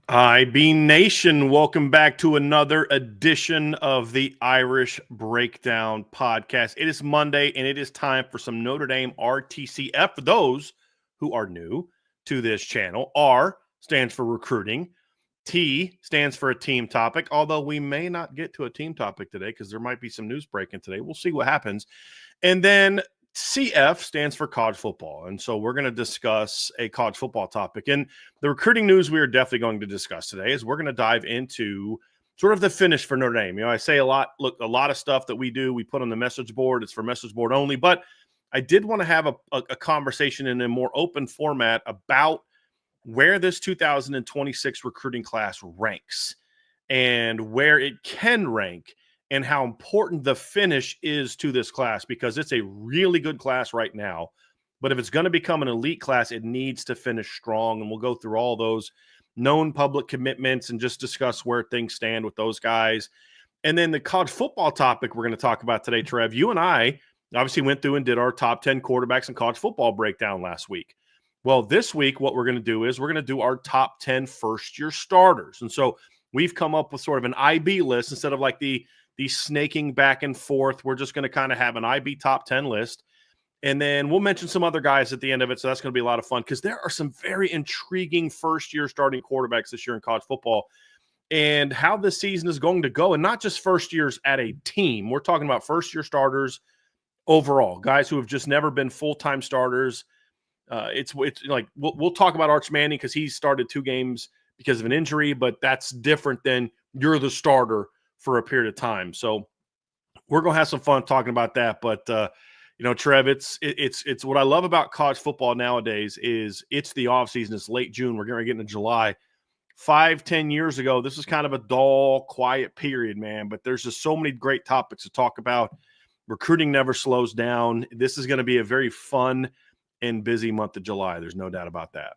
IB Nation, welcome back to another edition of the Irish Breakdown Podcast. It is Monday, and it is time for some Notre Dame RTCF. For those who are new to this channel, R stands for recruiting. T stands for a team topic, although we may not get to a team topic today because there might be some news breaking today. We'll see what happens. And then CF stands for college football. And so we're going to discuss a college football topic. And the recruiting news we are definitely going to discuss today is we're going to dive into sort of the finish for Notre Dame. You know, I say a lot of stuff that we do, we put on the message board. It's for message board only. But I did want to have a conversation in a more open format about where this 2026 recruiting class ranks and where it can rank and how important the finish is to this class, because it's a really good class right now. But if it's going to become an elite class, it needs to finish strong. And we'll go through all those known public commitments and just discuss where things stand with those guys. And then the college football topic we're going to talk about today, Trev, you and I obviously went through and did our top 10 quarterbacks in college football breakdown last week. Well, this week, what we're going to do is we're going to do our top 10 first-year starters. And so we've come up with sort of an IB list instead of like the snaking back and forth. We're just going to kind of have an IB top 10 list. And then we'll mention some other guys at the end of it. So that's going to be a lot of fun because there are some very intriguing first-year starting quarterbacks this year in college football and how this season is going to go. And not just first years at a team. We're talking about first-year starters overall, guys who have just never been full-time starters. It's like we'll talk about Arch Manning because he started 2 games because of an injury, but that's different than you're the starter for a period of time. So we're going to have some fun talking about that. But, Trev, it's what I love about college football nowadays is it's the offseason. It's late June. We're going to get into July. 5-10 years ago, this is kind of a dull, quiet period, man. But there's just so many great topics to talk about. Recruiting never slows down. This is going to be a very fun and busy month of July. There's no doubt about that.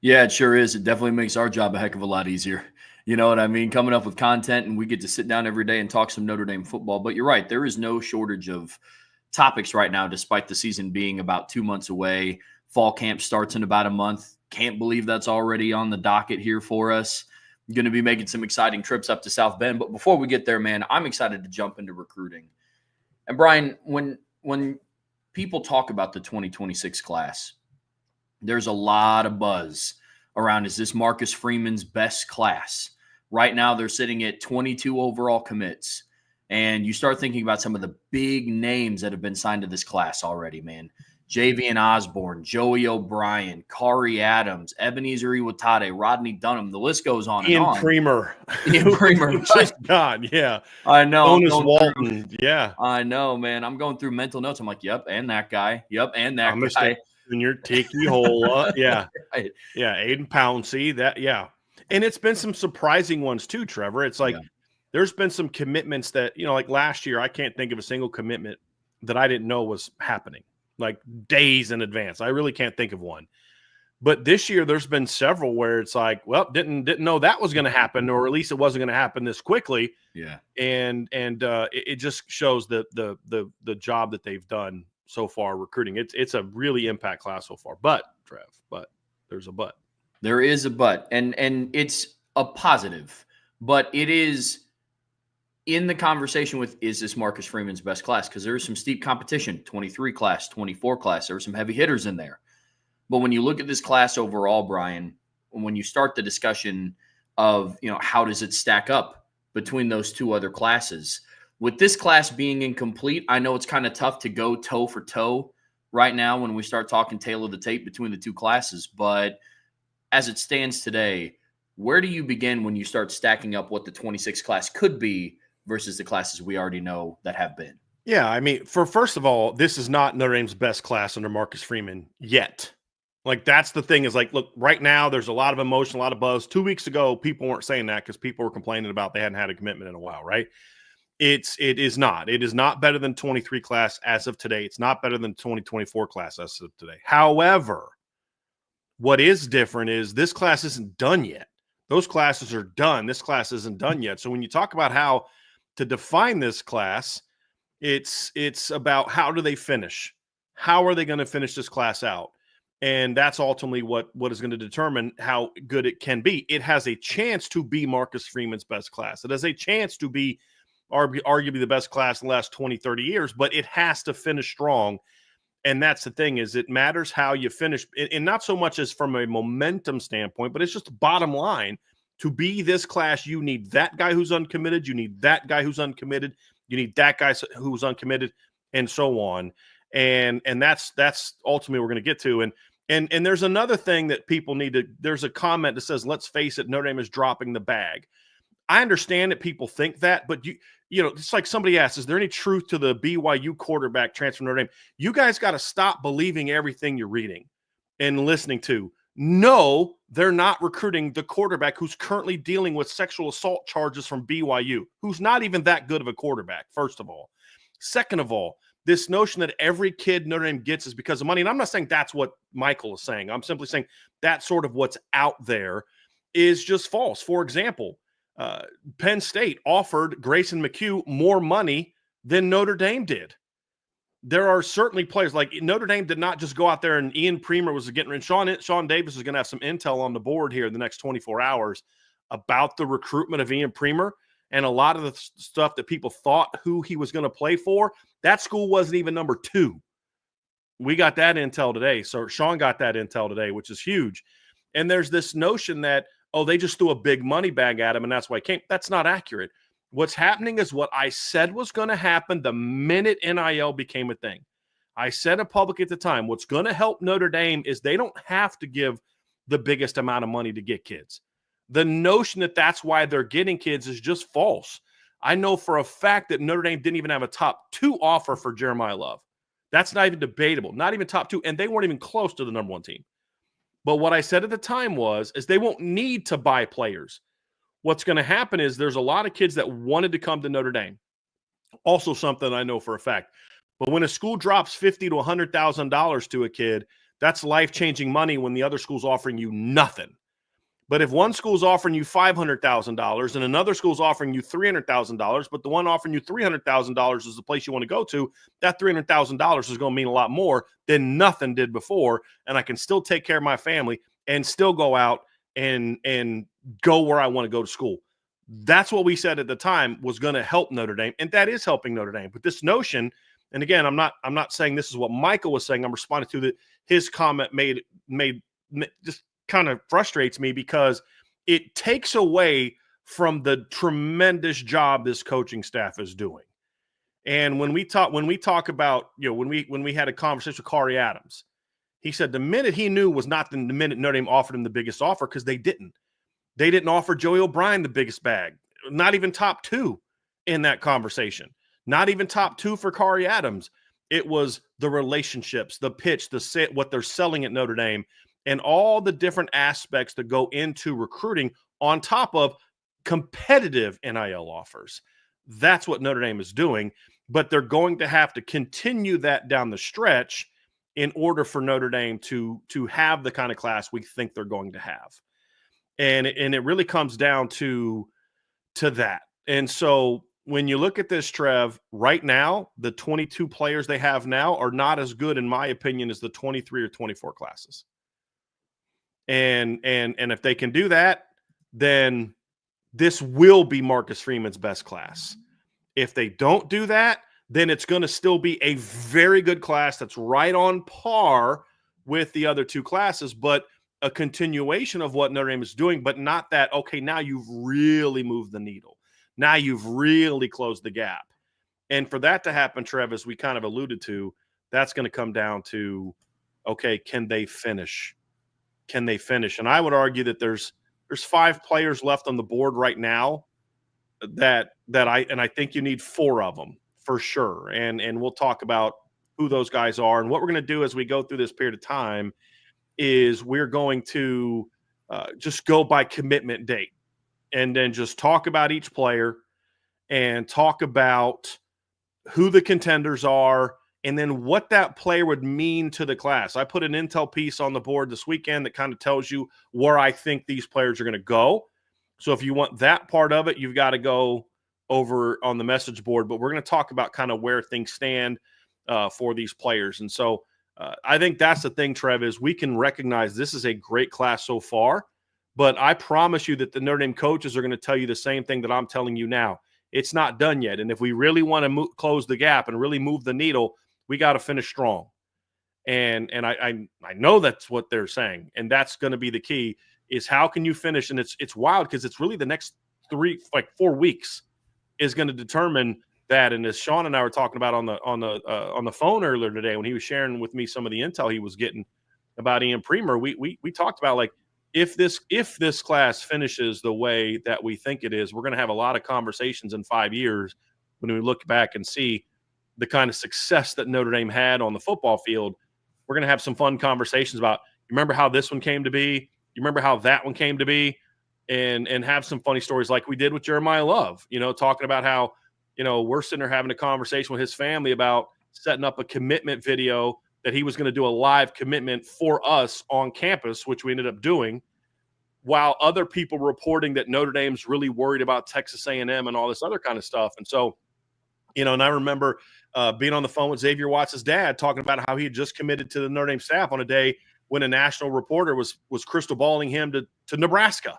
Yeah, it sure is. It definitely makes our job a heck of a lot easier. You know what I mean? Coming up with content, and we get to sit down every day and talk some Notre Dame football. But you're right. There is no shortage of topics right now, despite the season being about 2 months away. Fall camp starts in about a month. Can't believe that's already on the docket here for us. Going to be making some exciting trips up to South Bend. But before we get there, man, I'm excited to jump into recruiting. And Brian, when people talk about the 2026 class, there's a lot of buzz around, is this Marcus Freeman's best class? Right now, they're sitting at 22 overall commits. And you start thinking about some of the big names that have been signed to this class already, man. Javian Osborne, Joey O'Brien, Kari Adams, Ebenezer Iwatade, Rodney Dunham. The list goes on and on. Ian Premer. Just gone, yeah. I know. Jonas Walton, yeah. I know, man. I'm going through mental notes. I'm like, yep, and that guy. Yep, and that guy. In your Tiki Hola, yeah. Right. Yeah, Aiden Pouncey, that, yeah. And it's been some surprising ones too, Trevor. It's like there's been some commitments that, like last year, I can't think of a single commitment that I didn't know was happening, like days in advance. I really can't think of one. But this year, there's been several where it's like, well, didn't know that was going to happen, or at least it wasn't going to happen this quickly. Yeah. And it just shows the job that they've done so far recruiting. It's a really impact class so far. But Trev, there's a but. There is a but, and it's a positive, but it is in the conversation with, is this Marcus Freeman's best class? Because there is some steep competition, 23 class, 24 class. There were some heavy hitters in there. But when you look at this class overall, Brian, when you start the discussion of, how does it stack up between those two other classes? With this class being incomplete, I know it's kind of tough to go toe for toe right now when we start talking tail of the tape between the two classes. But as it stands today, where do you begin when you start stacking up what the 26 class could be versus the classes we already know that have been? Yeah, I mean, first of all, this is not Notre Dame's best class under Marcus Freeman yet. Like, that's the thing is, like, look, right now there's a lot of emotion, a lot of buzz. 2 weeks ago, people weren't saying that because people were complaining about they hadn't had a commitment in a while, right? It is not. It is not better than 23 class as of today. It's not better than 2024 class as of today. However, what is different is this class isn't done yet. Those classes are done. This class isn't done yet. So when you talk about how to define this class, it's about how do they finish? How are they going to finish this class out? And that's ultimately what is going to determine how good it can be. It has a chance to be Marcus Freeman's best class. It has a chance to be arguably the best class in the last 20, 30 years, but it has to finish strong. And that's the thing, is it matters how you finish, and not so much as from a momentum standpoint, but it's just bottom line. To be this class, you need that guy who's uncommitted, you need that guy who's uncommitted, you need that guy who's uncommitted, and so on. And that's ultimately what we're going to get to. And there's another thing that people need to, there's a comment that says, let's face it, Notre Dame is dropping the bag. I understand that people think that, but you know, it's like somebody asked, is there any truth to the BYU quarterback transfer from Notre Dame? You guys got to stop believing everything you're reading and listening to. No, they're not recruiting the quarterback who's currently dealing with sexual assault charges from BYU, who's not even that good of a quarterback, first of all. Second of all, this notion that every kid Notre Dame gets is because of money, and I'm not saying that's what Michael is saying. I'm simply saying that's sort of what's out there is just false. For example, Penn State offered Grayson McHugh more money than Notre Dame did. There are certainly players like Notre Dame did not just go out there and Ian Premer was getting, and Sean Davis is going to have some intel on the board here in the next 24 hours about the recruitment of Ian Premer and a lot of the stuff that people thought who he was going to play for. That school wasn't even number 2. We got that intel today. So Sean got that intel today, which is huge. And there's this notion that, oh, they just threw a big money bag at him and that's why he came. That's not accurate. What's happening is what I said was going to happen the minute NIL became a thing. I said in public at the time, what's going to help Notre Dame is they don't have to give the biggest amount of money to get kids. The notion that that's why they're getting kids is just false. I know for a fact that Notre Dame didn't even have a top 2 offer for Jeremiah Love. That's not even debatable, not even top 2, and they weren't even close to the number 1 team. But what I said at the time is they won't need to buy players. What's going to happen is there's a lot of kids that wanted to come to Notre Dame. Also something I know for a fact. But when a school drops $50,000 to $100,000 to a kid, that's life-changing money when the other school's offering you nothing. But if one school's offering you $500,000 and another school's offering you $300,000, but the one offering you $300,000 is the place you want to go to, that $300,000 is going to mean a lot more than nothing did before. And I can still take care of my family and still go out and go where I want to go to school. That's what we said at the time was going to help Notre Dame, and that is helping Notre Dame. But this notion, and again, I'm not saying this is what Michael was saying. I'm responding to that. His comment made just kind of frustrates me because it takes away from the tremendous job this coaching staff is doing. And when we talk about, you know, when we had a conversation with Corey Adams, he said the minute he knew was not the minute Notre Dame offered him the biggest offer, because they didn't. They didn't offer Joey O'Brien the biggest bag, not even top 2 in that conversation, not even top 2 for Corey Adams. It was the relationships, the pitch, what they're selling at Notre Dame, and all the different aspects that go into recruiting on top of competitive NIL offers. That's what Notre Dame is doing, but they're going to have to continue that down the stretch in order for Notre Dame to have the kind of class we think they're going to have. And it really comes down to that. And so when you look at this, Trev, right now, the 22 players they have now are not as good, in my opinion, as the 23 or 24 classes. And if they can do that, then this will be Marcus Freeman's best class. If they don't do that, then it's going to still be a very good class that's right on par with the other 2 classes, but a continuation of what Notre Dame is doing, but not that, okay, now you've really moved the needle. Now you've really closed the gap. And for that to happen, Trev, as we kind of alluded to, that's going to come down to, okay, can they finish? Can they finish? And I would argue that there's 5 players left on the board right now that I think you need 4 of them for sure. And we'll talk about who those guys are. And what we're going to do as we go through this period of time is we're going to just go by commitment date and then just talk about each player and talk about who the contenders are and then what that player would mean to the class. I put an intel piece on the board this weekend that kind of tells you where I think these players are going to go. So if you want that part of it, you've got to go over on the message board. But we're going to talk about kind of where things stand for these players. And so I think that's the thing, Trev, is we can recognize this is a great class so far, but I promise you that the Notre Dame coaches are going to tell you the same thing that I'm telling you now. It's not done yet. And if we really want to close the gap and really move the needle, we got to finish strong. And I know that's what they're saying. And that's going to be the key, is how can you finish? And it's wild because it's really the next 4 weeks is going to determine that. And as Sean and I were talking about on the phone earlier today, when he was sharing with me some of the intel he was getting about Ian Premer, we talked about, like, if this class finishes the way that we think it is, we're going to have a lot of conversations in 5 years when we look back and see the kind of success that Notre Dame had on the football field. We're going to have some fun conversations about, you remember how this one came to be? You remember how that one came to be? And have some funny stories like we did with Jeremiah Love, talking about how, we're sitting there having a conversation with his family about setting up a commitment video that he was going to do a live commitment for us on campus, which we ended up doing, while other people reporting that Notre Dame's really worried about Texas A&M and all this other kind of stuff. And so, and I remember being on the phone with Xavier Watts' dad, talking about how he had just committed to the Notre Dame staff on a day when a national reporter was crystal balling him to Nebraska.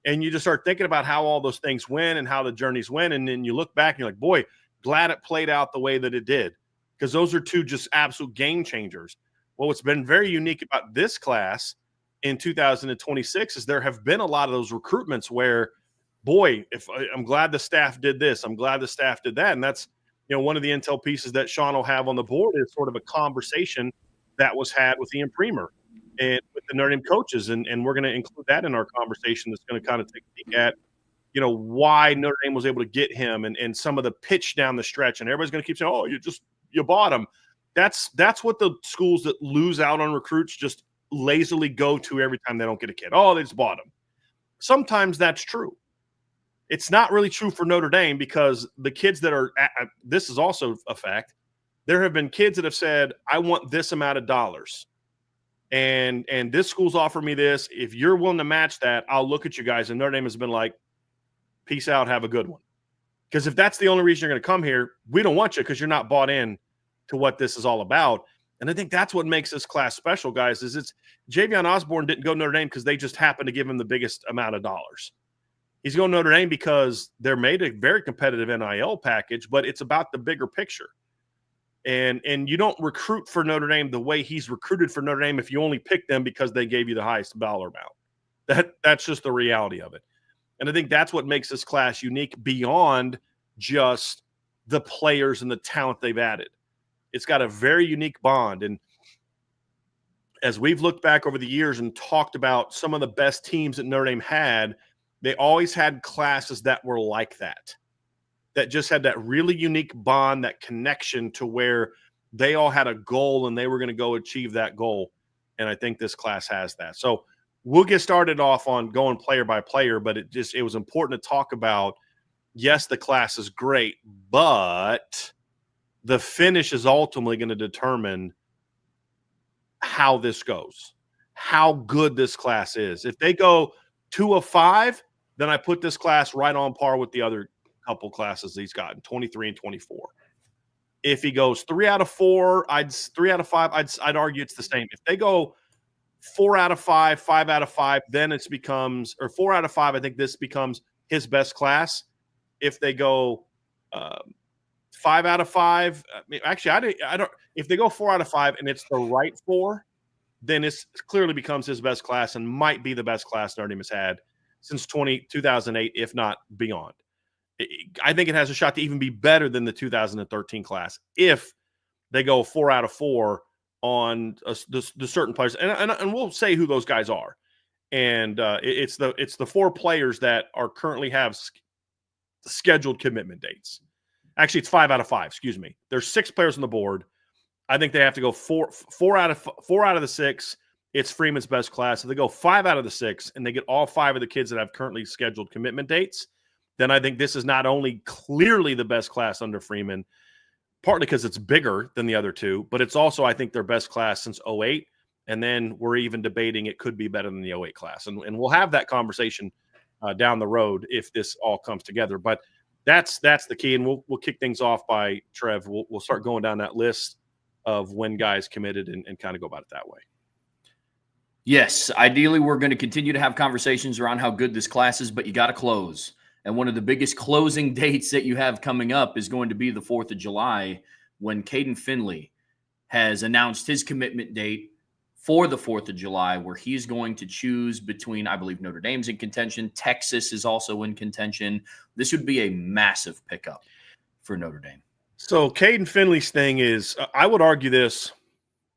And you just start thinking about how all those things went and how the journeys went. And then you look back and you're like, boy, glad it played out the way that it did, because those are two just absolute game changers. Well, what's been very unique about this class in 2026 is there have been a lot of those recruitments where, boy, if I'm glad the staff did this, I'm glad the staff did that. And that's, one of the intel pieces that Sean will have on the board is sort of a conversation that was had with Ian Premer and with the Notre Dame coaches. And we're going to include that in our conversation. That's going to kind of take a peek at, why Notre Dame was able to get him and some of the pitch down the stretch. And everybody's going to keep saying, oh, you bought him. That's what the schools that lose out on recruits just lazily go to every time they don't get a kid. Oh, they just bought him. Sometimes that's true. It's not really true for Notre Dame, because the kids that are – this is also a fact. There have been kids that have said, I want this amount of dollars. And this school's offered me this. If you're willing to match that, I'll look at you guys. And Notre Dame has been like, peace out, have a good one. Because if that's the only reason you're going to come here, we don't want you, because you're not bought in to what this is all about. And I think that's what makes this class special, guys, is it's Javion Osborne didn't go to Notre Dame because they just happened to give him the biggest amount of dollars. He's going to Notre Dame because they're made a very competitive NIL package, but it's about the bigger picture. And you don't recruit for Notre Dame the way he's recruited for Notre Dame if you only pick them because they gave you the highest dollar amount. That's just the reality of it. And I think that's what makes this class unique beyond just the players and the talent they've added. It's got a very unique bond. And as we've looked back over the years and talked about some of the best teams that Notre Dame had, they always had classes that were like that just had that really unique bond, that connection to where they all had a goal and they were going to go achieve that goal. And I think this class has that. So we'll get started off on going player by player, but it was important to talk about, yes, the class is great, but the finish is ultimately going to determine how this goes, how good this class is. If they go 2 of 5, then I put this class right on par with the other couple classes he's gotten, 23 and 24. If he goes 3 out of 4, 3 out of 5, I'd argue it's the same. If they go 4 out of 5, 5 out of 5, then it becomes, or 4 out of 5, I think this becomes his best class. If they go 5 out of 5, actually, I don't. If they go 4 out of 5 and it's the right 4, then it clearly becomes his best class and might be the best class Notre Dame has had since 2008, if not beyond. I think it has a shot to even be better than the 2013 class if they go 4 out of 4 on the certain players, and we'll say who those guys are. And it's the 4 players that are currently have scheduled commitment dates. Actually, it's 5 out of 5. Excuse me. There's 6 players on the board. I think they have to go 4 out of the 6. It's Freeman's best class. If they go 5 out of the 6 and they get all 5 of the kids that have currently scheduled commitment dates, then I think this is not only clearly the best class under Freeman, partly because it's bigger than the other 2, but it's also, I think, their best class since 08. And then we're even debating it could be better than the 08 class. And we'll have that conversation down the road if this all comes together. But that's the key. And we'll kick things off by Trev. We'll start going down that list. of when guys committed and kind of go about it that way. Yes, ideally, we're going to continue to have conversations around how good this class is, but you got to close. And one of the biggest closing dates that you have coming up is going to be the 4th of July, when Kaden Finley has announced his commitment date for the 4th of July, where he's going to choose between, I believe, Notre Dame's in contention. Texas is also in contention. This would be a massive pickup for Notre Dame. So Kaden Finley's thing is, I would argue this.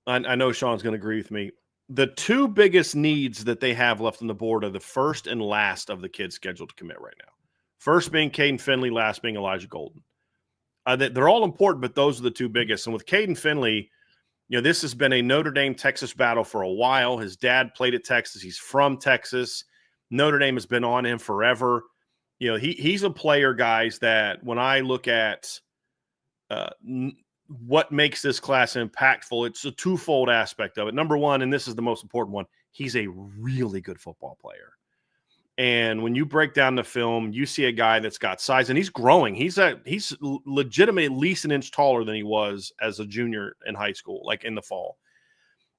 I know Sean's going to agree with me. The two biggest needs that they have left on the board are the first and last of the kids scheduled to commit right now. First being Kaden Finley, last being Elijah Golden. They're all important, but those are the two biggest. And with Kaden Finley, this has been a Notre Dame-Texas battle for a while. His dad played at Texas. He's from Texas. Notre Dame has been on him forever. He's a player, guys, that when I look at what makes this class impactful, it's a twofold aspect of it. Number one, and this is the most important one, he's a really good football player. And when you break down the film, you see a guy that's got size, and he's growing. He's legitimately at least an inch taller than he was as a junior in high school, like in the fall.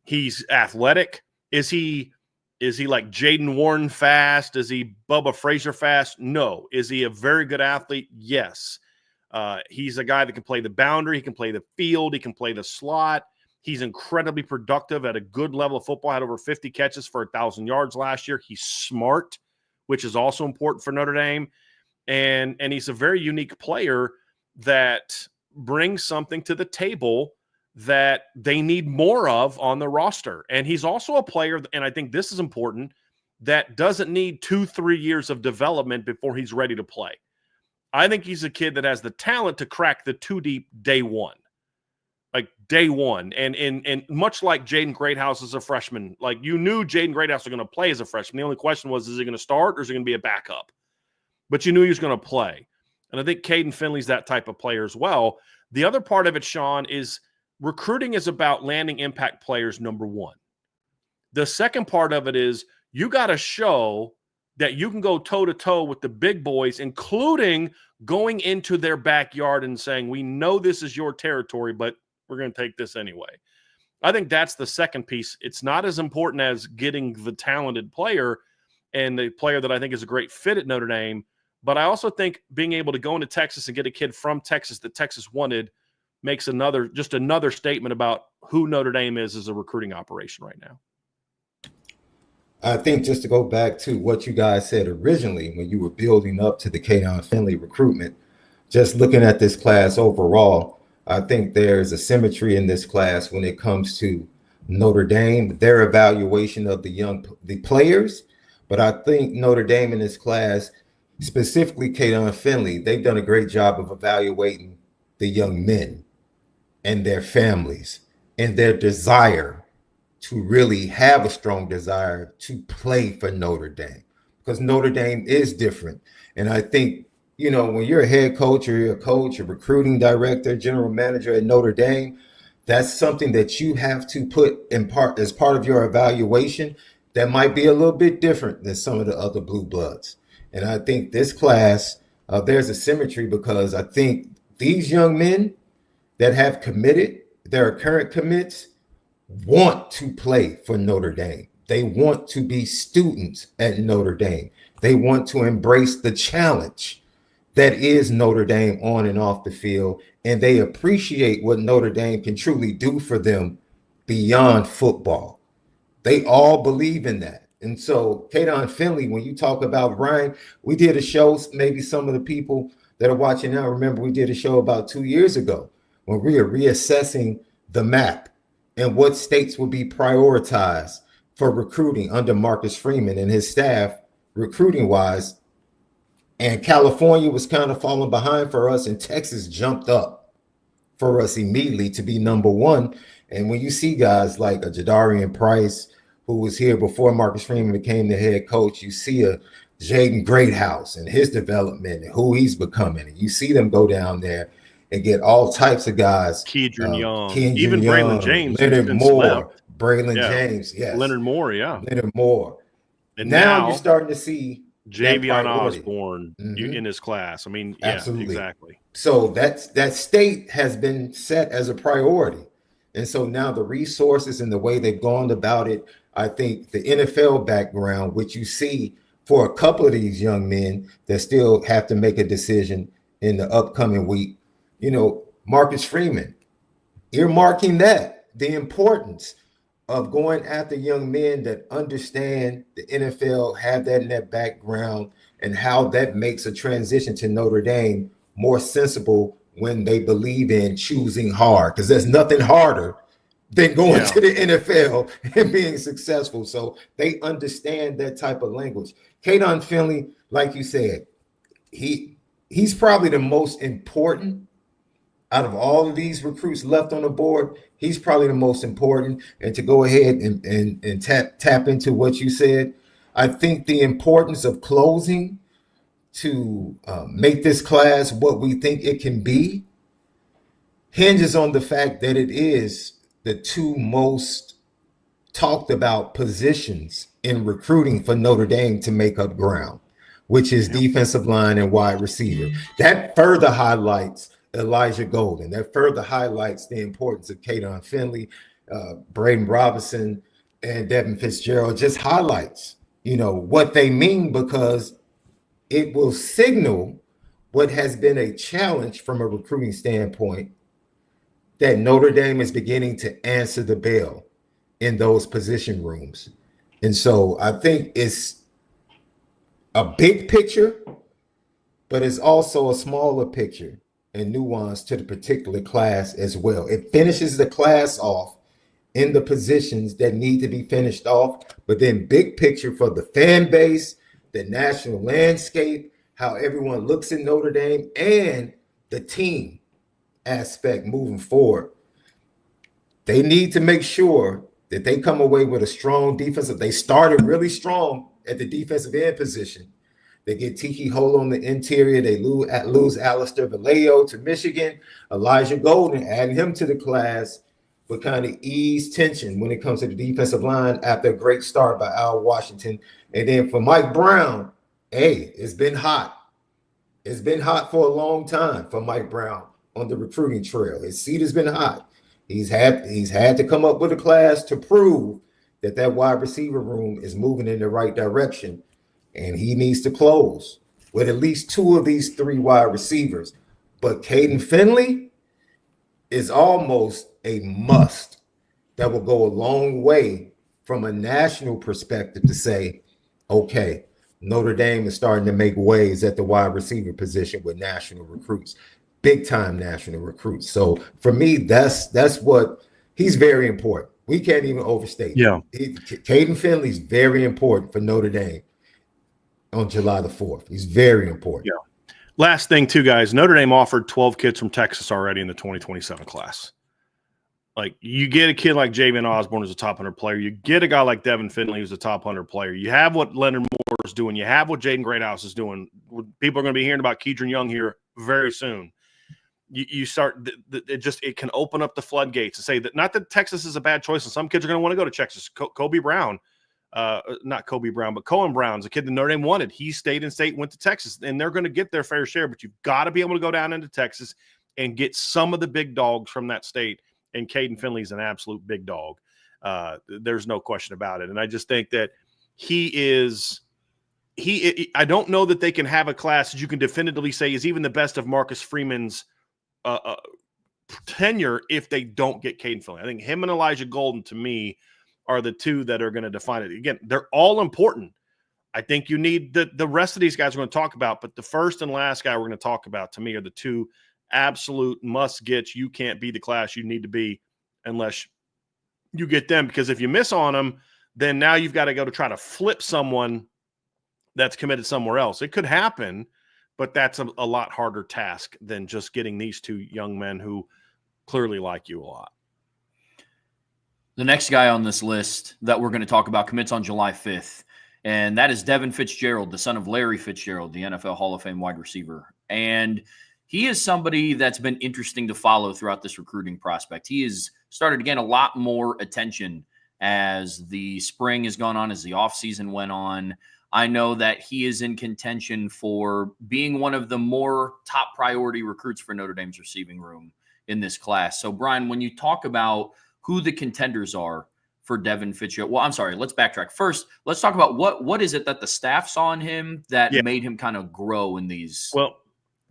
He's athletic. Is he like Jaden Warren fast? Is he Bubba Frazier fast? No. Is he a very good athlete? Yes. He's a guy that can play the boundary. He can play the field. He can play the slot. He's incredibly productive at a good level of football. Had over 50 catches for 1,000 yards last year. He's smart, which is also important for Notre Dame. And he's a very unique player that brings something to the table that they need more of on the roster. And he's also a player, and I think this is important, that doesn't need 2-3 years of development before he's ready to play. I think he's a kid that has the talent to crack the two deep day one. Like day one. And much like Jaden Greathouse as a freshman, like you knew Jaden Greathouse was going to play as a freshman. The only question was, is he going to start or is he going to be a backup? But you knew he was going to play. And I think Kaden Finley's that type of player as well. The other part of it, Sean, is recruiting is about landing impact players, number one. The second part of it is you got to show that you can go toe-to-toe with the big boys, including going into their backyard and saying, we know this is your territory, but we're going to take this anyway. I think that's the second piece. It's not as important as getting the talented player and the player that I think is a great fit at Notre Dame, but I also think being able to go into Texas and get a kid from Texas that Texas wanted makes another statement about who Notre Dame is as a recruiting operation right now. I think just to go back to what you guys said originally when you were building up to the Kaden Finley recruitment, just looking at this class overall, I think there's a symmetry in this class when it comes to Notre Dame, their evaluation of the players. But I think Notre Dame in this class, specifically Kaden Finley, they've done a great job of evaluating the young men and their families and their desire to really have a strong desire to play for Notre Dame, because Notre Dame is different. And I think, when you're a head coach or you're a coach, a recruiting director, general manager at Notre Dame, that's something that you have to put as part of your evaluation that might be a little bit different than some of the other blue bloods. And I think this class, there's a symmetry, because I think these young men that have committed, their current commits, want to play for Notre Dame. They want to be students at Notre Dame. They want to embrace the challenge that is Notre Dame on and off the field, and they appreciate what Notre Dame can truly do for them beyond football. They all believe in that. And so Kaden Finley, when you talk about Ryan, we did a show, maybe some of the people that are watching now remember we did a show about 2 years ago when we are reassessing the map and what states will be prioritized for recruiting under Marcus Freeman and his staff, recruiting-wise. And California was kind of falling behind for us, and Texas jumped up for us immediately to be number one. And when you see guys like a Jadarian Price, who was here before Marcus Freeman became the head coach, you see a Jaden Greathouse and his development and who he's becoming. And you see them go down there and get all types of guys. Keedron Young, even Braylon James, Leonard Moore, Braylon James, yes. Leonard Moore, yeah. Leonard Moore. And now you're starting to see Javion Osborne in his class. I mean, absolutely. Exactly. So that state has been set as a priority. And so now the resources and the way they've gone about it, I think the NFL background, which you see for a couple of these young men that still have to make a decision in the upcoming week, Marcus Freeman, earmarking that, the importance of going after young men that understand the NFL, have that in their background, and how that makes a transition to Notre Dame more sensible when they believe in choosing hard, because there's nothing harder than going to the NFL and being successful. So they understand that type of language. Kaden Finley, like you said, he's probably the most important out of all of these recruits left on the board. He's probably the most important. And to go ahead and tap into what you said, I think the importance of closing to make this class what we think it can be hinges on the fact that it is the two most talked about positions in recruiting for Notre Dame to make up ground, which is defensive line and wide receiver. That further highlights Elijah Golden. That further highlights the importance of Kaden Finley, Braden Robinson, and Devin Fitzgerald. Just highlights, what they mean, because it will signal what has been a challenge from a recruiting standpoint, that Notre Dame is beginning to answer the bell in those position rooms. And so I think it's a big picture, but it's also a smaller picture and nuance to the particular class as well. It finishes the class off in the positions that need to be finished off, but then big picture for the fan base, the national landscape, how everyone looks at Notre Dame, and the team aspect moving forward. They need to make sure that they come away with a strong defensive. They started really strong at the defensive end position. They get Tiki Hole on the interior. They lose Alistair Vallejo to Michigan. Elijah Golden, adding him to the class, would kind of ease tension when it comes to the defensive line after a great start by Al Washington. And then for Mike Brown, it's been hot. It's been hot for a long time for Mike Brown on the recruiting trail. His seat has been hot. He's had to come up with a class to prove that wide receiver room is moving in the right direction. And he needs to close with at least two of these three wide receivers. But Kaden Finley is almost a must that will go a long way from a national perspective to say, okay, Notre Dame is starting to make waves at the wide receiver position with national recruits, big time national recruits. So for me, that's what he's very important. We can't even overstate. Yeah. Kaden Finley is very important for Notre Dame on July the 4th. He's very important. Yeah. Last thing, too, guys. Notre Dame offered 12 kids from Texas already in the 2027 class. Like, you get a kid like Javian Osborne who's a top 100 player. You get a guy like Devin Finley who's a top 100 player. You have what Leonard Moore is doing. You have what Jaden Greathouse is doing. People are going to be hearing about Kedron Young here very soon. You start it can open up the floodgates to say that, not that Texas is a bad choice, and some kids are going to want to go to Texas. Kobe Brown. Not Kobe Brown, but Cohen Brown's a kid that Notre Dame wanted. He stayed in state, went to Texas, and they're going to get their fair share, but you've got to be able to go down into Texas and get some of the big dogs from that state, and Kaden Finley's an absolute big dog. There's no question about it, and I just think that I don't know that they can have a class that you can definitively say is even the best of Marcus Freeman's tenure if they don't get Kaden Finley. I think him and Elijah Golden, to me, are the two that are going to define it. Again, they're all important. I think you need the rest of these guys we're going to talk about, but the first and last guy we're going to talk about, to me, are the two absolute must-gets. You can't be the class you need to be unless you get them, because if you miss on them, then now you've got to go to try to flip someone that's committed somewhere else. It could happen, but that's a lot harder task than just getting these two young men who clearly like you a lot. The next guy on this list that we're going to talk about commits on July 5th, and that is Devin Fitzgerald, the son of Larry Fitzgerald, the NFL Hall of Fame wide receiver. And he is somebody that's been interesting to follow throughout this recruiting prospect. He has started to get a lot more attention as the spring has gone on, as the offseason went on. I know that he is in contention for being one of the more top priority recruits for Notre Dame's receiving room in this class. So, Brian, when you talk about who the contenders are for Devin Fitzgerald. Well, I'm sorry. Let's backtrack. First, let's talk about what is it that the staff saw in him that made him kind of grow in these. Well,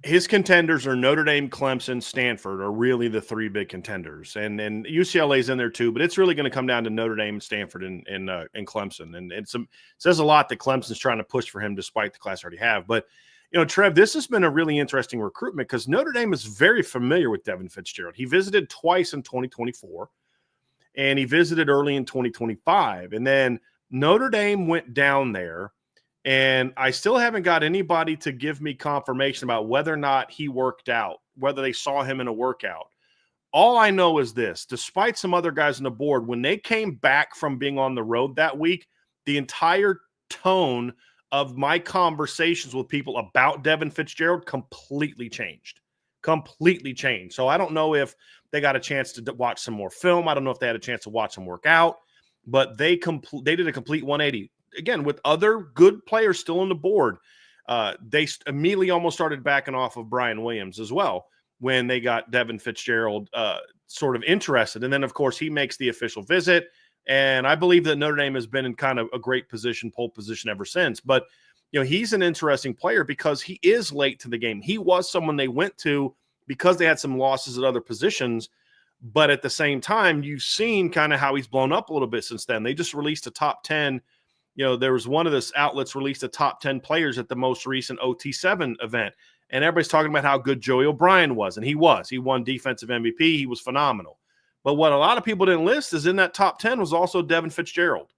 his contenders are Notre Dame, Clemson, Stanford are really the three big contenders, and UCLA's in there too. But it's really going to come down to Notre Dame, Stanford, and Clemson. And it says a lot that Clemson's trying to push for him, despite the class I already have. But Trev, this has been a really interesting recruitment because Notre Dame is very familiar with Devin Fitzgerald. He visited twice in 2024. And he visited early in 2025. And then Notre Dame went down there, and I still haven't got anybody to give me confirmation about whether or not he worked out, whether they saw him in a workout. All I know is this: despite some other guys on the board, when they came back from being on the road that week, the entire tone of my conversations with people about Devin Fitzgerald completely changed. So I don't know if they got a chance to watch some more film. I don't know if they had a chance to watch him work out, but they did a complete 180. Again, with other good players still on the board, they immediately almost started backing off of Brian Williams as well when they got Devin Fitzgerald sort of interested. And then, of course, he makes the official visit. And I believe that Notre Dame has been in kind of a great position, pole position ever since. But, he's an interesting player because he is late to the game. He was someone they went to because they had some losses at other positions. But at the same time, you've seen kind of how he's blown up a little bit since then. They just released a top 10. There was one of the outlets released a top 10 players at the most recent OT7 event. And everybody's talking about how good Joey O'Brien was. And he was. He won defensive MVP. He was phenomenal. But what a lot of people didn't list is in that top 10 was also Devin Fitzgerald.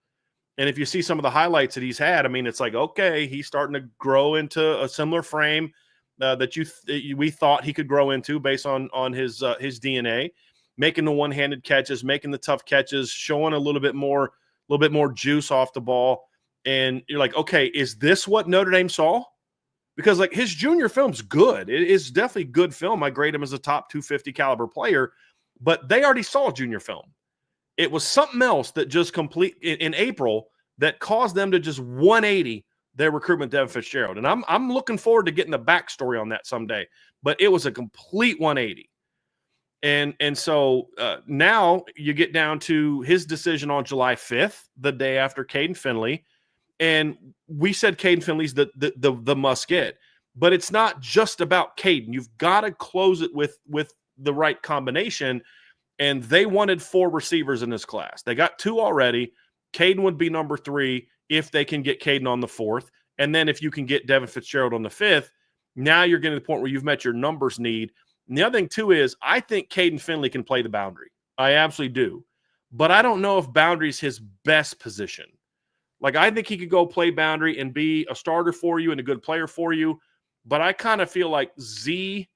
And if you see some of the highlights that he's had, I mean, it's like, okay, he's starting to grow into a similar frame that we thought he could grow into based on his DNA, making the one-handed catches, making the tough catches, showing a little bit more juice off the ball. And you're like, okay, is this what Notre Dame saw? Because like his junior film's good. It is definitely good film. I grade him as a top 250 caliber player, but they already saw junior film. It was something else that just in April that caused them to just 180 their recruitment, Devin Fitzgerald. And I'm looking forward to getting the backstory on that someday. But it was a complete 180. And so now you get down to his decision on July 5th, the day after Kaden Finley. And we said Kaden Finley's the must get. But it's not just about Kaden. You've got to close it with the right combination. And they wanted 4 receivers in this class. They got 2 already. Kaden would be number 3 if they can get Kaden on the 4th. And then if you can get Devin Fitzgerald on the 5th, now you're getting to the point where you've met your numbers need. And the other thing, too, is I think Kaden Finley can play the boundary. I absolutely do. But I don't know if boundary is his best position. Like, I think he could go play boundary and be a starter for you and a good player for you. But I kind of feel like Z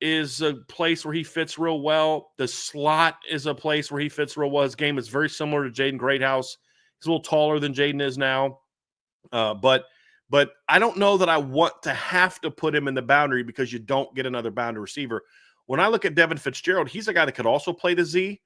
is a place where he fits real well. The slot is a place where he fits real well. His game is very similar to Jaden Greathouse. He's a little taller than Jaden is now. But I don't know that I want to have to put him in the boundary because you don't get another boundary receiver. When I look at Devin Fitzgerald, he's a guy that could also play the Z,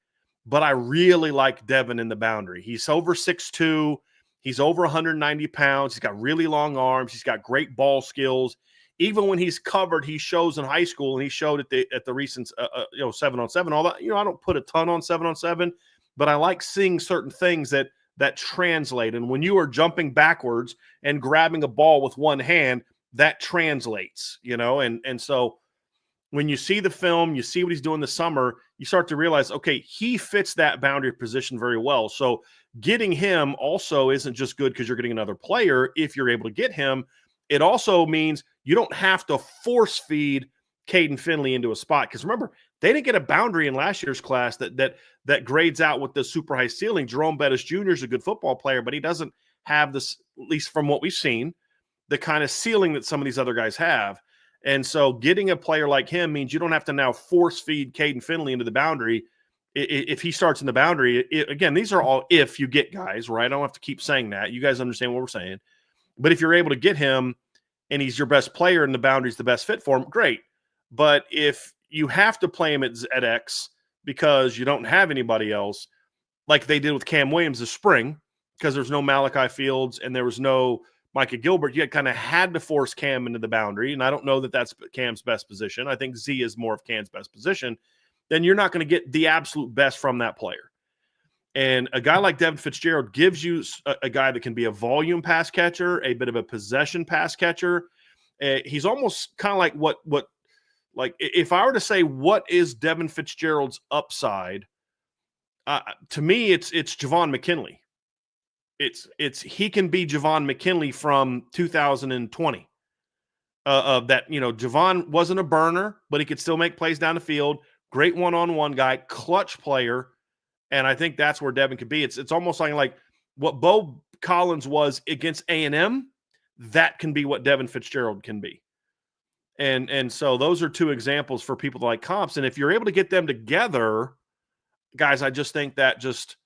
but I really like Devin in the boundary. He's over 6'2". He's over 190 pounds. He's got really long arms. He's got great ball skills. Even when he's covered, he shows in high school, and he showed at the recent 7-on-7. All that, I don't put a ton on 7-on-7, but I like seeing certain things that translate. And when you are jumping backwards and grabbing a ball with one hand, that translates, and so when you see the film, you see what he's doing this summer, you start to realize, okay, he fits that boundary position very well. So getting him also isn't just good because you're getting another player. If you're able to get him, it also means you don't have to force feed Kaden Finley into a spot. Because remember, they didn't get a boundary in last year's class that grades out with the super high ceiling. Jerome Bettis Jr. is a good football player, but he doesn't have this, at least from what we've seen, the kind of ceiling that some of these other guys have. And so getting a player like him means you don't have to now force feed Kaden Finley into the boundary. If he starts in the boundary, again, these are all if you get guys, right? I don't have to keep saying that. You guys understand what we're saying. But if you're able to get him and he's your best player and the boundary's the best fit for him, great. But if you have to play him at X because you don't have anybody else, like they did with Cam Williams this spring, because there's no Malachi Fields and there was no Micah Gilbert, you kind of had to force Cam into the boundary. And I don't know that that's Cam's best position. I think Z is more of Cam's best position. Then you're not going to get the absolute best from that player. And a guy like Devin Fitzgerald gives you a guy that can be a volume pass catcher, a bit of a possession pass catcher. He's almost kind of like like if I were to say what is Devin Fitzgerald's upside, to me it's Javon McKinley. He can be Javon McKinley from 2020. That Javon wasn't a burner, but he could still make plays down the field. Great one-on-one guy, clutch player. And I think that's where Devin could be. It's almost like what Bo Collins was against A&M, that can be what Devin Fitzgerald can be. And so those are two examples for people like comps. And if you're able to get them together, guys, I just think that just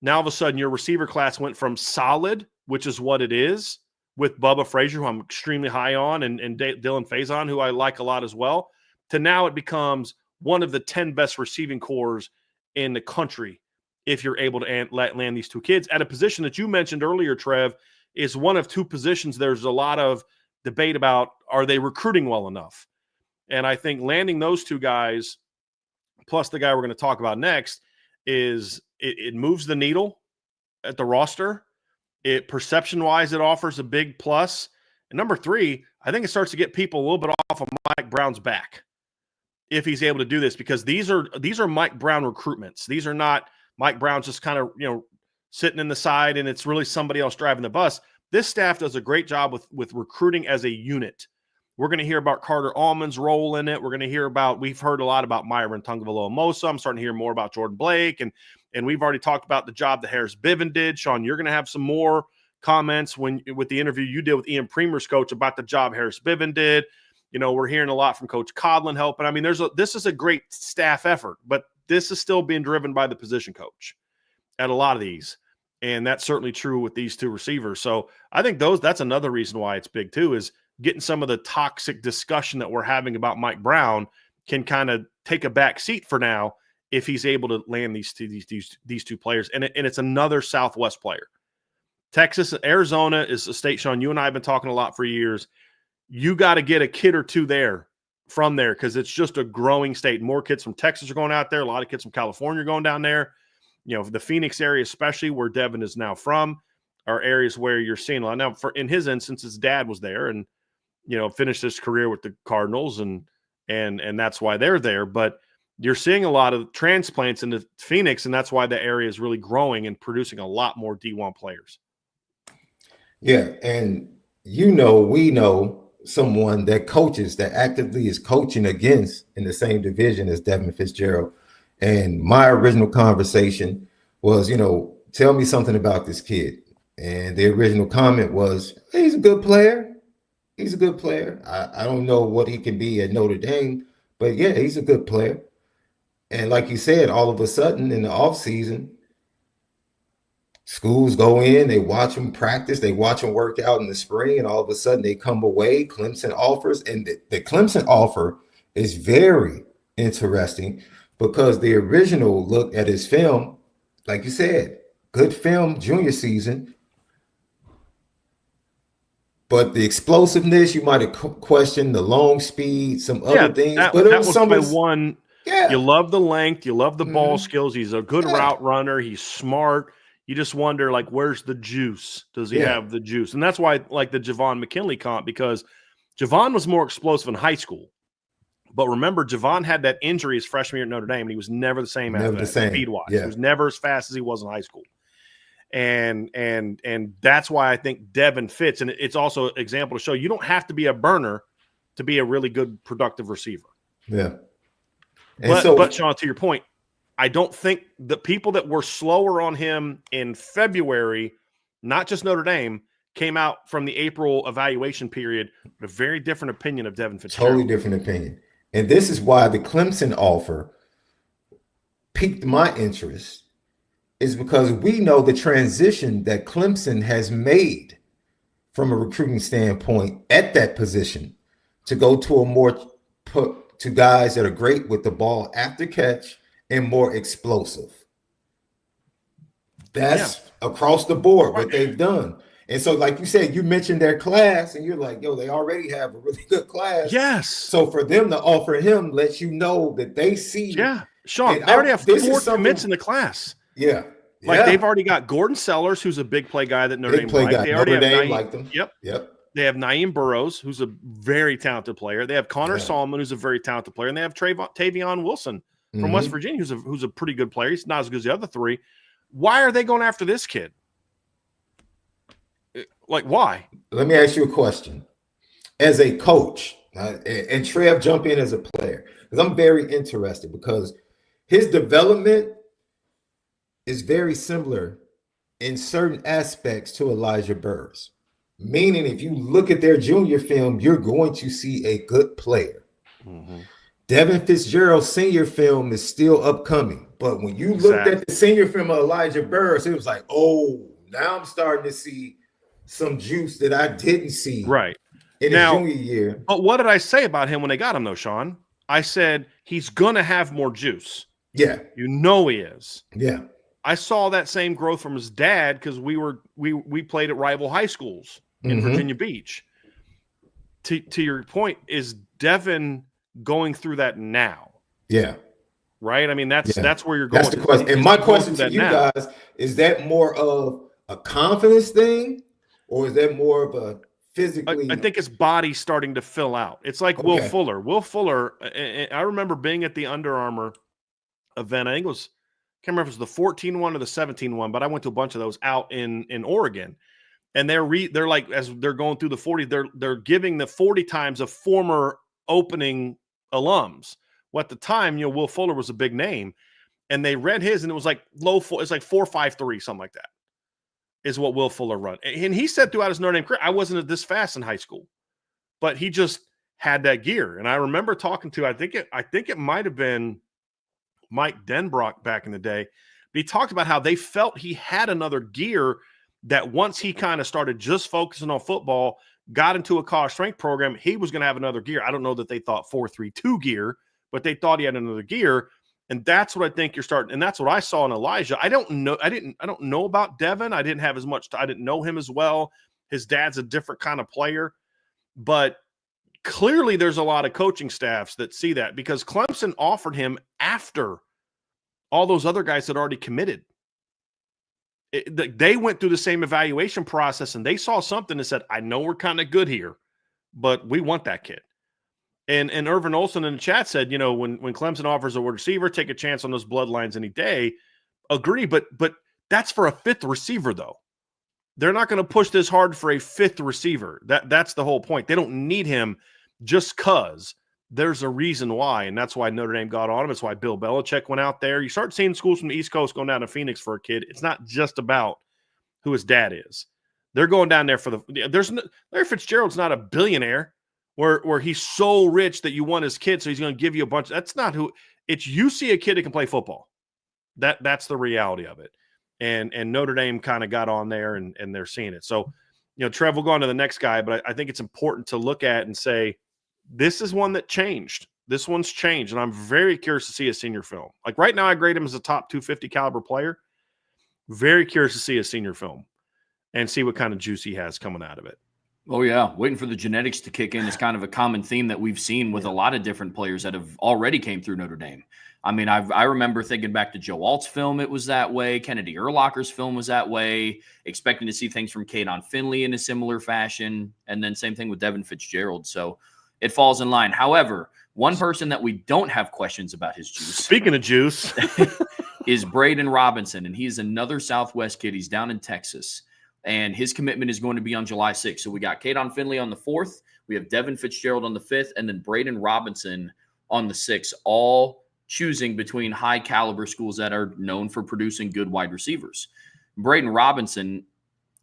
now all of a sudden your receiver class went from solid, which is what it is, with Bubba Frazier, who I'm extremely high on, and Dylan Faison, who I like a lot as well, to now it becomes one of the 10 best receiving cores in the country if you're able to land these two kids at a position that you mentioned earlier, Trev, is one of two positions there's a lot of debate about, are they recruiting well enough? And I think landing those two guys, plus the guy we're going to talk about next, is it moves the needle at the roster. It perception-wise, it offers a big plus. And number three, I think it starts to get people a little bit off of Mike Brown's back if he's able to do this, because these are Mike Brown recruitments. These are not Mike Brown's just kind of, sitting in the side and it's really somebody else driving the bus. This staff does a great job with recruiting as a unit. We're going to hear about Carter Allman's role in it. We're going to hear we've heard a lot about Myron Tungavaloa-Mosa. I'm starting to hear more about Jordan Blake. And we've already talked about the job that Harris Biven did. Sean, you're going to have some more comments with the interview you did with Ian Premer's coach about the job Harris Biven did. We're hearing a lot from Coach Codlin helping. I mean, this is a great staff effort, but this is still being driven by the position coach at a lot of these. And that's certainly true with these two receivers. So I think that's another reason why it's big too, is getting some of the toxic discussion that we're having about Mike Brown can kind of take a back seat for now if he's able to land these two players. And it's another Southwest player. Texas, Arizona is a state, Sean, you and I have been talking a lot for years. You got to get a kid or two from there because it's just a growing state. More kids from Texas are going out there. A lot of kids from California are going down there. The Phoenix area, especially where Devin is now from, are areas where you're seeing a lot. Now, in his instance, his dad was there and, finished his career with the Cardinals and that's why they're there. But you're seeing a lot of transplants into Phoenix, and that's why the area is really growing and producing a lot more D1 players. Yeah, and we know someone that coaches, that actively is coaching against in the same division as Devin Fitzgerald. And my original conversation was, tell me something about this kid. And the original comment was, hey, he's a good player. He's a good player. I don't know what he can be at Notre Dame, but yeah, he's a good player. And like you said, all of a sudden in the offseason, schools go in, they watch them practice, they watch them work out in the spring, and all of a sudden they come away, Clemson offers. And the Clemson offer is very interesting because the original look at his film, like you said, good film junior season. But the explosiveness, you might have questioned the long speed, some other things. But that was my one. Yeah. You love the length. You love the ball skills. He's a good route runner. He's smart. You just wonder, where's the juice? Does he have the juice? And that's why I like the Javon McKinley comp, because Javon was more explosive in high school. But remember, Javon had that injury his freshman year at Notre Dame, and he was never the same speed-wise. Yeah. He was never as fast as he was in high school. And that's why I think Devin fits. And it's also an example to show you don't have to be a burner to be a really good, productive receiver. Yeah. But Sean, to your point, I don't think the people that were slower on him in February, not just Notre Dame, came out from the April evaluation period with a very different opinion of Devin Fitzgerald. Totally different opinion. And this is why the Clemson offer piqued my interest, is because we know the transition that Clemson has made from a recruiting standpoint at that position to go to to guys that are great with the ball after catch and more explosive. That's across the board what they've done. And so, like you said, you mentioned their class, and you're like, they already have a really good class. Yes. So for them to offer him lets you know that they see. Yeah. Sean, they already have 4 commits in the class. Yeah. Like they've already got Gordon Sellers, who's a big play guy that Notre Dame liked. They already have Naeem, liked him. Yep. They have Naeem Burrows, who's a very talented player. They have Connor Solomon, who's a very talented player, and they have Tavion Wilson from West Virginia, who's a pretty good player. He's not as good as the other three. Why are they going after this kid? Like, why? Let me ask you a question. As a coach, and Trev, jump in as a player, because I'm very interested, because his development is very similar in certain aspects to Elijah Burr's. Meaning, if you look at their junior film, you're going to see a good player. Devin Fitzgerald's senior film is still upcoming. But when you looked at the senior film of Elijah Burr's, it was like, oh, now I'm starting to see some juice that I didn't see in his junior year. But what did I say about him when they got him, though, Sean? I said he's going to have more juice. Yeah. You know he is. Yeah. I saw that same growth from his dad because we played at rival high schools in Virginia Beach. To your point, is Devin going through that now? Yeah. Right? I mean, that's where you're going. That's the question. And my question to you guys, is that more of a confidence thing, or is that more of a physically? I think his body's starting to fill out. It's like Will Fuller. Will Fuller, I remember being at the Under Armour event. I think it was, I can't remember if it was the 14 one or the 17 one, but I went to a bunch of those out in Oregon. And they're like, as they're going through the 40, they're giving the 40 times of former opening alums. Well, at the time, Will Fuller was a big name, and they read his, and it was like it's like 4.53, something like that, is what Will Fuller run. And he said throughout his Notre Dame career, I wasn't this fast in high school, but he just had that gear. And I remember talking to, I think it might have been Mike Denbrock back in the day. But he talked about how they felt he had another gear, that once he kind of started just focusing on football, got into a college strength program, he was going to have another gear. I don't know that they thought 4.32 gear, but they thought he had another gear. And that's what I think you're starting. And that's what I saw in Elijah. I don't know about Devin. I didn't have as much. I didn't know him as well. His dad's a different kind of player, but clearly there's a lot of coaching staffs that see that, because Clemson offered him after all those other guys had already committed. They went through the same evaluation process, and they saw something that said, I know we're kind of good here, but we want that kid. And Irvin Olsen in the chat said, when Clemson offers a wide receiver, take a chance on those bloodlines any day. Agree, but that's for a fifth receiver, though. They're not going to push this hard for a fifth receiver. That's the whole point. They don't need him just because. There's a reason why, and that's why Notre Dame got on him. It's why Bill Belichick went out there. You start seeing schools from the East Coast going down to Phoenix for a kid. It's not just about who his dad is. They're going down there for Larry Fitzgerald's not a billionaire where he's so rich that you want his kid, so he's going to give you a bunch. That's not who. It's you see a kid that can play football. That's the reality of it. And Notre Dame kind of got on there, and they're seeing it. So, Trev, we'll go on to the next guy, but I think it's important to look at and say, this is one that changed. This one's changed, and I'm very curious to see his senior film. Like right now, I grade him as a top 250 caliber player. Very curious to see his senior film and see what kind of juice he has coming out of it. Oh, yeah. Waiting for the genetics to kick in is kind of a common theme that we've seen with a lot of different players that have already came through Notre Dame. I mean, I remember thinking back to Joe Alt's film, it was that way. Kennedy Urlacher's film was that way. Expecting to see things from Kaden Finley in a similar fashion. And then same thing with Devin Fitzgerald. So it falls in line. However, one person that we don't have questions about his juice. Speaking of juice. is Braden Robinson. And he's another Southwest kid. He's down in Texas. And his commitment is going to be on July 6th. So we got Kaden Finley on the 4th. We have Devin Fitzgerald on the 5th. And then Braden Robinson on the 6th. All choosing between high caliber schools that are known for producing good wide receivers. Braden Robinson,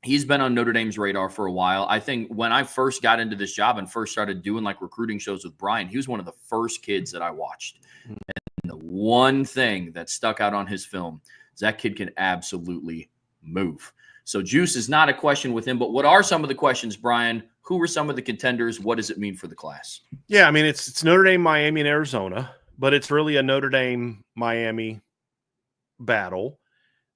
he's been on Notre Dame's radar for a while. I think when I first got into this job and first started doing like recruiting shows with Brian, he was one of the first kids that I watched. And the one thing that stuck out on his film is that kid can absolutely move. So juice is not a question with him, but what are some of the questions, Brian? Who are some of the contenders? What does it mean for the class? Yeah, I mean, it's Notre Dame, Miami, and Arizona, but it's really a Notre Dame, Miami battle.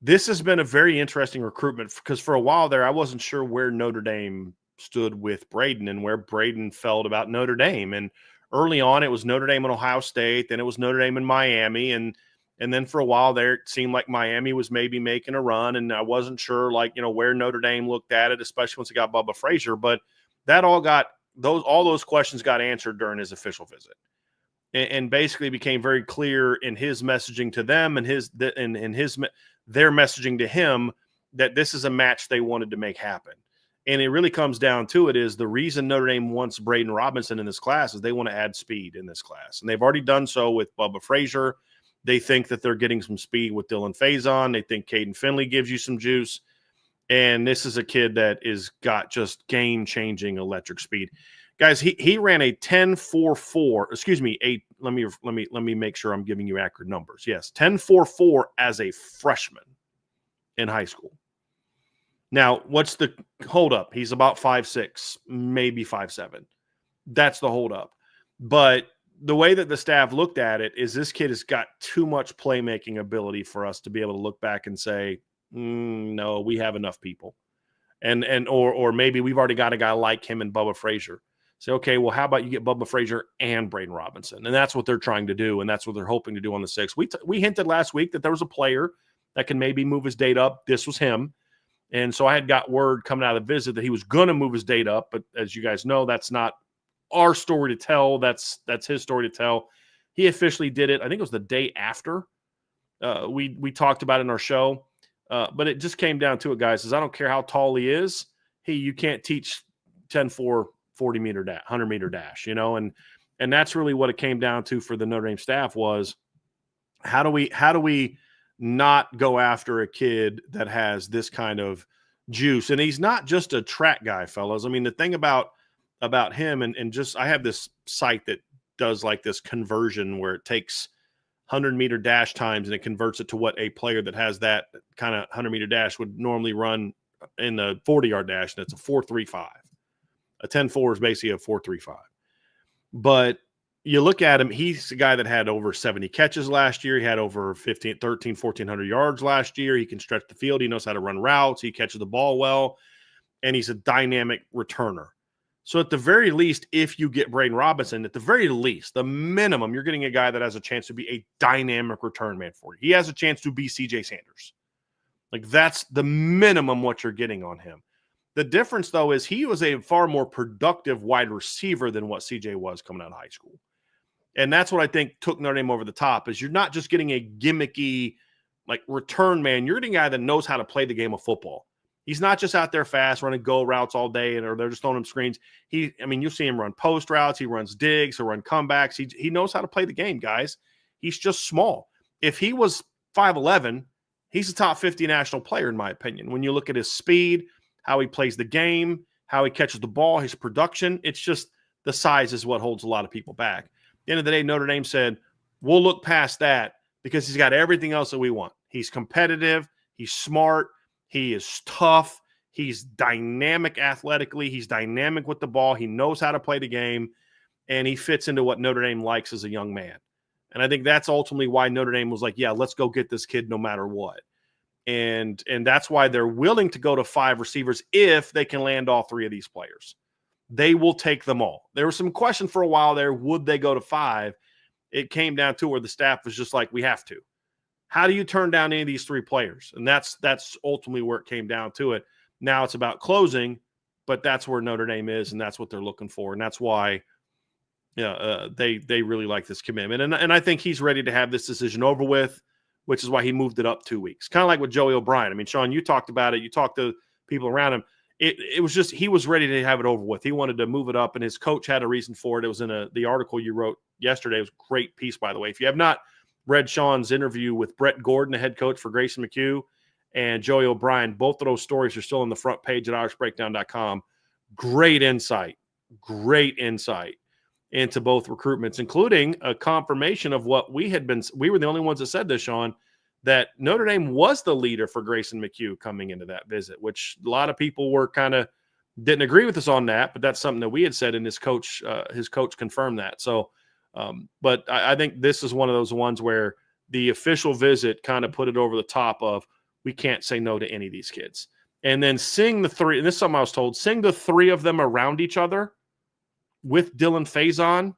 This has been a very interesting recruitment because for a while there, I wasn't sure where Notre Dame stood with Braden and where Braden felt about Notre Dame. And early on, it was Notre Dame and Ohio State. Then it was Notre Dame and Miami. And And then for a while there, it seemed like Miami was maybe making a run, and I wasn't sure, where Notre Dame looked at it, especially once it got Bubba Frazier. But that all those questions got answered during his official visit, and basically became very clear in his messaging to them and their messaging to him that this is a match they wanted to make happen. And it really comes down to it is the reason Notre Dame wants Braden Robinson in this class is they want to add speed in this class. And they've already done so with Bubba Frazier. They think that they're getting some speed with Dylan Faison. They think Kaden Finley gives you some juice. And this is a kid that is got just game-changing electric speed. Guys, he ran a 10.44. Excuse me, let me make sure I'm giving you accurate numbers. Yes, 10.44 as a freshman in high school. Now, what's the holdup? He's about 5'6", maybe 5'7". That's the holdup. But the way that the staff looked at it is this kid has got too much playmaking ability for us to be able to look back and say, no, we have enough people. Or maybe we've already got a guy like him in Bubba Frazier. Say, okay, well, how about you get Bubba Frazier and Braden Robinson? And that's what they're trying to do, and that's what they're hoping to do on the 6th. We hinted last week that there was a player that can maybe move his date up. This was him. And so I had got word coming out of the visit that he was going to move his date up. But as you guys know, that's not our story to tell. That's his story to tell. He officially did it. I think it was the day after we talked about it in our show. But it just came down to it, guys, is I don't care how tall he is. You can't teach 10-4, 40-meter dash, 100-meter dash, and that's really what it came down to for the Notre Dame staff was how do we not go after a kid that has this kind of juice? And he's not just a track guy, fellas. I mean, the thing about him and just I have this site that does like this conversion where it takes 100-meter dash times and it converts it to what a player that has that kind of 100-meter dash would normally run in the 40-yard dash, and it's a 4.35. A 10.4 is basically a 4.35. But you look at him, he's a guy that had over 70 catches last year. He had over 1,400 yards last year. He can stretch the field. He knows how to run routes. He catches the ball well, and he's a dynamic returner. So at the very least, if you get Braden Robinson, at the very least, the minimum, you're getting a guy that has a chance to be a dynamic return man for you. He has a chance to be C.J. Sanders. Like, that's the minimum what you're getting on him. The difference, though, is he was a far more productive wide receiver than what C.J. was coming out of high school. And that's what I think took Notre Dame over the top, is you're not just getting a gimmicky, return man. You're getting a guy that knows how to play the game of football. He's not just out there fast running go routes all day or they're just throwing him screens. You'll see him run post routes. He runs digs. He'll run comebacks. He knows how to play the game, guys. He's just small. If he was 5'11", he's a top 50 national player, in my opinion. When you look at his speed, how he plays the game, how he catches the ball, his production, it's just the size is what holds a lot of people back. At the end of the day, Notre Dame said, we'll look past that because he's got everything else that we want. He's competitive. He's smart. He is tough. He's dynamic athletically. He's dynamic with the ball. He knows how to play the game, and he fits into what Notre Dame likes as a young man. And I think that's ultimately why Notre Dame was like, yeah, let's go get this kid no matter what. And that's why they're willing to go to 5 receivers if they can land all 3 of these players. They will take them all. There was some question for a while there, would they go to 5? It came down to where the staff was just like, we have to. How do you turn down any of these 3 players? And that's ultimately where it came down to it. Now it's about closing, but that's where Notre Dame is, and that's what they're looking for. And that's why they really like this commitment. And I think he's ready to have this decision over with, which is why he moved it up 2 weeks. Kind of like with Joey O'Brien. I mean, Sean, you talked about it. You talked to people around him. It was just he was ready to have it over with. He wanted to move it up, and his coach had a reason for it. It was in the article you wrote yesterday. It was a great piece, by the way. If you have not read Sean's interview with Brett Gordon, the head coach for Grayson McHugh, and Joey O'Brien, both of those stories are still on the front page at irishbreakdown.com. Great insight into both recruitments, including a confirmation of what we were the only ones that said this, Sean, that Notre Dame was the leader for Grayson McHugh coming into that visit, which a lot of people were didn't agree with us on that, but that's something that we had said, and his coach confirmed that. So, but I think this is one of those ones where the official visit kind of put it over the top of, we can't say no to any of these kids. And then seeing the 3, and this is something I was told, seeing the 3 of them around each other with Dylan Faison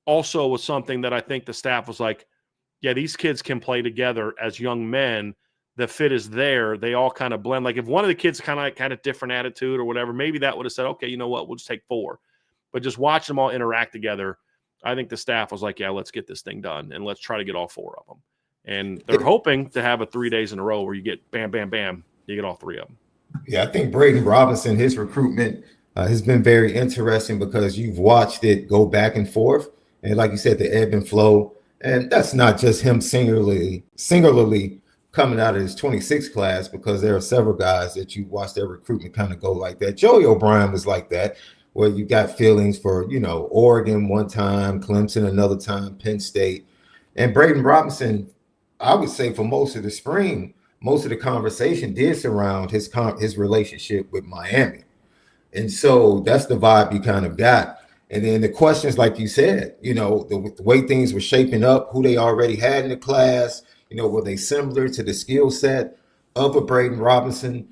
also was something that I think the staff was like, yeah, these kids can play together as young men. The fit is there. They all kind of blend. Like if one of the kids kind of different attitude or whatever, maybe that would have said, okay, you know what, we'll just take 4. But just watch them all interact together, I think the staff was like, yeah, let's get this thing done and let's try to get all 4 of them. And they're hoping to have a 3 days in a row where you get bam, bam, bam, you get all 3 of them. Yeah, I think Braden Robinson, his recruitment has been very interesting because you've watched it go back and forth. And like you said, the ebb and flow. And that's not just him singularly coming out of his 26 class, because there are several guys that you watch their recruitment kind of go like that. Joey O'Brien was like that, where you got feelings for, Oregon one time, Clemson another time, Penn State. And Braden Robinson, I would say for most of the spring, most of the conversation did surround his relationship with Miami. And so that's the vibe you kind of got. And then the questions, like you said, the way things were shaping up, who they already had in the class, were they similar to the skill set of a Braden Robinson?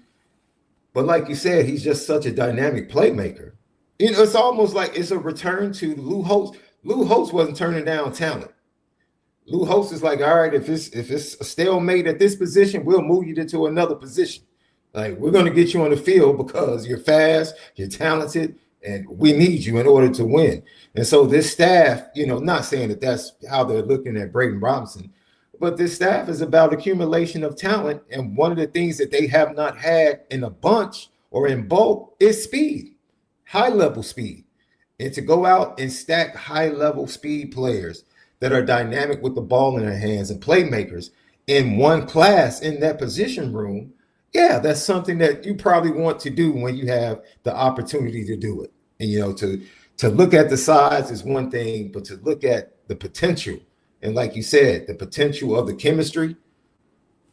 But like you said, he's just such a dynamic playmaker. It's almost like it's a return to Lou Holtz. Lou Holtz wasn't turning down talent. Lou Holtz is like, all right, if it's a stalemate at this position, we'll move you to another position. Like, we're going to get you on the field because you're fast, you're talented, and we need you in order to win. And so this staff, not saying that that's how they're looking at Braden Robinson, but this staff is about accumulation of talent. And one of the things that they have not had in a bunch or in bulk is speed, high-level speed. And to go out and stack high-level speed players that are dynamic with the ball in their hands and playmakers in one class in that position room, yeah, that's something that you probably want to do when you have the opportunity to do it. And, to look at the size is one thing, but to look at the potential, and like you said, the potential of the chemistry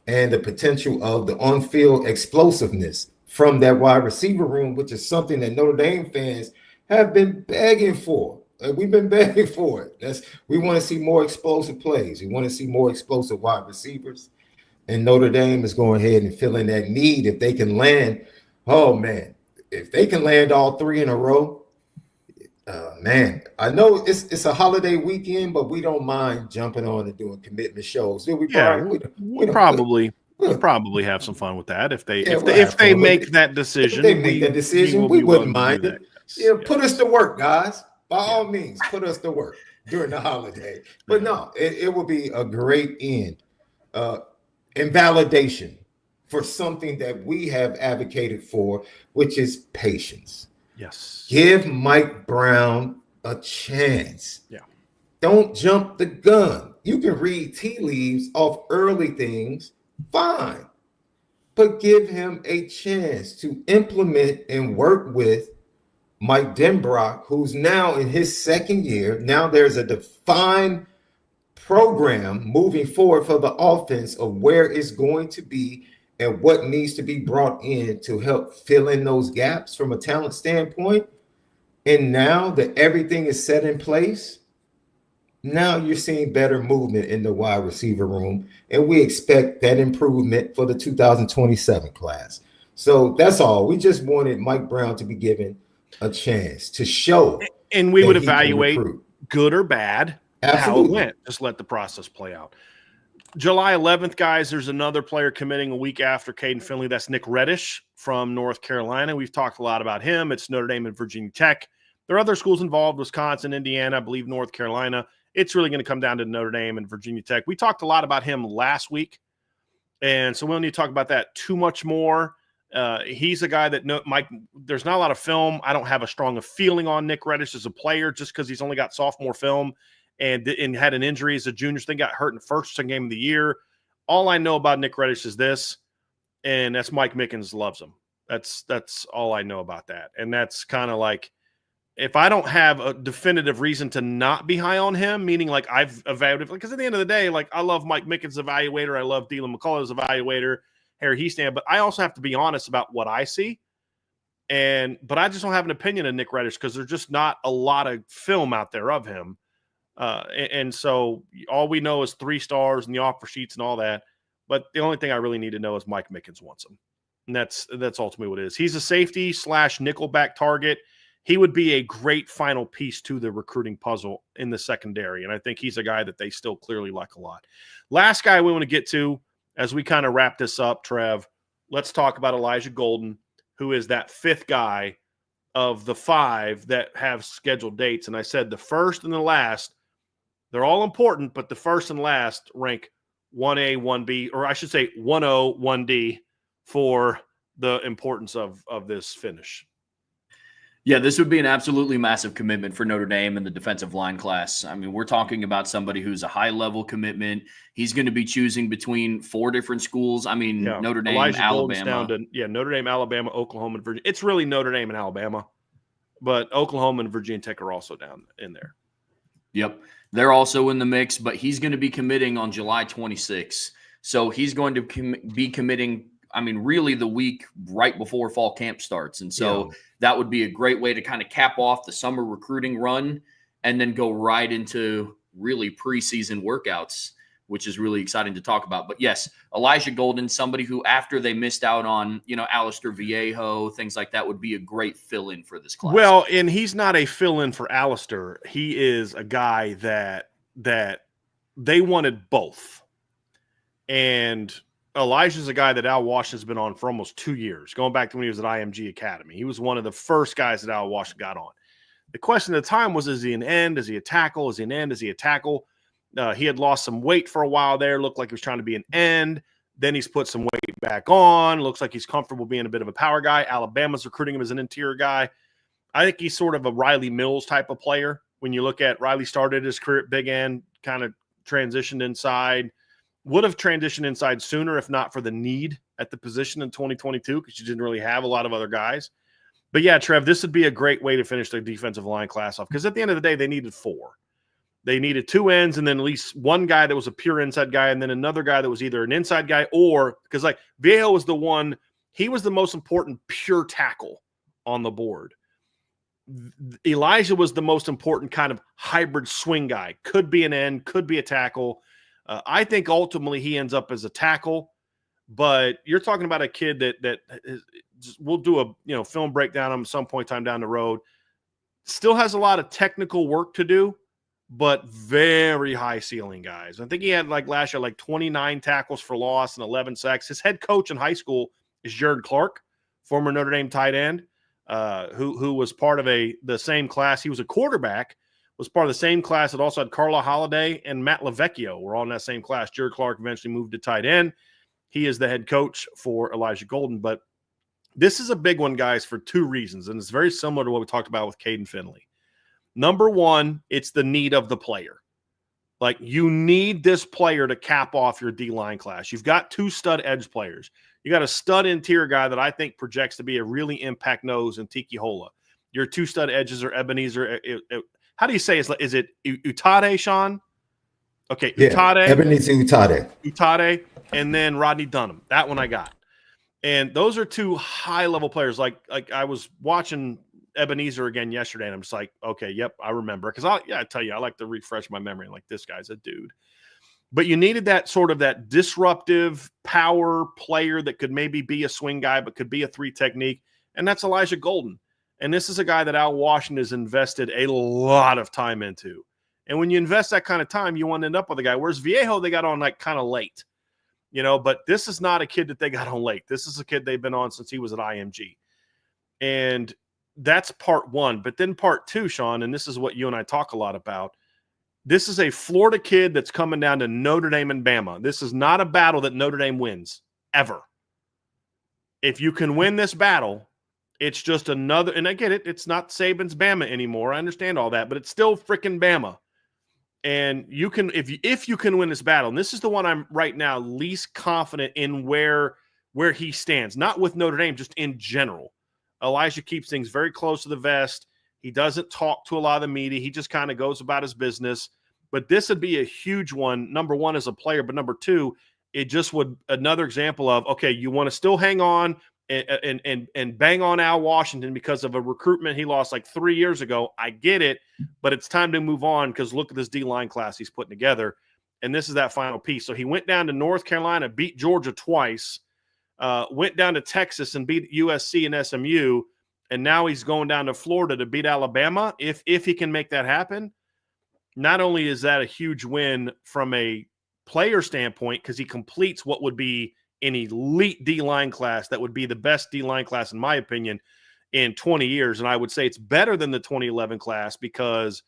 and the potential of the on-field explosiveness from that wide receiver room, which is something that Notre Dame fans have been begging for. We've been begging for it. We want to see more explosive plays. We want to see more explosive wide receivers. And Notre Dame is going ahead and filling that need. If they can land, if they can land all 3 in a row, man, I know it's a holiday weekend, but we don't mind jumping on and doing commitment shows. Do we? Yeah, we'll probably have some fun with that if they make that decision. If they make that decision, we wouldn't mind it. Yes. Put us to work, guys. By all means, put us to work during the holiday. But no, it will be a great end and validation for something that we have advocated for, which is patience. Yes. Give Mike Brown a chance. Yeah. Don't jump the gun. You can read tea leaves off early things, fine. But give him a chance to implement and work with Mike Denbrock, who's now in his second year. Now there's a defined program moving forward for the offense of where it's going to be and what needs to be brought in to help fill in those gaps from a talent standpoint. And now that everything is set in place, now you're seeing better movement in the wide receiver room. And we expect that improvement for the 2027 class. So that's all. We just wanted Mike Brown to be given a chance to show. And we would evaluate good or bad, how it went. Just let the process play out. July 11th, guys, there's another player committing a week after Kaden Finley. That's Nick Reddish from North Carolina. We've talked a lot about him. It's Notre Dame and Virginia Tech. There are other schools involved, Wisconsin, Indiana, I believe North Carolina. It's really going to come down to Notre Dame and Virginia Tech. We talked a lot about him last week, and so we don't need to talk about that too much more. He's a guy that there's not a lot of film. I don't have a strong feeling on Nick Reddish as a player just because he's only got sophomore film and had an injury as a junior. So they got hurt in the first game of the year. All I know about Nick Reddish is this, and that's Mike Mickens loves him. That's all I know about that. And that's kind of like, if I don't have a definitive reason to not be high on him, meaning like I've evaluated, because at the end of the day, like I love Mike Mickens' evaluator. I love Dylan McCullough's evaluator, Harry Heastand, but I also have to be honest about what I see. But I just don't have an opinion of Nick Reddish because there's just not a lot of film out there of him. And so all we know is 3 stars and the offer sheets and all that. But the only thing I really need to know is Mike Mickens wants him. And that's ultimately what it is. He's a safety / nickelback target. he would be a great final piece to the recruiting puzzle in the secondary. And I think he's a guy that they still clearly like a lot. Last guy we want to get to as we kind of wrap this up, Trev, let's talk about Elijah Golden, who is that fifth guy of the 5 that have scheduled dates. And I said the first and the last, they're all important, but the first and last rank 1A, 1B, or I should say 1O, 1D for the importance of this finish. Yeah, this would be an absolutely massive commitment for Notre Dame and the defensive line class. I mean, we're talking about somebody who's a high-level commitment. He's going to be choosing between 4 different schools. I mean, yeah. Notre Dame, Elijah Alabama. Down to, Notre Dame, Alabama, Oklahoma, and Virginia. It's really Notre Dame and Alabama, but Oklahoma and Virginia Tech are also down in there. Yep. They're also in the mix, but he's going to be committing on July 26th. So he's going to be committing, really the week right before fall camp starts. And so that would be a great way to kind of cap off the summer recruiting run and then go right into really preseason workouts, which is really exciting to talk about. But yes, Elijah Golden, somebody who after they missed out on, Alistair Viejo, things like that, would be a great fill-in for this class. Well, and he's not a fill-in for Alistair. He is a guy that they wanted both. And Elijah's a guy that Al Washington's been on for almost 2 years, going back to when he was at IMG Academy. He was one of the first guys that Al Washington got on. The question at the time was, is he an end? Is he a tackle? Is he an end? Is he a tackle? He had lost some weight for a while there. Looked like he was trying to be an end. Then he's put some weight back on. Looks like he's comfortable being a bit of a power guy. Alabama's recruiting him as an interior guy. I think he's sort of a Riley Mills type of player. When you look at Riley started his career at big end, kind of transitioned inside. Would have transitioned inside sooner if not for the need at the position in 2022 because you didn't really have a lot of other guys. But yeah, Trev, this would be a great way to finish the defensive line class off because at the end of the day, they needed 4. They needed 2 ends and then at least one guy that was a pure inside guy and then another guy that was either an inside guy or – because like Viejo was the one – he was the most important pure tackle on the board. Elijah was the most important kind of hybrid swing guy. Could be an end, could be a tackle. I think ultimately he ends up as a tackle, but you're talking about a kid that we'll do a film breakdown on some point in time down the road. Still has a lot of technical work to do, but very high ceiling guys. I think he had last year 29 tackles for loss and 11 sacks. His head coach in high school is Jared Clark, former Notre Dame tight end, who was part of the same class. He was a quarterback. Was part of the same class that also had Carla Holiday and Matt LaVecchio were all in that same class. Jared Clark eventually moved to tight end. He is the head coach for Elijah Golden. But this is a big one, guys, for 2 reasons, and it's very similar to what we talked about with Kaden Finley. Number one, it's the need of the player. You need this player to cap off your D-line class. You've got 2 stud edge players. You got a stud interior guy that I think projects to be a really impact nose in Tiki Hola. Your 2 stud edges are Ebenezer how do you say it? Is it Utade, Sean? Okay, yeah, Utade. Ebenezer Utade. Utade, and then Rodney Dunham. That one I got. And those are 2 high-level players. Like I was watching Ebenezer again yesterday, and I'm just like, okay, yep, I remember. Because I tell you, I like to refresh my memory. Like, this guy's a dude. But you needed that sort of that disruptive power player that could maybe be a swing guy, but could be a 3 technique, and that's Elijah Golden. And this is a guy that Al Washington has invested a lot of time into. And when you invest that kind of time, you want to end up with a guy. Whereas Viejo, they got on kind of late, but this is not a kid that they got on late. This is a kid they've been on since he was at IMG. And that's part 1. But then part 2, Sean, and this is what you and I talk a lot about. This is a Florida kid that's coming down to Notre Dame and Bama. This is not a battle that Notre Dame wins, ever. If you can win this battle, it's just another, and I get it, it's not Saban's Bama anymore. I understand all that, but it's still freaking Bama. And you can, if you can win this battle, and this is the one I'm right now least confident in where he stands, not with Notre Dame, just in general. Elijah keeps things very close to the vest. He doesn't talk to a lot of the media. He just kind of goes about his business. But this would be a huge one, number 1 as a player, but number 2, it just would another example of, okay, you want to still hang on and bang on Al Washington because of a recruitment he lost 3 years ago. I get it, but it's time to move on because look at this D-line class he's putting together, and this is that final piece. So he went down to North Carolina, beat Georgia twice, went down to Texas and beat USC and SMU, and now he's going down to Florida to beat Alabama. If he can make that happen, not only is that a huge win from a player standpoint, because he completes what would be an elite D-line class that would be the best D-line class, in my opinion, in 20 years. And I would say it's better than the 2011 class because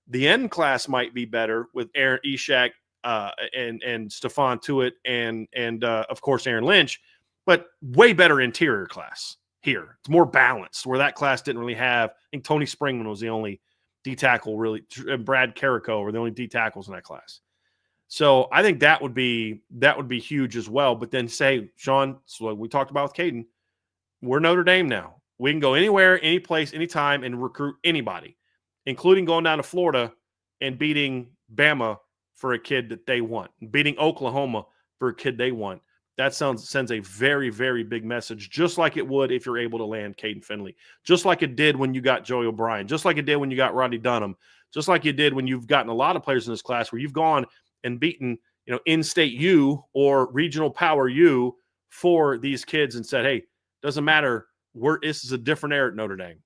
the end class might be better with Aaron Ishak and Stephon Tuitt and of course, Aaron Lynch, but way better interior class here. It's more balanced where that class didn't really have. I think Tony Springman was the only D tackle, really. Brad Carrico were the only D tackles in that class. So I think that would be huge as well. But then say, Sean, so like we talked about with Kaden, we're Notre Dame now. We can go anywhere, any place, anytime, and recruit anybody, including going down to Florida and beating Bama for a kid that they want, beating Oklahoma for a kid they want. That sends a very, very big message, just like it would if you're able to land Kaden Finley, just like it did when you got Joey O'Brien, just like it did when you got Rodney Dunham, just like you did when you've gotten a lot of players in this class where you've gone and beaten, in-state U or regional power U for these kids and said, hey, doesn't matter. This is a different era at Notre Dame.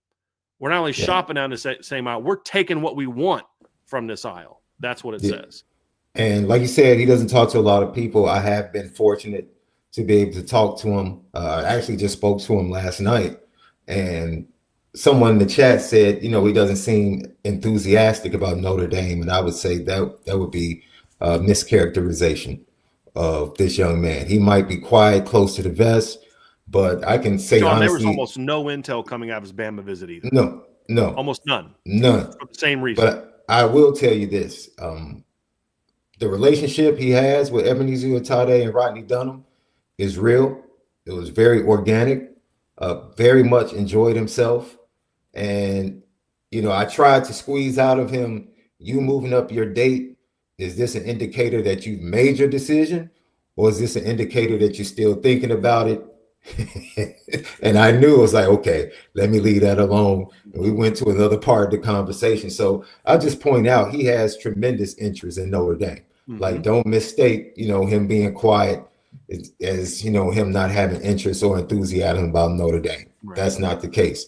We're not only shopping down the same aisle, we're taking what we want from this aisle. That's what it says. And like you said, he doesn't talk to a lot of people. I have been fortunate to be able to talk to him. I actually just spoke to him last night, and someone in the chat said, he doesn't seem enthusiastic about Notre Dame. And I would say that would be a mischaracterization of this young man. He might be quiet, close to the vest, but I can say, John, honestly, there was almost no intel coming out of his Bama visit either. No. Almost none. For the same reason. But I will tell you this. The relationship he has with Ebenezer Atade and Rodney Dunham is real. It was very organic, very much enjoyed himself. And, I tried to squeeze out of him, you moving up your date. Is this an indicator that you've made your decision? Or is this an indicator that you're still thinking about it? And I knew it was like, okay, let me leave that alone. And we went to another part of the conversation. So I'll just point out he has tremendous interest in Notre Dame. Mm-hmm. Like, don't mistake, him being quiet as, him not having interest or enthusiasm about Notre Dame. Right. That's not the case.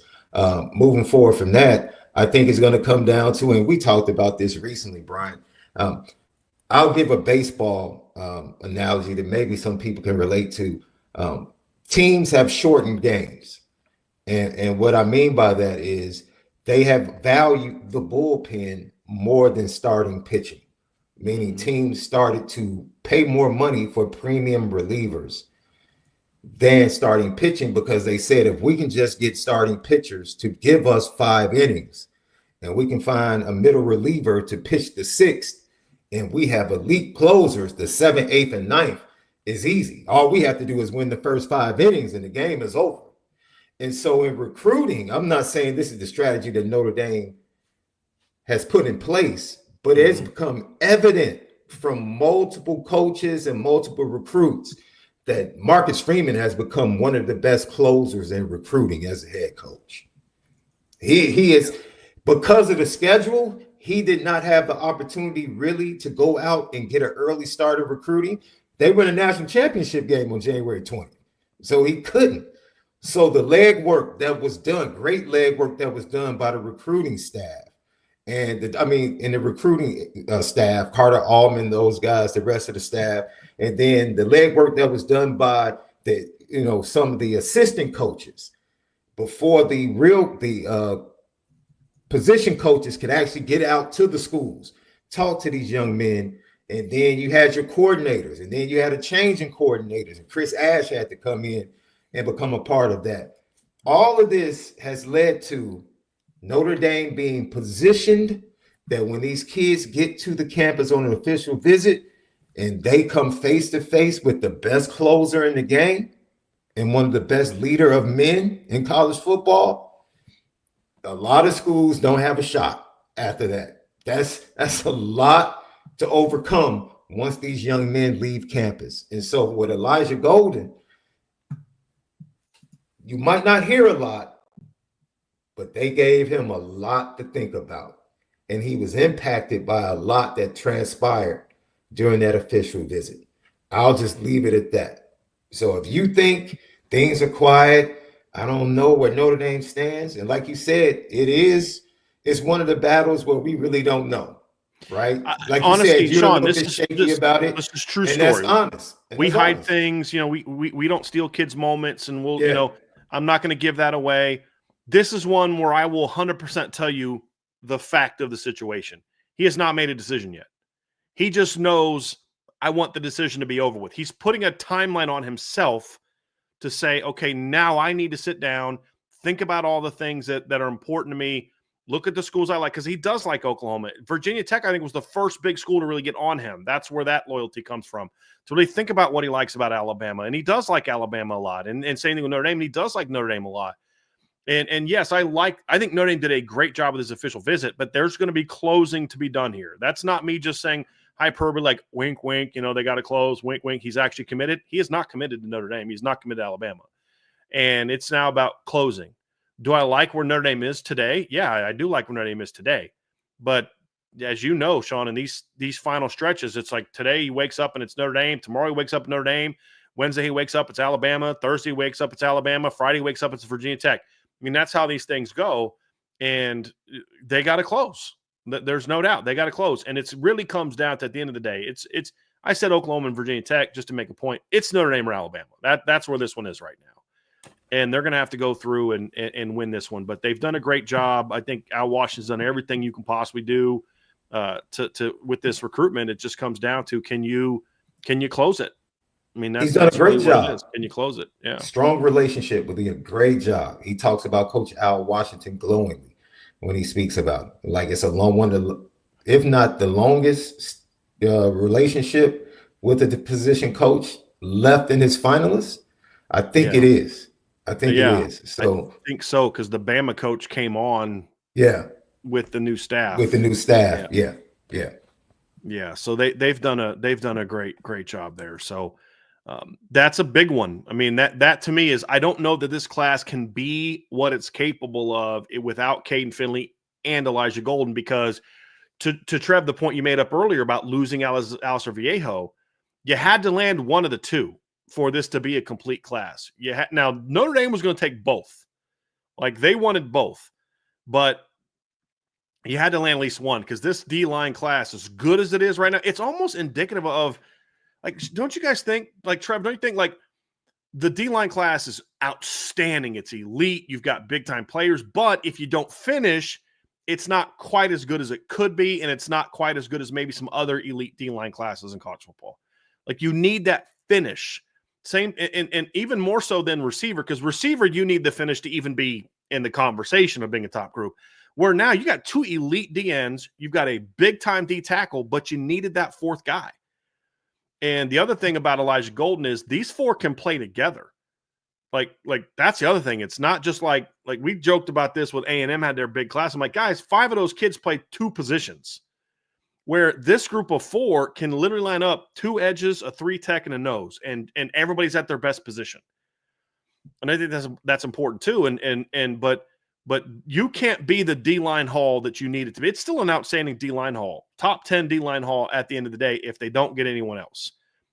Moving forward from that, I think it's going to come down to, and we talked about this recently, Brian. I'll give a baseball analogy that maybe some people can relate to. Teams have shortened games. And what I mean by that is they have valued the bullpen more than starting pitching, meaning teams started to pay more money for premium relievers than starting pitching because they said if we can just get starting pitchers to give us 5 innings and we can find a middle reliever to pitch the 6th and we have elite closers, the 7th, 8th, and 9th, is easy. All we have to do is win the first 5 innings and the game is over. And so in recruiting, I'm not saying this is the strategy that Notre Dame has put in place, but it's become evident from multiple coaches and multiple recruits that Marcus Freeman has become one of the best closers in recruiting as a head coach. He is, because of the schedule, he did not have the opportunity really to go out and get an early start of recruiting. They won a national championship game on January 20th, so he couldn't. So the legwork that was done, great legwork that was done by the recruiting staff, and in the recruiting staff, Carter Allman, those guys, the rest of the staff, and then the legwork that was done by some of the assistant coaches before the position coaches could actually get out to the schools, talk to these young men. And then you had your coordinators, and then you had a change in coordinators, and Chris Ash had to come in and become a part of that. All of this has led to Notre Dame being positioned that when these kids get to the campus on an official visit and they come face to face with the best closer in the game and one of the best leader of men in college football, a lot of schools don't have a shot after that. That's a lot to overcome once these young men leave campus. And so with Elijah Golden, you might not hear a lot, but they gave him a lot to think about. And he was impacted by a lot that transpired during that official visit. I'll just leave it at that. So if you think things are quiet, I don't know where Notre Dame stands. And like you said, it's one of the battles where we really don't know, right? Like you said, Honestly, you're a Sean, little bit shaky about it. this is true And that's story. honest. And We that's hide honest. things, we don't steal kids' moments, and we'll, Yeah. I'm not going to give that away. This is one where I will 100% tell you the fact of the situation. He has not made a decision yet. He just knows, I want the decision to be over with. He's putting a timeline on himself to say, okay, now I need to sit down, think about all the things that are important to me, look at the schools I like, because he does like Oklahoma. Virginia Tech, I think, was the first big school to really get on him. That's where that loyalty comes from, to really think about what he likes about Alabama. And he does like Alabama a lot. And same thing with Notre Dame, and he does like Notre Dame a lot. And yes, I think Notre Dame did a great job with his official visit, but there's going to be closing to be done here. That's not me just saying hyperbole, like wink, wink, they got to close, wink, wink. He's actually committed. He is not committed to Notre Dame. He's not committed to Alabama. And it's now about closing. Do I like where Notre Dame is today? Yeah, I do like where Notre Dame is today. But as you know, Sean, in these final stretches, it's like today he wakes up and it's Notre Dame. Tomorrow he wakes up Notre Dame. Wednesday he wakes up, it's Alabama. Thursday he wakes up, it's Alabama. Friday he wakes up, it's Virginia Tech. I mean, that's how these things go. And they got to close. There's no doubt. They got to close. And it really comes down to, at the end of the day, it's I said Oklahoma and Virginia Tech just to make a point. It's Notre Dame or Alabama. That's where this one is right now. And they're going to have to go through and win this one. But they've done a great job. I think Al Washington's done everything you can possibly do to with this recruitment. It just comes down to, can you close it? I mean, he's done a great job. Can you close it? Yeah. Strong relationship with him. Great job. He talks about Coach Al Washington glowingly when he speaks about it. Like, it's a long one, if not the longest relationship with the position coach left in his finalists. I think it is. It is. So I think so, because the Bama coach came on. Yeah. With the new staff. Yeah. So they've done a great job there. So that's a big one. I mean, that to me is, I don't know that this class can be what it's capable of without Kaden Finley and Elijah Golden, because to Trev, the point you made up earlier about losing Alistair Viejo, you had to land one of the two for this to be a complete class. Now, Notre Dame was going to take both. Like, they wanted both. But you had to land at least one, because this D-line class, as good as it is right now, it's almost indicative of, like, don't you guys think, like, Trev, don't you think, like, the D-line class is outstanding? It's elite. You've got big-time players. But if you don't finish, it's not quite as good as it could be, and it's not quite as good as maybe some other elite D-line classes in college football. Like, you need that finish. Same, and even more so than receiver, because receiver, you need the finish to even be in the conversation of being a top group. Where now you got two elite DNs, you've got a big-time D tackle, but you needed that fourth guy. And the other thing about Elijah Golden is these four can play together. Like that's the other thing. It's not just like we joked about this with A&M had their big class. I'm like, guys, 5 of those kids play 2 positions, where this group of 4 can literally line up 2 edges, a 3 tech, and a nose, and everybody's at their best position. And I think that's important too. But you can't be the D-line haul that you need it to be. It's still an outstanding D-line haul, top 10 D-line haul at the end of the day if they don't get anyone else.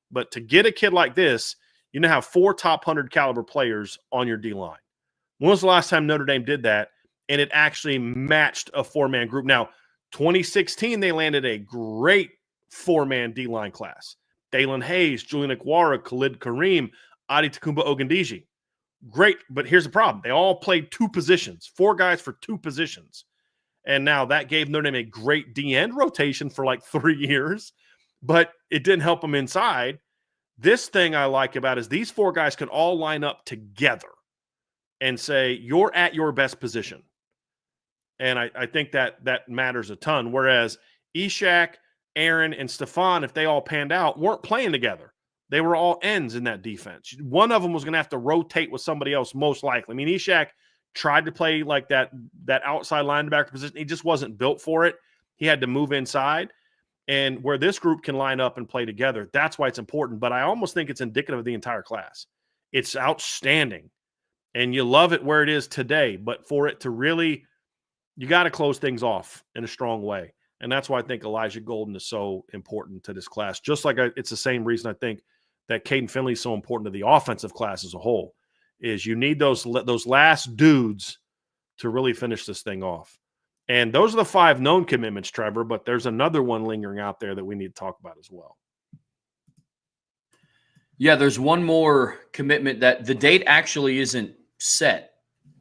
But to get a kid like this, you now have 4 top 100 caliber players on your D-line. When was the last time Notre Dame did that and it actually matched a 4-man group? Now, 2016, they landed a great 4-man D-line class. Dalen Hayes, Julian Akwara, Khalid Kareem, Adi Takumba Ogundiji. Great, but here's the problem. They all played 2 positions, 4 guys for 2 positions. And now that gave Notre Dame a great D-end rotation for like 3 years, but it didn't help them inside. This thing I like about is these 4 guys can all line up together and say, you're at your best position. And I think that matters a ton. Whereas Ishak, Aaron, and Stephon, if they all panned out, weren't playing together. They were all ends in that defense. One of them was going to have to rotate with somebody else, most likely. I mean, Ishak tried to play like that outside linebacker position. He just wasn't built for it. He had to move inside. And where this group can line up and play together, that's why it's important. But I almost think it's indicative of the entire class. It's outstanding. And you love it where it is today. But for it to really, you got to close things off in a strong way. And that's why I think Elijah Golden is so important to this class. Just like it's the same reason I think that Kaden Finley is so important to the offensive class as a whole, is you need those last dudes to really finish this thing off. And those are the 5 known commitments, Trevor, but there's another one lingering out there that we need to talk about as well. Yeah, there's one more commitment that the date actually isn't set,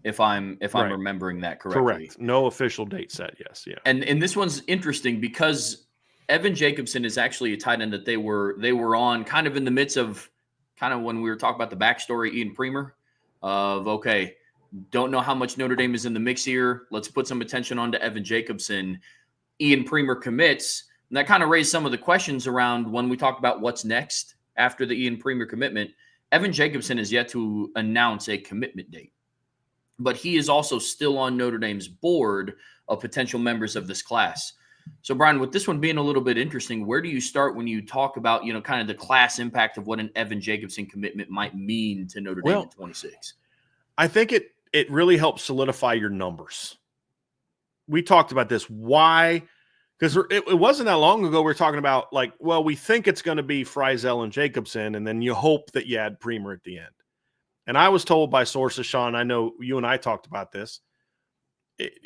if I'm remembering that correctly. Correct. No official date set, yes. Yeah. And this one's interesting because Evan Jacobson is actually a tight end that they were on kind of in the midst of kind of when we were talking about the backstory, Ian Premer, of, okay, don't know how much Notre Dame is in the mix here. Let's put some attention on to Evan Jacobson. Ian Premer commits, and that kind of raised some of the questions around when we talked about what's next after the Ian Premer commitment. Evan Jacobson is yet to announce a commitment date, but he is also still on Notre Dame's board of potential members of this class. So, Brian, with this one being a little bit interesting, where do you start when you talk about, kind of the class impact of what an Evan Jacobson commitment might mean to Notre Dame in 26? I think it really helps solidify your numbers. We talked about this. Why? Because it wasn't that long ago we were talking about, like, well, we think it's going to be Frizzell and Jacobson, and then you hope that you add Premer at the end. And I was told by sources, Sean, I know you and I talked about this,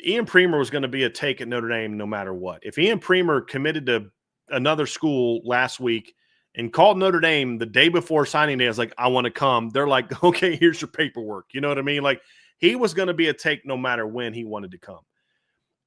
Ian Premer was going to be a take at Notre Dame no matter what. If Ian Premer committed to another school last week and called Notre Dame the day before signing day, I was like, I want to come. They're like, okay, here's your paperwork. You know what I mean? Like, he was going to be a take no matter when he wanted to come.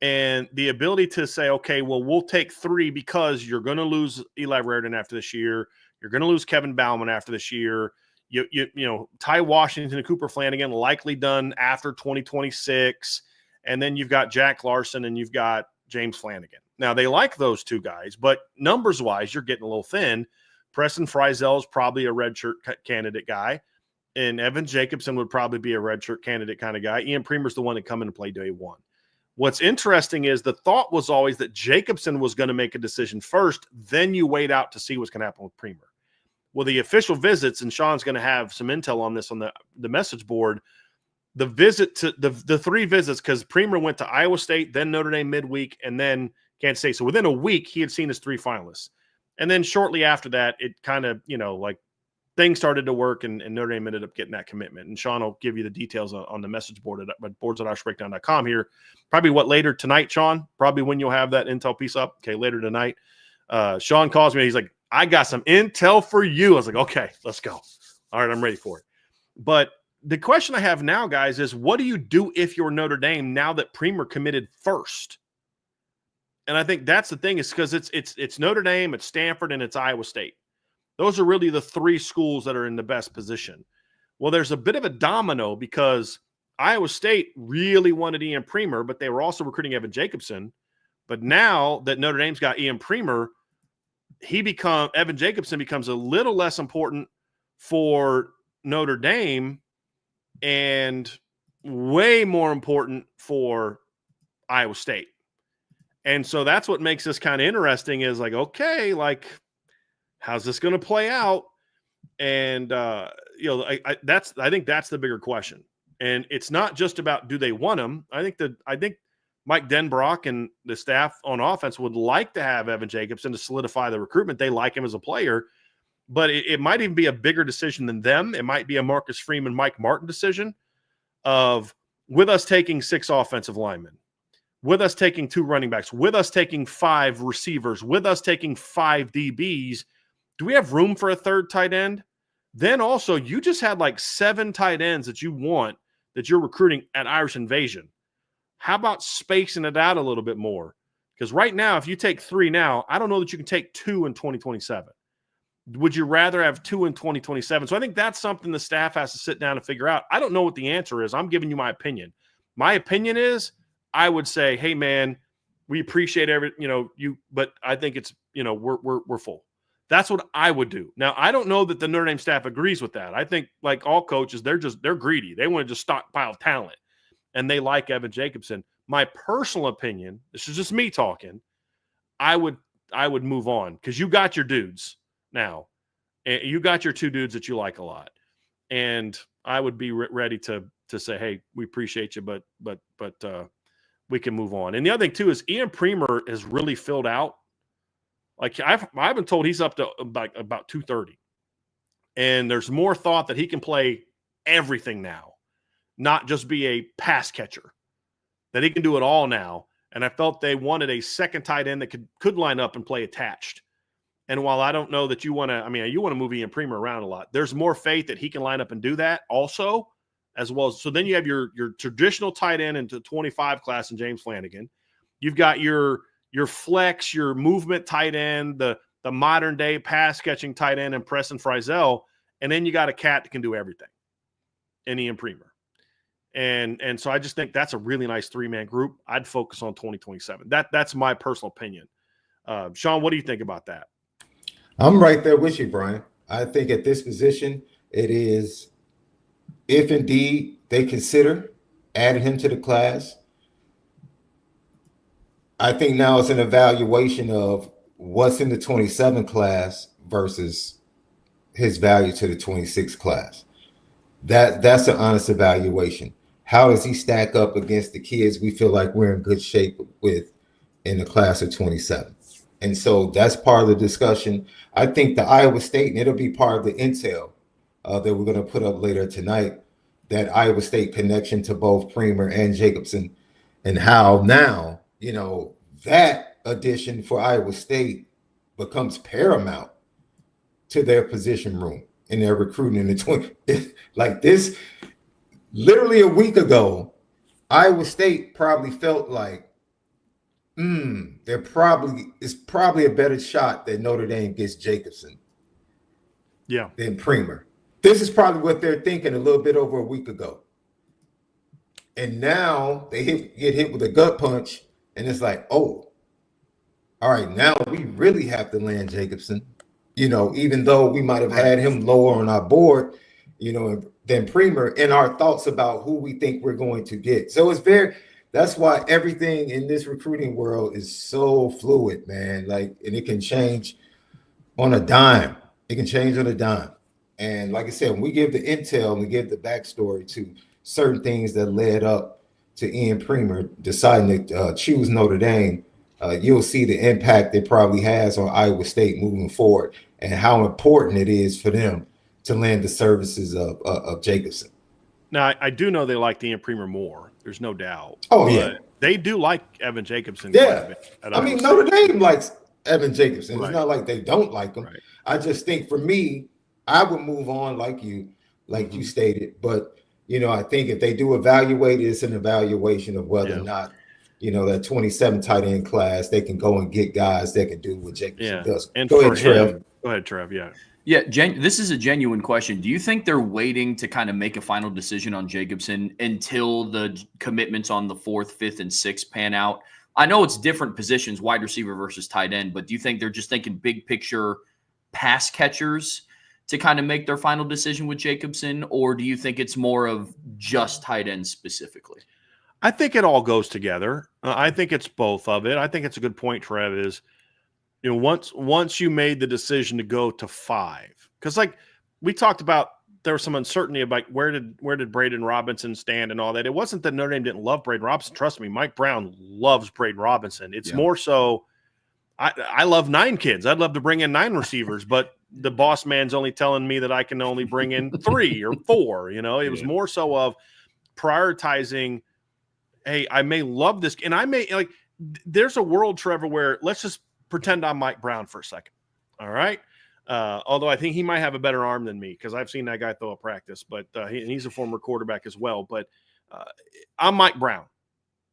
And the ability to say, okay, well, we'll take 3 because you're going to lose Eli Raridan after this year. You're going to lose Kevin Bauman after this year. You know, Ty Washington and Cooper Flanagan likely done after 2026. And then you've got Jack Larson and you've got James Flanagan. Now, they like those 2 guys, but numbers-wise, you're getting a little thin. Preston Frizzell is probably a redshirt candidate guy, and Evan Jacobson would probably be a redshirt candidate kind of guy. Ian Premer's the one to come in and play day 1. What's interesting is the thought was always that Jacobson was going to make a decision first, then you wait out to see what's going to happen with Premer. Well, the official visits, and Sean's going to have some intel on this on the message board, the visit to the 3 visits, because Premer went to Iowa State, then Notre Dame midweek, and then Kansas State. So within a week, he had seen his 3 finalists. And then shortly after that, it kind of, like things started to work, and Notre Dame ended up getting that commitment. And Sean will give you the details on the message board at boards.irishbreakdown.com here. Probably later tonight, Sean? Probably when you'll have that intel piece up. Okay, later tonight. Sean calls me. He's like, I got some intel for you. I was like, okay, let's go. All right, I'm ready for it. But the question I have now, guys, is what do you do if you're Notre Dame now that Premer committed first? And I think that's the thing, is because it's Notre Dame, it's Stanford, and it's Iowa State. Those are really the 3 schools that are in the best position. Well, there's a bit of a domino because Iowa State really wanted Ian Premer, but they were also recruiting Evan Jacobson. But now that Notre Dame's got Ian Premer, Evan Jacobson becomes a little less important for Notre Dame and way more important for Iowa State. And so that's what makes this kind of interesting, is like, okay, like, how's this going to play out? And, I think that's the bigger question. And it's not just about, do they want him? I think Mike Denbrock and the staff on offense would like to have Evan Jacobson to solidify the recruitment. They like him as a player, but it might even be a bigger decision than them. It might be a Marcus Freeman, Mike Martin decision of, with us taking 6 offensive linemen, with us taking 2 running backs, with us taking 5 receivers, with us taking 5 DBs, do we have room for a 3rd tight end? Then also, you just had like 7 tight ends that you want, that you're recruiting at Irish Invasion. How about spacing it out a little bit more? Because right now, if you take 3 now, I don't know that you can take 2 in 2027. Would you rather have 2 in 2027? So I think that's something the staff has to sit down and figure out. I don't know what the answer is. I'm giving you my opinion. My opinion is, I would say, hey, man, we appreciate but I think it's, we're full. That's what I would do. Now, I don't know that the Notre Dame staff agrees with that. I think, like all coaches, they're greedy. They want to just stockpile talent, and they like Evan Jacobson. My personal opinion, this is just me talking, I would move on, because you got your dudes now. And you got your 2 dudes that you like a lot. And I would be ready to say, hey, we appreciate you, but we can move on. And the other thing, too, is Ian Premer is really filled out. Like, I've been told he's up to about 230. And there's more thought that he can play everything now, not just be a pass catcher, that he can do it all now. And I felt they wanted a second tight end that could line up and play attached. And while I don't know that you want to move Ian Prima around a lot, there's more faith that he can line up and do that also, as well as, so then you have your traditional tight end into 25 class in James Flanagan. You've got your flex, your movement tight end, the modern day pass catching tight end and Preston Frizzell. And then you got a cat that can do everything in Ian Prima. And so I just think that's a really nice 3-man group. I'd focus on 2027. That's my personal opinion. Sean, what do you think about that? I'm right there with you, Brian. I think at this position, it is, if indeed they consider adding him to the class, I think now it's an evaluation of what's in the 27 class versus his value to the 26 class. That's an honest evaluation. How does he stack up against the kids we feel like we're in good shape with in the class of 27? And so that's part of the discussion. I think the Iowa State, and it'll be part of the intel that we're going to put up later tonight, that Iowa State connection to both Prima and Jacobson, and how now, that addition for Iowa State becomes paramount to their position room in their recruiting in the 20. Like this, literally a week ago, Iowa State probably felt like, it's probably a better shot that Notre Dame gets Jacobson than Prima. This is probably what they're thinking a little bit over a week ago. And now they get hit with a gut punch, and it's like, oh, all right, now we really have to land Jacobson. Even though we might have had him lower on our board, than Prima in our thoughts about who we think we're going to get. So that's why everything in this recruiting world is so fluid, man. And it can change on a dime. It can change on a dime. And like I said, when we give the intel, we give the backstory to certain things that led up to Ian Prima deciding to choose Notre Dame, you'll see the impact it probably has on Iowa State moving forward and how important it is for them to land the services of Jacobson. Now, I do know they like Ian Prima more. There's no doubt. Oh, yeah. They do like Evan Jacobson. Yeah. Notre Dame likes Evan Jacobson. Right. It's not like they don't like him. Right. I just think for me, I would move on like you stated. But, I think if they do evaluate, it's an evaluation of whether or not, that 27 tight end class, they can go and get guys that can do what Jacobson does. And Go ahead, Trev. Go ahead, Trev. Yeah. Yeah, this is a genuine question. Do you think they're waiting to kind of make a final decision on Jacobson until the commitments on the 4th, 5th, and 6th pan out? I know it's different positions, wide receiver versus tight end, but do you think they're just thinking big picture pass catchers to kind of make their final decision with Jacobson, or do you think it's more of just tight end specifically? I think it all goes together. I think it's both of it. I think it's a good point, Trev, is once you made the decision to go to 5, because like we talked about, there was some uncertainty about where did Braden Robinson stand and all that. It wasn't that Notre Dame didn't love Braden Robinson. Trust me, Mike Brown loves Braden Robinson. It's more so I love 9 kids. I'd love to bring in 9 receivers, but the boss man's only telling me that I can only bring in 3 or 4. It was more so of prioritizing, hey, I may love this, and I may there's a world, Trevor, where let's just pretend I'm Mike Brown for a second. All right. Although I think he might have a better arm than me because I've seen that guy throw a practice, but he's a former quarterback as well. But I'm Mike Brown.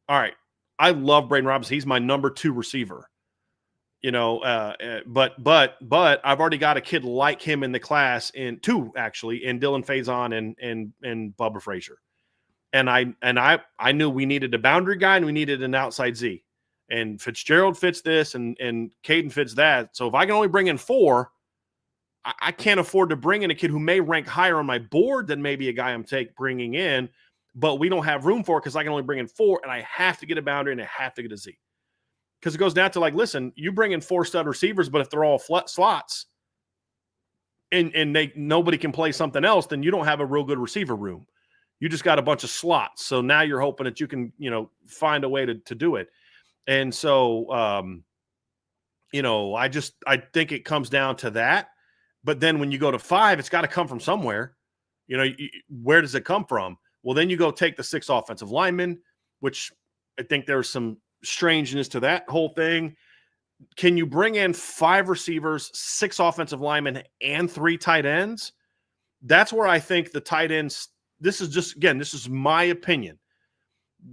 All right. I love Braden Robinson. He's my number 2 receiver. But I've already got a kid like him in the class, in 2 actually, in Dylan Faison and Bubba Frazier. And I knew we needed a boundary guy and we needed an outside Z. And Fitzgerald fits this and Kaden fits that. So if I can only bring in 4, I can't afford to bring in a kid who may rank higher on my board than maybe a guy I'm bringing in, but we don't have room for it because I can only bring in 4, and I have to get a boundary and I have to get a Z. Because it goes down to listen, you bring in 4 stud receivers, but if they're all slots and nobody can play something else, then you don't have a real good receiver room. You just got a bunch of slots. So now you're hoping that you can, find a way to do it. And so, I think it comes down to that. But then when you go to 5, it's got to come from somewhere. Where does it come from? Well, then you go take the 6 offensive linemen, which I think there's some strangeness to that whole thing. Can you bring in 5 receivers, 6 offensive linemen, and 3 tight ends? That's where I think the tight ends, this is my opinion.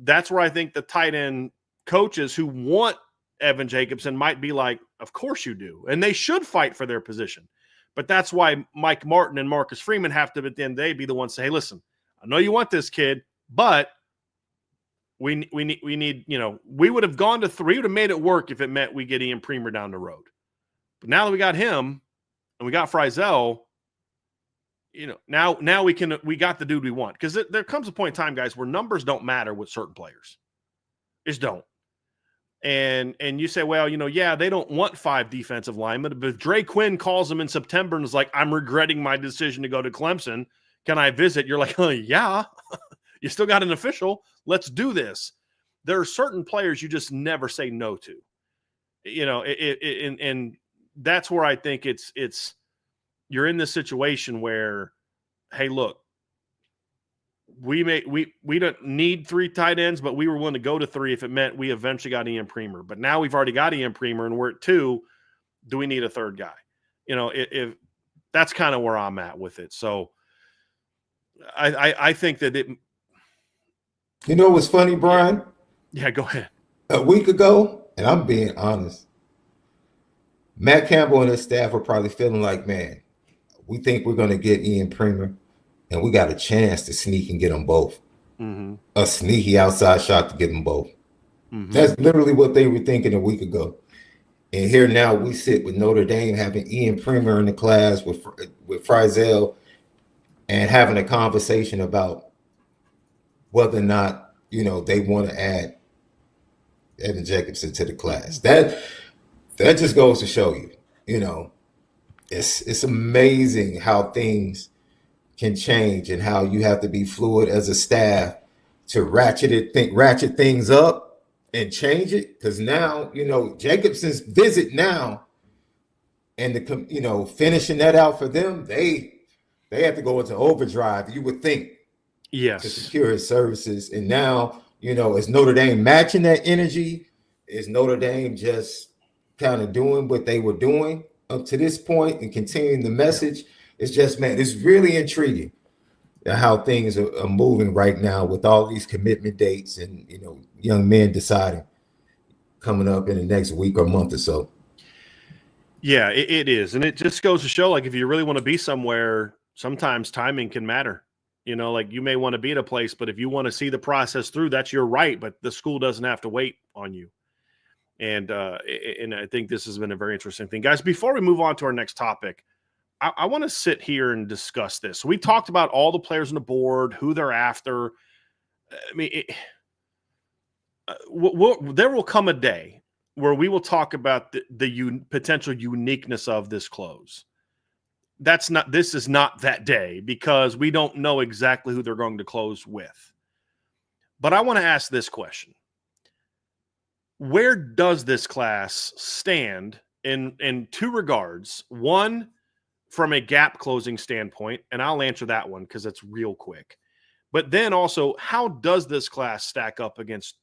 That's where I think the tight end coaches who want Evan Jacobson might be like, of course you do. And they should fight for their position. But that's why Mike Martin and Marcus Freeman have to, at the end of the day, be the ones to say, hey, listen, I know you want this kid, but we need, we would have gone to 3, we would have made it work if it meant we get Ian Premer down the road. But now that we got him and we got Frizzell, now we got the dude we want. Because there comes a point in time, guys, where numbers don't matter with certain players. Just don't. And you say, well, they don't want 5 defensive linemen. But if Dre Quinn calls them in September and is like, I'm regretting my decision to go to Clemson, can I visit? You're like, oh, yeah. You still got an official. Let's do this. There are certain players you just never say no to. And that's where I think it's you're in this situation where, hey, look, we don't need 3 tight ends, but we were willing to go to 3 if it meant we eventually got Ian Premer. But now we've already got Ian Premer and we're at 2. Do we need a 3rd guy? If that's kind of where I'm at with it. So I think that it. What's funny, Brian? Yeah, go ahead. A week ago, and I'm being honest, Matt Campbell and his staff are probably feeling like, man, we think we're going to get Ian Premer, and we got a chance to sneak and get them both. Mm-hmm. A sneaky outside shot to get them both. Mm-hmm. That's literally what they were thinking a week ago. And here now we sit with Notre Dame having Ian Premer in the class with Frizzell and having a conversation about whether or not, they want to add Evan Jacobson to the class. That just goes to show you, it's amazing how things can change and how you have to be fluid as a staff to ratchet things up and change it. Because now, Jacobson's visit now and finishing that out for them, they have to go into overdrive, you would think. Yes. To secure his services. And now, is Notre Dame matching that energy? Is Notre Dame just kind of doing what they were doing up to this point and continuing the message? It's just, man, it's really intriguing how things are moving right now with all these commitment dates and, young men deciding coming up in the next week or month or so. Yeah, it is. And it just goes to show, like, if you really want to be somewhere, sometimes timing can matter. Like you may want to be at a place, but if you want to see the process through, that's your right. But the school doesn't have to wait on you. And I think this has been a very interesting thing. Guys, before we move on to our next topic, I want to sit here and discuss this. We talked about all the players on the board, who they're after. I mean, there will come a day where we will talk about the potential uniqueness of this close. This is not that day because we don't know exactly who they're going to close with. But I want to ask this question. Where does this class stand in 2 regards? One, from a gap closing standpoint, and I'll answer that one because it's real quick. But then also, how does this class stack up against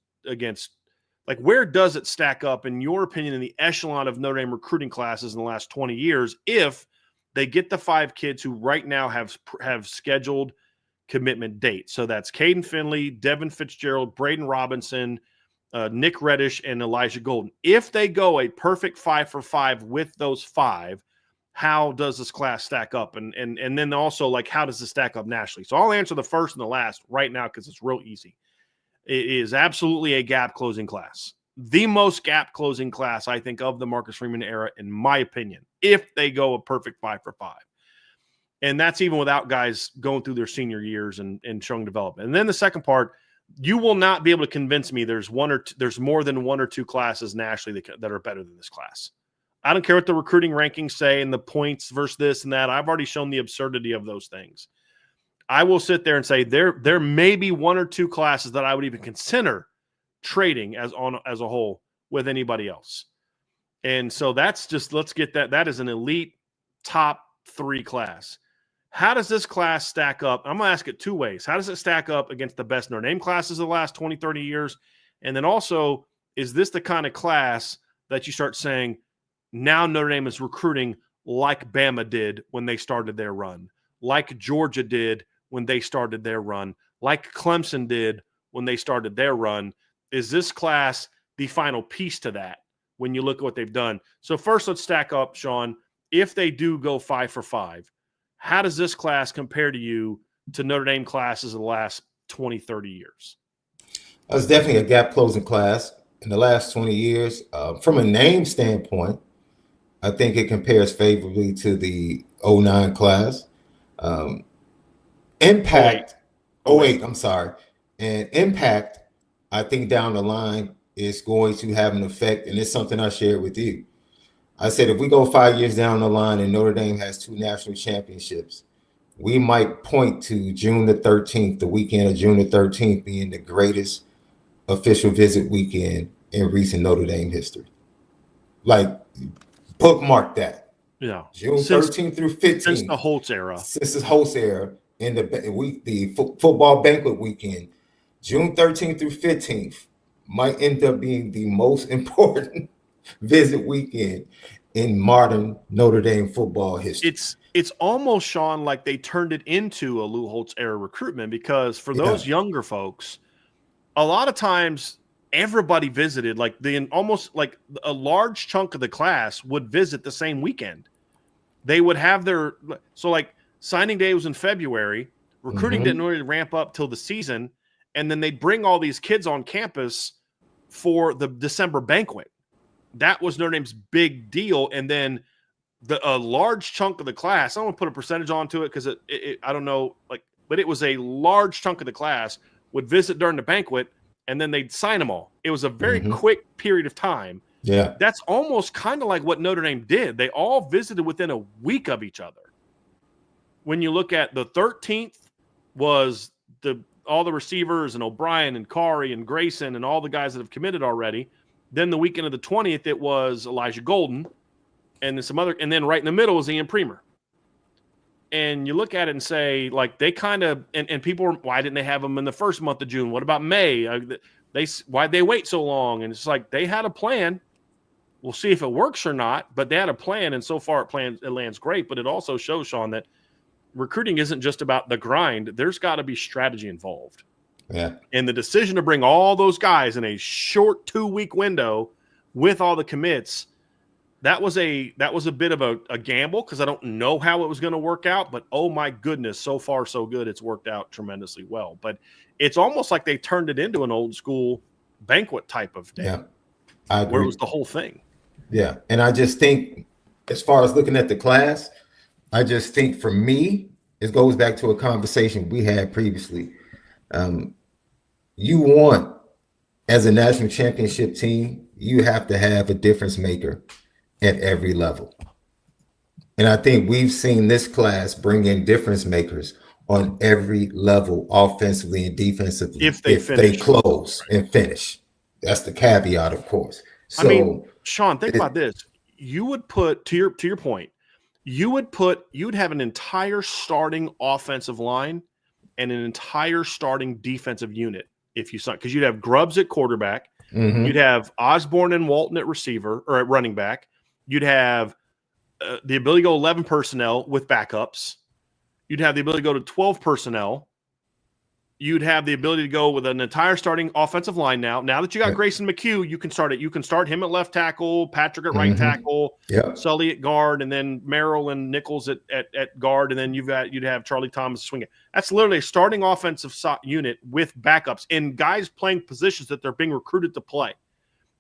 like, where does it stack up, in your opinion, in the echelon of Notre Dame recruiting classes in the last 20 years if they get the 5 kids who right now have scheduled commitment dates? So that's Kaden Finley, Devin Fitzgerald, Braden Robinson, Nick Reddish, and Elijah Golden. If they go a perfect 5 for 5 with those 5, how does this class stack up? And then also, like, how does it stack up nationally? So I'll answer the first and the last right now because it's real easy. It is absolutely a gap closing class. The most gap closing class, I think, of the Marcus Freeman era, in my opinion, if they go a perfect 5 for 5. And that's even without guys going through their senior years and showing development. And then the second part, you will not be able to convince me there's more than 1 or 2 classes nationally that are better than this class. I don't care what the recruiting rankings say and the points versus this and that. I've already shown the absurdity of those things. I will sit there and say there may be 1 or 2 classes that I would even consider trading as a whole with anybody else. And so that's just, let's get that. That is an elite top 3 class. How does this class stack up? I'm going to ask it two ways. How does it stack up against the best Notre Dame classes of the last 20, 30 years? And then also, is this the kind of class that you start saying, now Notre Dame is recruiting like Bama did when they started their run, like Georgia did when they started their run, like Clemson did when they started their run? Is this class the final piece to that when you look at what they've done? So first, let's stack up, Sean. If they do go 5 for 5, how does this class compare to you to Notre Dame classes of the last 20, 30 years? It's definitely a gap closing class in the last 20 years. From a name standpoint, I think it compares favorably to the 09 class. Impact, 08, I'm sorry. And impact, I think down the line is going to have an effect, and it's something I shared with you. I said, if we go 5 years down the line and Notre Dame has 2 national championships, we might point to June the 13th, the weekend of June the 13th, being the greatest official visit weekend in recent Notre Dame history. Like, bookmark that. Yeah. June 13th through 15th. Since the Holtz era. Since the Holtz era, in the football banquet weekend, June 13th through 15th might end up being the most important visit weekend in modern Notre Dame football history. It's almost, Sean, like they turned it into a Lou Holtz era recruitment, because for those younger folks, a lot of times everybody visited, like almost like a large chunk of the class would visit the same weekend. They would have like signing day was in February, recruiting didn't really ramp up till the season, and then they'd bring all these kids on campus for the December banquet. That was Notre Dame's big deal. And then a large chunk of the class, I don't want to put a percentage onto it because I don't know, but it was a large chunk of the class would visit during the banquet, and then they'd sign them all. It was a very quick period of time. Yeah. That's almost kind of like what Notre Dame did. They all visited within a week of each other. When you look at the 13th was all the receivers and O'Brien and Kari and Grayson and all the guys that have committed already. Then the weekend of the 20th, it was Elijah Golden, and then and then right in the middle was Ian Premer. And you look at it and say, like, they kind of, and people were, why didn't they have them in the first month of June? What about May? Why'd they wait so long? And it's like, they had a plan. We'll see if it works or not, but they had a plan, and so far it lands great. But it also shows, Sean, that recruiting isn't just about the grind. There's got to be strategy involved. Yeah. And the decision to bring all those guys in a short 2-week window with all the commits, that was a bit of a gamble, because I don't know how it was going to work out, but oh my goodness, so far so good. It's worked out tremendously well. But it's almost like they turned it into an old school banquet type of day. Yeah. I agree. Where it was the whole thing. Yeah. And I just think, as far as looking at the class, I just think for me, it goes back to a conversation we had previously. You want, as a national championship team, you have to have a difference maker at every level. And I think we've seen this class bring in difference makers on every level, offensively and defensively, if they close and finish. That's the caveat, of course. So, I mean, Sean, think about this. You would put, to your point, you would have an entire starting offensive line and an entire starting defensive unit if you saw, because you'd have Grubbs at quarterback, you'd have Osborne and Walton at receiver or at running back, you'd have the ability to go 11 personnel with backups, you'd have the ability to go to 12 personnel, you'd have the ability to go with an entire starting offensive line. Now that you got Grayson McHugh, you can start him at left tackle, Patrick at right tackle, Sully at guard, and then Merrill and Nichols at guard, and then you'd have Charlie Thomas swing it. That's literally a starting offensive unit with backups and guys playing positions that they're being recruited to play.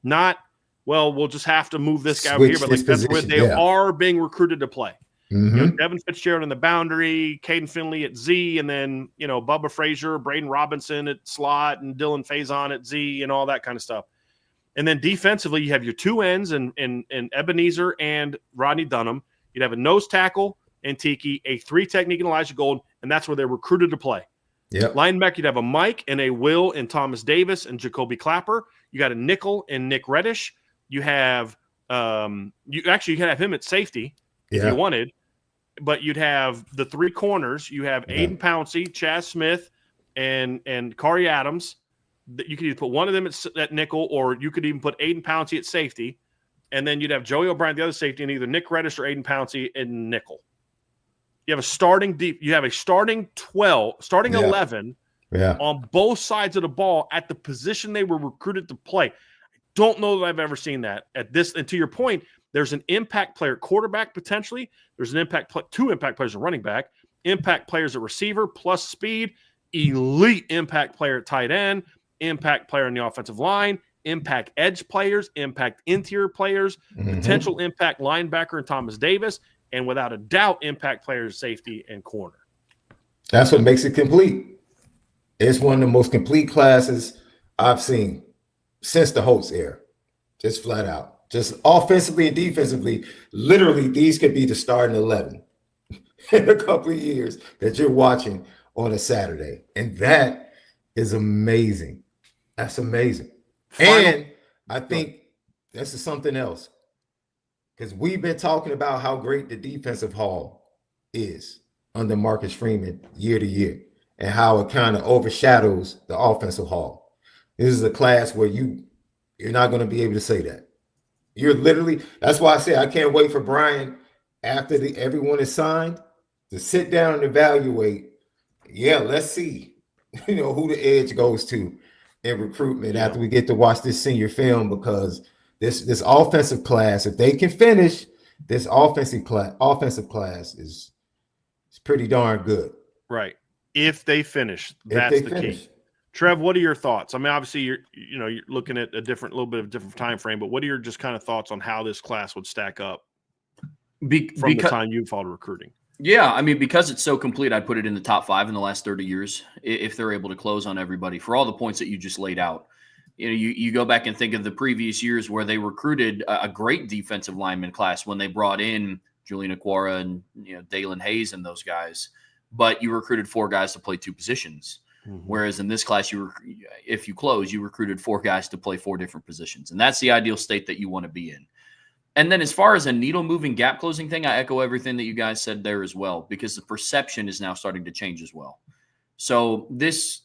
Not, well, we'll just have to move this guy over here, but like that's where they are being recruited to play. You know, Devin Fitzgerald in the boundary, Kaden Finley at Z, and then, you know, Bubba Frazier, Braden Robinson at slot, and Dylan Faison at Z, and all that kind of stuff. And then defensively, you have your two ends and Ebenezer and Rodney Dunham. You'd have a nose tackle and Tiki, a 3 technique and Elijah Golden, and that's where they're recruited to play. Linebacker, you'd have a Mike and a Will and Thomas Davis and Jacoby Clapper. You got a nickel and Nick Reddish. You have you could have him at safety if you wanted. but you'd have the three corners. You have Aiden Pouncey, Chaz Smith, and Kari Adams. You could either put one of them at nickel, or you could even put Aiden Pouncey at safety. And then you'd have Joey O'Brien, the other safety, and either Nick Reddish or Aiden Pouncey in nickel. You have a starting 12, starting 11 on both sides of the ball at the position they were recruited to play. I don't know that I've ever seen that at this. And to your point, there's an impact player quarterback potentially. There's an two impact players at running back, impact players at receiver plus speed, elite impact player at tight end, impact player in the offensive line, impact edge players, impact interior players, potential impact linebacker in Thomas Davis, and without a doubt, impact players, safety, and corner. That's what makes it complete. It's one of the most complete classes I've seen since the Holtz era. Just flat out. Just offensively and defensively, literally, these could be the starting 11 in a couple of years that you're watching on a Saturday. And that is amazing. That's amazing. And I think this is something else, because we've been talking about how great the defensive hall is under Marcus Freeman year to year, and how it kind of overshadows the offensive hall. This is a class where you're not going to be able to say that. You're literally, that's why I say I can't wait for Brian after everyone is signed to sit down and evaluate. Yeah, let's see, who the edge goes to in recruitment after we get to watch this senior film, because this offensive class, if they can finish, this offensive class is pretty darn good. Right. If they finish, that's the key. Trev, what are your thoughts? I mean, obviously you're looking at a little bit of a different time frame, but what are your just kind of thoughts on how this class would stack up from the time you followed recruiting? Yeah, I mean, because it's so complete, I'd put it in the top 5 in the last 30 years if they're able to close on everybody for all the points that you just laid out. You go back and think of the previous years where they recruited a great defensive lineman class when they brought in Julian Aquara and Dalen Hayes and those guys, but you recruited 4 guys to play 2 positions. Whereas in this class, if you close, you recruited 4 guys to play 4 different positions, and that's the ideal state that you want to be in. And then as far as a needle-moving gap-closing thing, I echo everything that you guys said there as well, because the perception is now starting to change as well. So this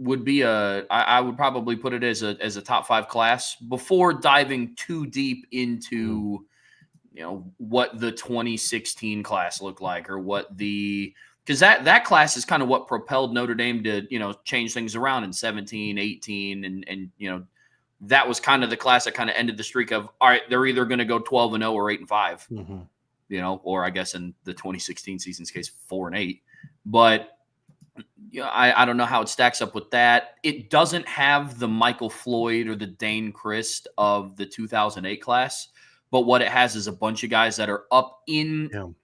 would be I would probably put it as a top 5 class before diving too deep into, what the 2016 class looked like, or because that class is kind of what propelled Notre Dame to, change things around in 17, 18, and that was kind of the class that kind of ended the streak of, all right, they're either going to go 12-0 or 8-5, or I guess in the 2016 season's case, 4-8. But I don't know how it stacks up with that. It doesn't have the Michael Floyd or the Dane Christ of the 2008 class, but what it has is a bunch of guys that are up in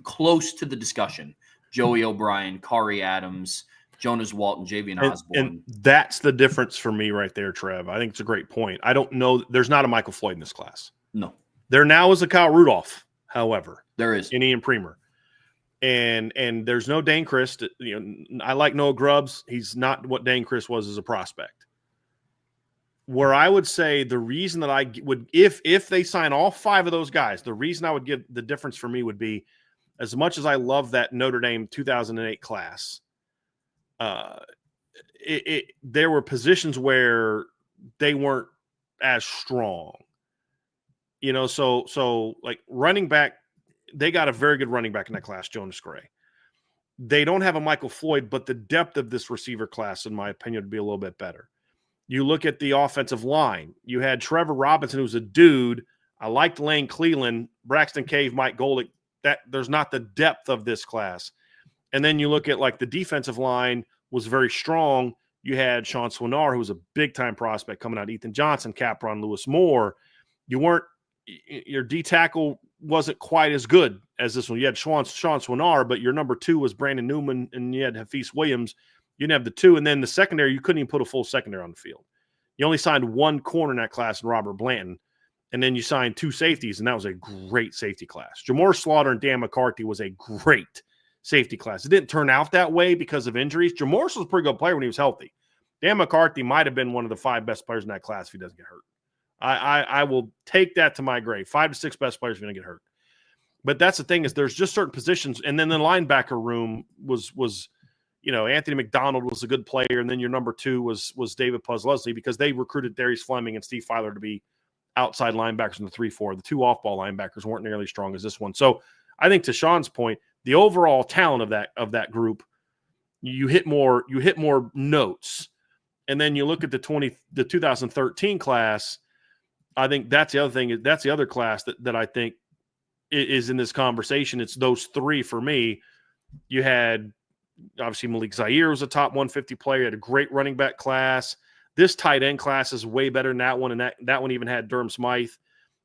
close to the discussion. Joey O'Brien, Kari Adams, Jonas Walton, Javian Osborne. And that's the difference for me right there, Trev. I think it's a great point. I don't know. There's not a Michael Floyd in this class. No. There now is a Kyle Rudolph, however. There is. And Ian Premer. And there's no Dane Christ. I like Noah Grubbs. He's not what Dane Christ was as a prospect. Where I would say the reason that I would, if they sign all 5 of those guys, the reason I would give the difference for me would be, as much as I love that Notre Dame 2008 class, there were positions where they weren't as strong, so like running back, they got a very good running back in that class, Jonas Gray. They don't have a Michael Floyd, but the depth of this receiver class, in my opinion, would be a little bit better. You look at the offensive line, you had Trevor Robinson, who's a dude. I liked Lane Cleland, Braxton Cave, Mike Golick. That there's not the depth of this class. And then you look at like the defensive line was very strong. You had Sean Swinar, who was a big-time prospect coming out, Ethan Johnson, Capron, Lewis Moore. Your D tackle wasn't quite as good as this one. You had Sean Swinar, but your number 2 was Brandon Newman, and you had Hafiz Williams. You didn't have the 2. And then the secondary, you couldn't even put a full secondary on the field. You only signed 1 corner in that class, in Robert Blanton. And then you signed 2 safeties, and that was a great safety class. Jamar Slaughter and Dan McCarthy was a great safety class. It didn't turn out that way because of injuries. Jamar was a pretty good player when he was healthy. Dan McCarthy might have been one of the 5 best players in that class if he doesn't get hurt. I will take that to my grave. 5 to 6 best players are going to get hurt. But that's the thing is there's just certain positions. And then the linebacker room was Anthony McDonald was a good player. And then your number 2 was David Puzz-Leslie because they recruited Darius Fleming and Steve Filer to be outside linebackers in the 3-4. The 2 off-ball linebackers weren't nearly as strong as this one. So I think to Sean's point, the overall talent of that group, you hit more notes. And then you look at the 2013 class, I think that's the other thing. That's the other class that I think is in this conversation. It's those 3 for me. You had obviously Malik Zaire was a top 150 player. You had a great running back class. This tight end class is way better than that one, and that one even had Durham Smythe.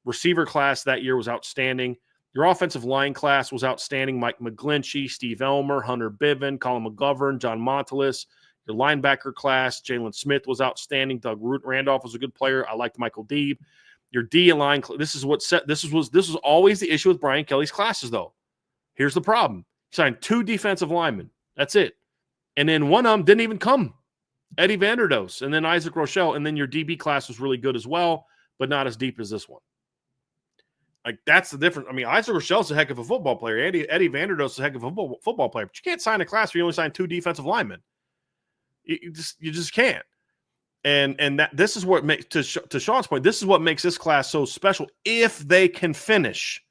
Receiver class that year was outstanding. Your offensive line class was outstanding. Mike McGlinchey, Steve Elmer, Hunter Bivin, Colin McGovern, John Montelis. Your linebacker class, Jalen Smith was outstanding. Doug Randolph was a good player. I liked Michael Deeb. Your D line, this was always the issue with Brian Kelly's classes, though. Here's the problem. He signed 2 defensive linemen. That's it. And then one of them didn't even come. Eddie Vanderdoes and then Isaac Rochelle. And then your DB class was really good as well, but not as deep as this one. Like, that's the difference. I mean, Isaac Rochelle's a heck of a football player. Eddie Vanderdoes is a heck of a football player. But you can't sign a class where you only sign 2 defensive linemen. You just can't. And that this is what makes, to Sean's point, this is what makes this class so special if they can finish.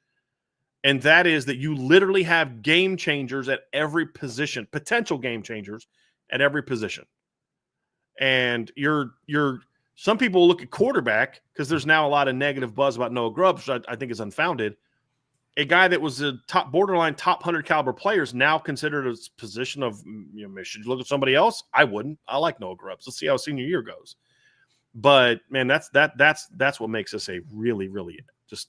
And that is that you literally have game changers at every position, potential game changers at every position. And some people look at quarterback because there's now a lot of negative buzz about Noah Grubbs, which I think is unfounded. A guy that was a borderline top 100 caliber player is now considered a position of, should you look at somebody else? I wouldn't. I like Noah Grubbs. Let's see how senior year goes. But man, that's what makes this a really, really just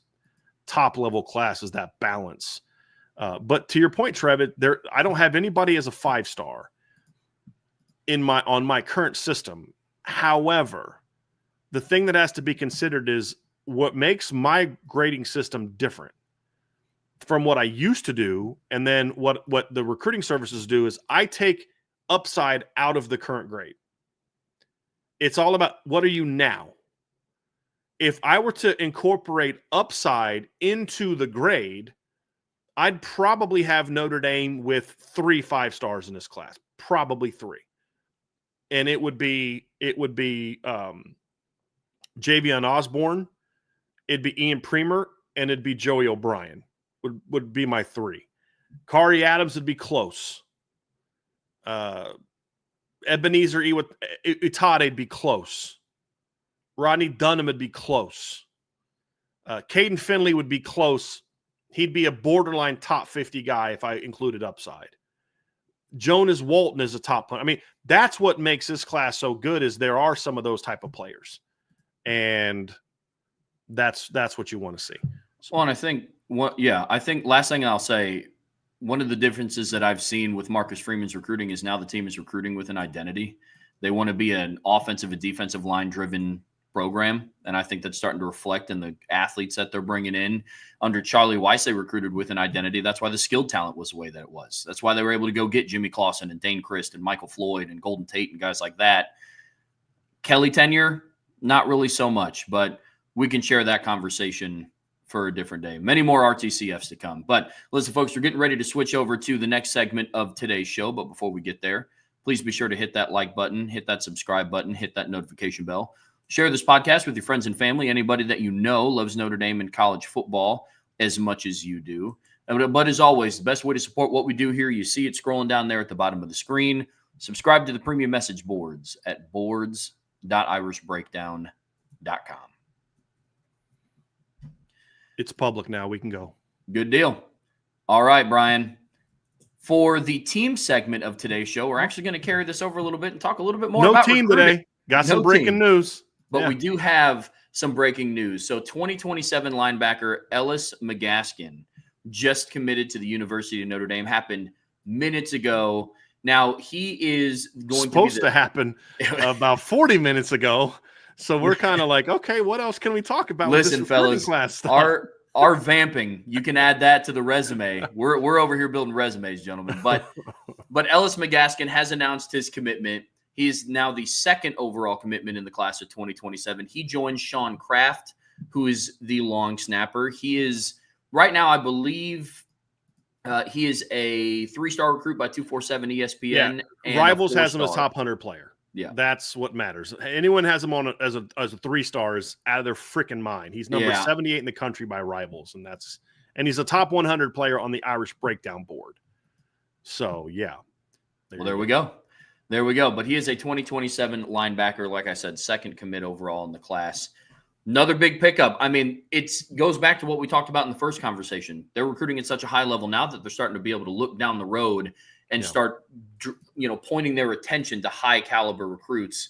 top level class, is that balance. But to your point, Trev, I don't have anybody as a 5-star on my current system. However, the thing that has to be considered is what makes my grading system different from what I used to do, and then what the recruiting services do is I take upside out of the current grade. It's all about what are you now. If I were to incorporate upside into the grade, I'd probably have Notre Dame with 3 5-stars in this class, probably 3. And it would be Javion Osborne, it'd be Ian Premer, and it'd be Joey O'Brien would be my 3. Kari Adams would be close. Ebenezer Itade would be close. Rodney Dunham would be close. Kaden Finley would be close. He'd be a borderline top 50 guy if I included upside. Jonas Walton is a top player. I mean, that's what makes this class so good, is there are some of those type of players. And that's what you want to see. Well, and I think last thing I'll say, one of the differences that I've seen with Marcus Freeman's recruiting is now the team is recruiting with an identity. They want to be an offensive and defensive line driven program. And I think that's starting to reflect in the athletes that they're bringing in. Under Charlie Weiss, they recruited with an identity. That's why the skilled talent was the way that it was. That's why they were able to go get Jimmy Clausen and Dane Christ and Michael Floyd and Golden Tate and guys like that. Kelly tenure, not really so much, but we can share that conversation for a different day. Many more RTCFs to come. But listen, folks, we're getting ready to switch over to the next segment of today's show. But before we get there, please be sure to hit that like button, hit that subscribe button, hit that notification bell. Share this podcast with your friends and family, anybody that you know loves Notre Dame and college football as much as you do. But as always, the best way to support what we do here, you see it scrolling down there at the bottom of the screen. Subscribe to the premium message boards at boards.irishbreakdown.com. It's public now. We can go. Good deal. All right, Brian. For the team segment of today's show, we're actually going to carry this over a little bit and talk a little bit more about team recruiting. Today. Got some breaking news. But we do have some breaking news. So 2027 linebacker Ellis Magaskin just committed to the University of Notre Dame. Happened minutes ago. Now, he is supposed to happen about 40 minutes ago. So we're kind of like, okay, what else can we talk about? Listen, with this fellas, class stuff? our vamping, you can add that to the resume. We're over here building resumes, gentlemen. But Ellis Magaskin has announced his commitment. He is now the 2nd overall commitment in the class of 2027. He joins Sean Kraft, who is the long snapper. He is right now, I believe he is a 3-star recruit by 247 ESPN. Yeah. And Rivals has him as star. top 100 player. Yeah. That's what matters. Anyone has him on as a 3-star is out of their freaking mind. He's number 78 in the country by Rivals, and he's a top 100 player on the Irish Breakdown board. So, yeah. There we go. There we go. But he is a 2027 linebacker, like I said, second commit overall in the class. Another big pickup. I mean, it goes back to what we talked about in the first conversation. They're recruiting at such a high level now that they're starting to be able to look down the road and start, pointing their attention to high caliber recruits.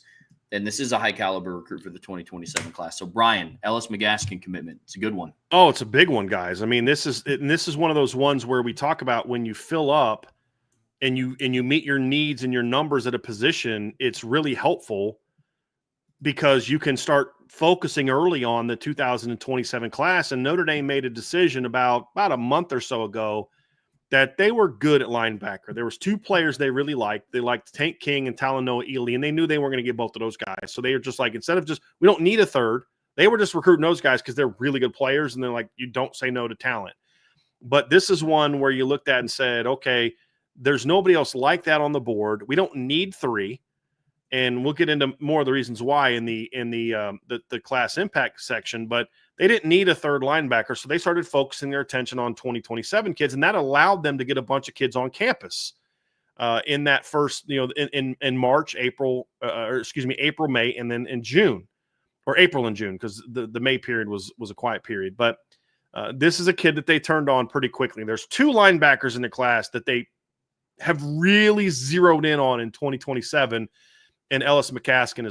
And this is a high caliber recruit for the 2027 class. So Brian, Ellis McGaskin commitment. It's a good one. Oh, it's a big one, guys. I mean, this is one of those ones where we talk about when you fill up and you meet your needs and your numbers at a position, it's really helpful because you can start focusing early on the 2027 class. And Notre Dame made a decision about a month or so ago that they were good at linebacker. There was 2 players they really liked. They liked Tank King and Talanoa Ely, and they knew they weren't going to get both of those guys. So they were just like, instead of we don't need a third, they were just recruiting those guys because they're really good players, and they're like, you don't say no to talent. But this is one where you looked at and said, okay, there's nobody else like that on the board. We don't need 3. And we'll get into more of the reasons why in the class impact section, but they didn't need a third linebacker, so they started focusing their attention on 2027 kids, and that allowed them to get a bunch of kids on campus in that first, in March, April, April, May, and then in June, or April and June, because the May period was a quiet period. But this is a kid that they turned on pretty quickly. There's 2 linebackers in the class that they have really zeroed in on in 2027. And Ellis McGaskin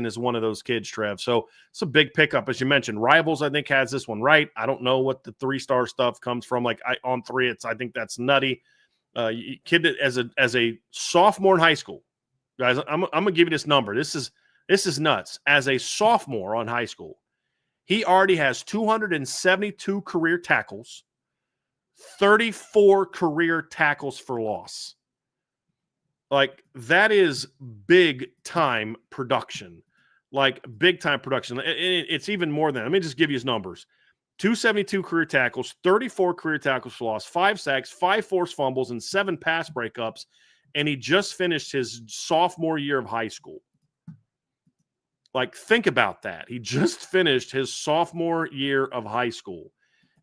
is one of those kids, Trev. So it's a big pickup, as you mentioned. Rivals, I think, has this one right. I don't know what the 3-star stuff comes from. On 3, I think that's nutty. Kid as a sophomore in high school, guys. I'm gonna give you this number. This is nuts. As a sophomore on high school, he already has 272 career tackles, 34 career tackles for loss. Like, that is big time production. It's even more than, let me just give you his numbers. 272 career tackles, 34 career tackles for loss, 5 sacks, 5 forced fumbles, and 7 pass breakups. And he just finished his sophomore year of high school. Like, think about that. He just finished his sophomore year of high school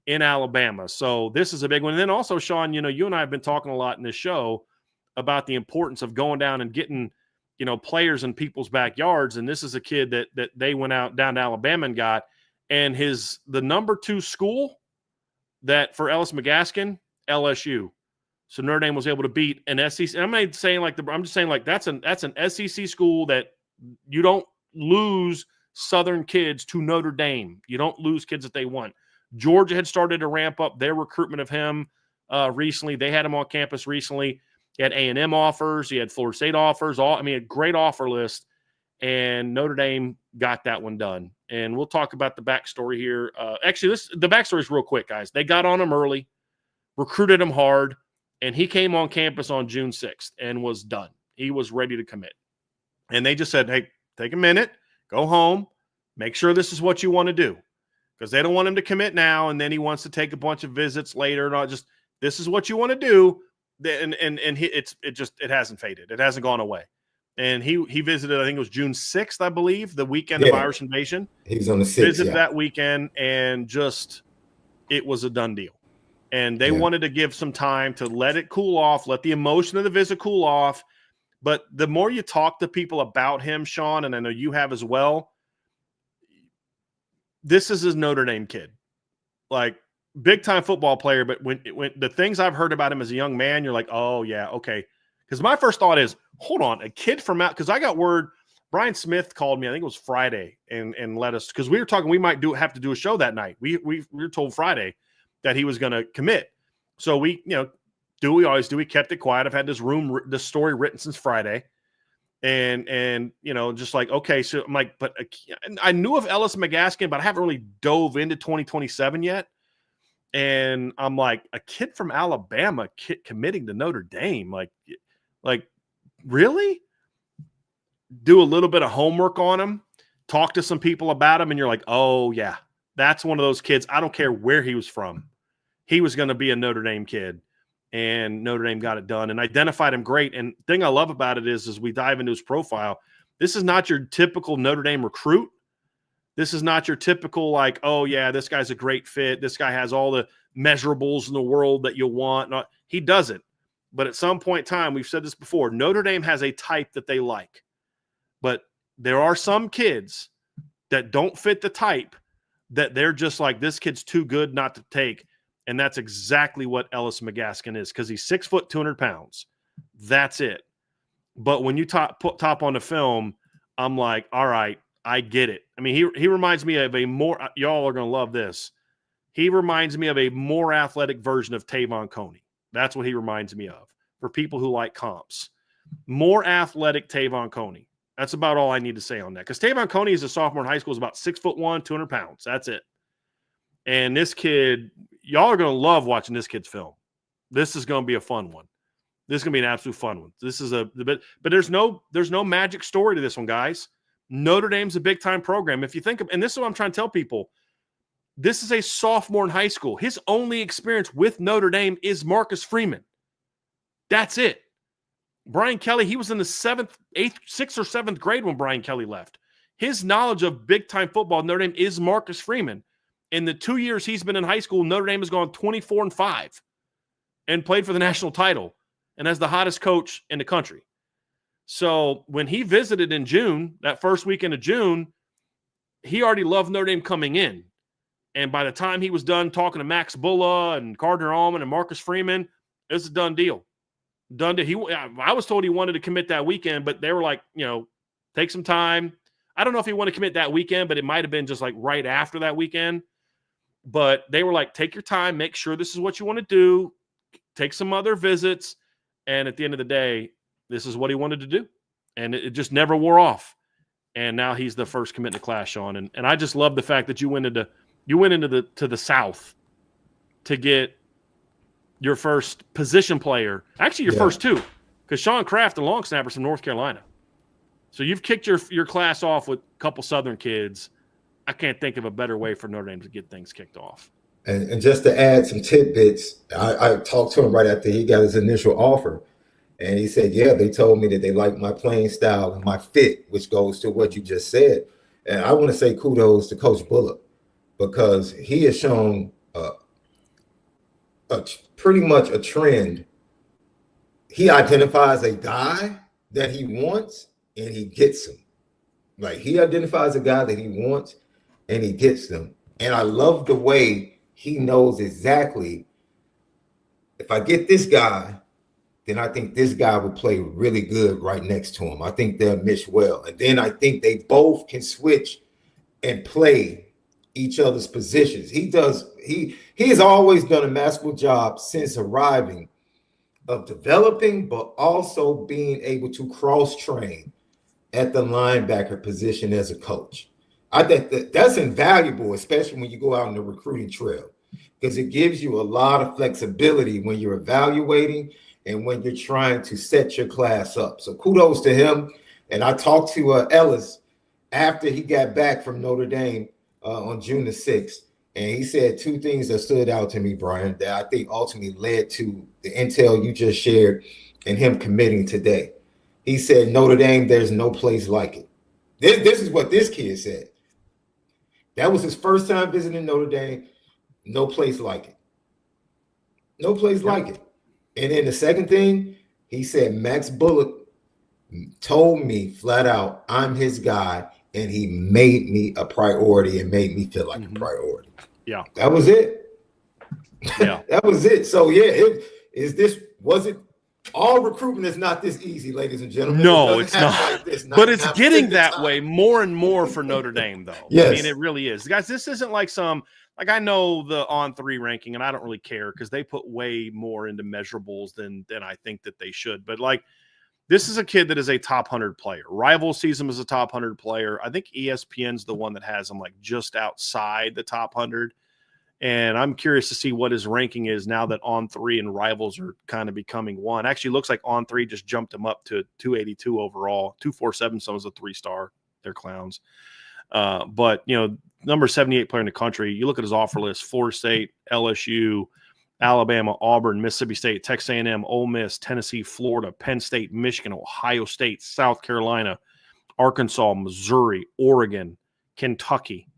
in Alabama. So this is a big one. And then also, Sean, you and I have been talking a lot in this show about the importance of going down and getting, players in people's backyards. And this is a kid that they went out down to Alabama and got, and the number 2 school that for Ellis McGaskin, LSU. So Notre Dame was able to beat an SEC. I'm not saying I'm just saying that's an SEC school that you don't lose Southern kids to Notre Dame. You don't lose kids that they want. Georgia had started to ramp up their recruitment of him recently. They had him on campus recently. He had A&M offers. He had Florida State offers. A great offer list. And Notre Dame got that one done. And we'll talk about the backstory here. The backstory is real quick, guys. They got on him early, recruited him hard, and he came on campus on June 6th and was done. He was ready to commit. And they just said, hey, take a minute, go home, make sure this is what you want to do. Because they don't want him to commit now, and then he wants to take a bunch of visits later. Not just, this is what you want to do. And it hasn't faded. It hasn't gone away. And he visited, I think it was June 6th, I believe, the weekend of Irish Invasion. He was on the 6th. Visited that weekend, and it was a done deal. And they wanted to give some time to let it cool off, let the emotion of the visit cool off. But the more you talk to people about him, Sean, and I know you have as well, this is his Notre Dame kid. Like, big-time football player, but when the things I've heard about him as a young man, you're like, oh, yeah, okay. Because my first thought is, hold on, a kid from out – because I got word – Brian Smith called me, I think it was Friday, and let us – because we were talking we might have to do a show that night. We were told Friday that he was going to commit. So we, do we always do. We kept it quiet. I've had this story written since Friday. And just like, okay, so I'm like, but I knew of Ellis McGaskin, but I haven't really dove into 2027 yet. And I'm like, a kid from Alabama committing to Notre Dame, like really? Do a little bit of homework on him, talk to some people about him, and you're like, oh yeah, That's one of those kids. I don't care where he was from. He was going to be a Notre Dame kid, and Notre Dame got it done and identified him great. And the thing I love about it is, as we dive into his profile, this is not your typical Notre Dame recruit. This is not your typical, like, oh, yeah, this guy's a great fit. This guy has all the measurables in the world that you'll want. No, he doesn't. But at some point in time, we've said this before, Notre Dame has a type that they like. But there are some kids that don't fit the type that they're just like, this kid's too good not to take. And that's exactly what Ellis Mask is, because he's 6 foot, 200 pounds. That's it. But when you put top on the film, I'm like, all right, I get it. I mean, he reminds me of a more – y'all are going to love this. He reminds me of a more athletic version of Tavon Coney. That's what he reminds me of for people who like comps. More athletic Tavon Coney. That's about all I need to say on that. Because Tavon Coney is a sophomore in high school, is about 6'1", 200 pounds. That's it. And this kid, y'all are going to love watching this kid's film. This is going to be a fun one. This is going to be an absolute fun one. This is but there's no magic story to this one, guys. Notre Dame's a big-time program. If you think of, and this is what I'm trying to tell people, this is a sophomore in high school. His only experience with Notre Dame is Marcus Freeman. That's it. Brian Kelly, he was in the 6th or 7th grade when Brian Kelly left. His knowledge of big-time football in Notre Dame is Marcus Freeman. In the 2 years he's been in high school, Notre Dame has gone 24-5 and played for the national title and has the hottest coach in the country. So when he visited in June, that first weekend of June, he already loved Notre Dame coming in. And by the time he was done talking to Max Bulla and Gardner Allman and Marcus Freeman, it's a done deal. Done deal. I was told he wanted to commit that weekend, but they were like, take some time. I don't know if he wanted to commit that weekend, but it might have been just like right after that weekend. But they were like, take your time, make sure this is what you want to do, take some other visits. And at the end of the day, this is what he wanted to do. And it just never wore off. And now he's the first commit in the class, Sean. And I just love the fact that you went into the South to get your first position player. Actually, your first two. Because Sean Kraft, the long snapper, is from North Carolina. So you've kicked your class off with a couple Southern kids. I can't think of a better way for Notre Dame to get things kicked off. And just to add some tidbits, I talked to him right after he got his initial offer. And he said, yeah, they told me that they like my playing style and my fit, which goes to what you just said. And I want to say kudos to Coach Bullock, because he has shown pretty much a trend. He identifies a guy that he wants and he gets him. Like, he identifies a guy that he wants and he gets them. And I love the way he knows exactly, if I get this guy, then I think this guy would play really good right next to him. I think they'll mesh well. And then I think they both can switch and play each other's positions. He has always done a masterful job since arriving of developing, but also being able to cross-train at the linebacker position as a coach. I think that's invaluable, especially when you go out on the recruiting trail, because it gives you a lot of flexibility when you're evaluating and when you're trying to set your class up. So kudos to him. And I talked to Ellis after he got back from Notre Dame on June the 6th. And he said two things that stood out to me, Brian, that I think ultimately led to the intel you just shared and him committing today. He said, Notre Dame, there's no place like it. This is what this kid said. That was his first time visiting Notre Dame. No place like it. No place like it. And then the second thing, he said, Max Bullock told me flat out, I'm his guy, and he made me a priority and made me feel like a priority. Yeah. That was it. Yeah. That was it. So, yeah, was it all recruitment is not this easy, ladies and gentlemen. No, it's not. Like this, but it's getting that way more and more for Notre Dame, though. Yes. I mean, it really is. Guys, this isn't like I know the On3 ranking, and I don't really care because they put way more into measurables than I think that they should. But, this is a kid that is a top 100 player. Rival sees him as a top 100 player. I think ESPN's the one that has him, just outside the top 100. And I'm curious to see what his ranking is now that On3 and Rivals are kind of becoming one. Actually, looks like On3 just jumped him up to 282 overall. 247, someone's a 3-star. They're clowns. But, number 78 player in the country. You look at his offer list: Florida State, LSU, Alabama, Auburn, Mississippi State, Texas A&M, Ole Miss, Tennessee, Florida, Penn State, Michigan, Ohio State, South Carolina, Arkansas, Missouri, Oregon, Kentucky.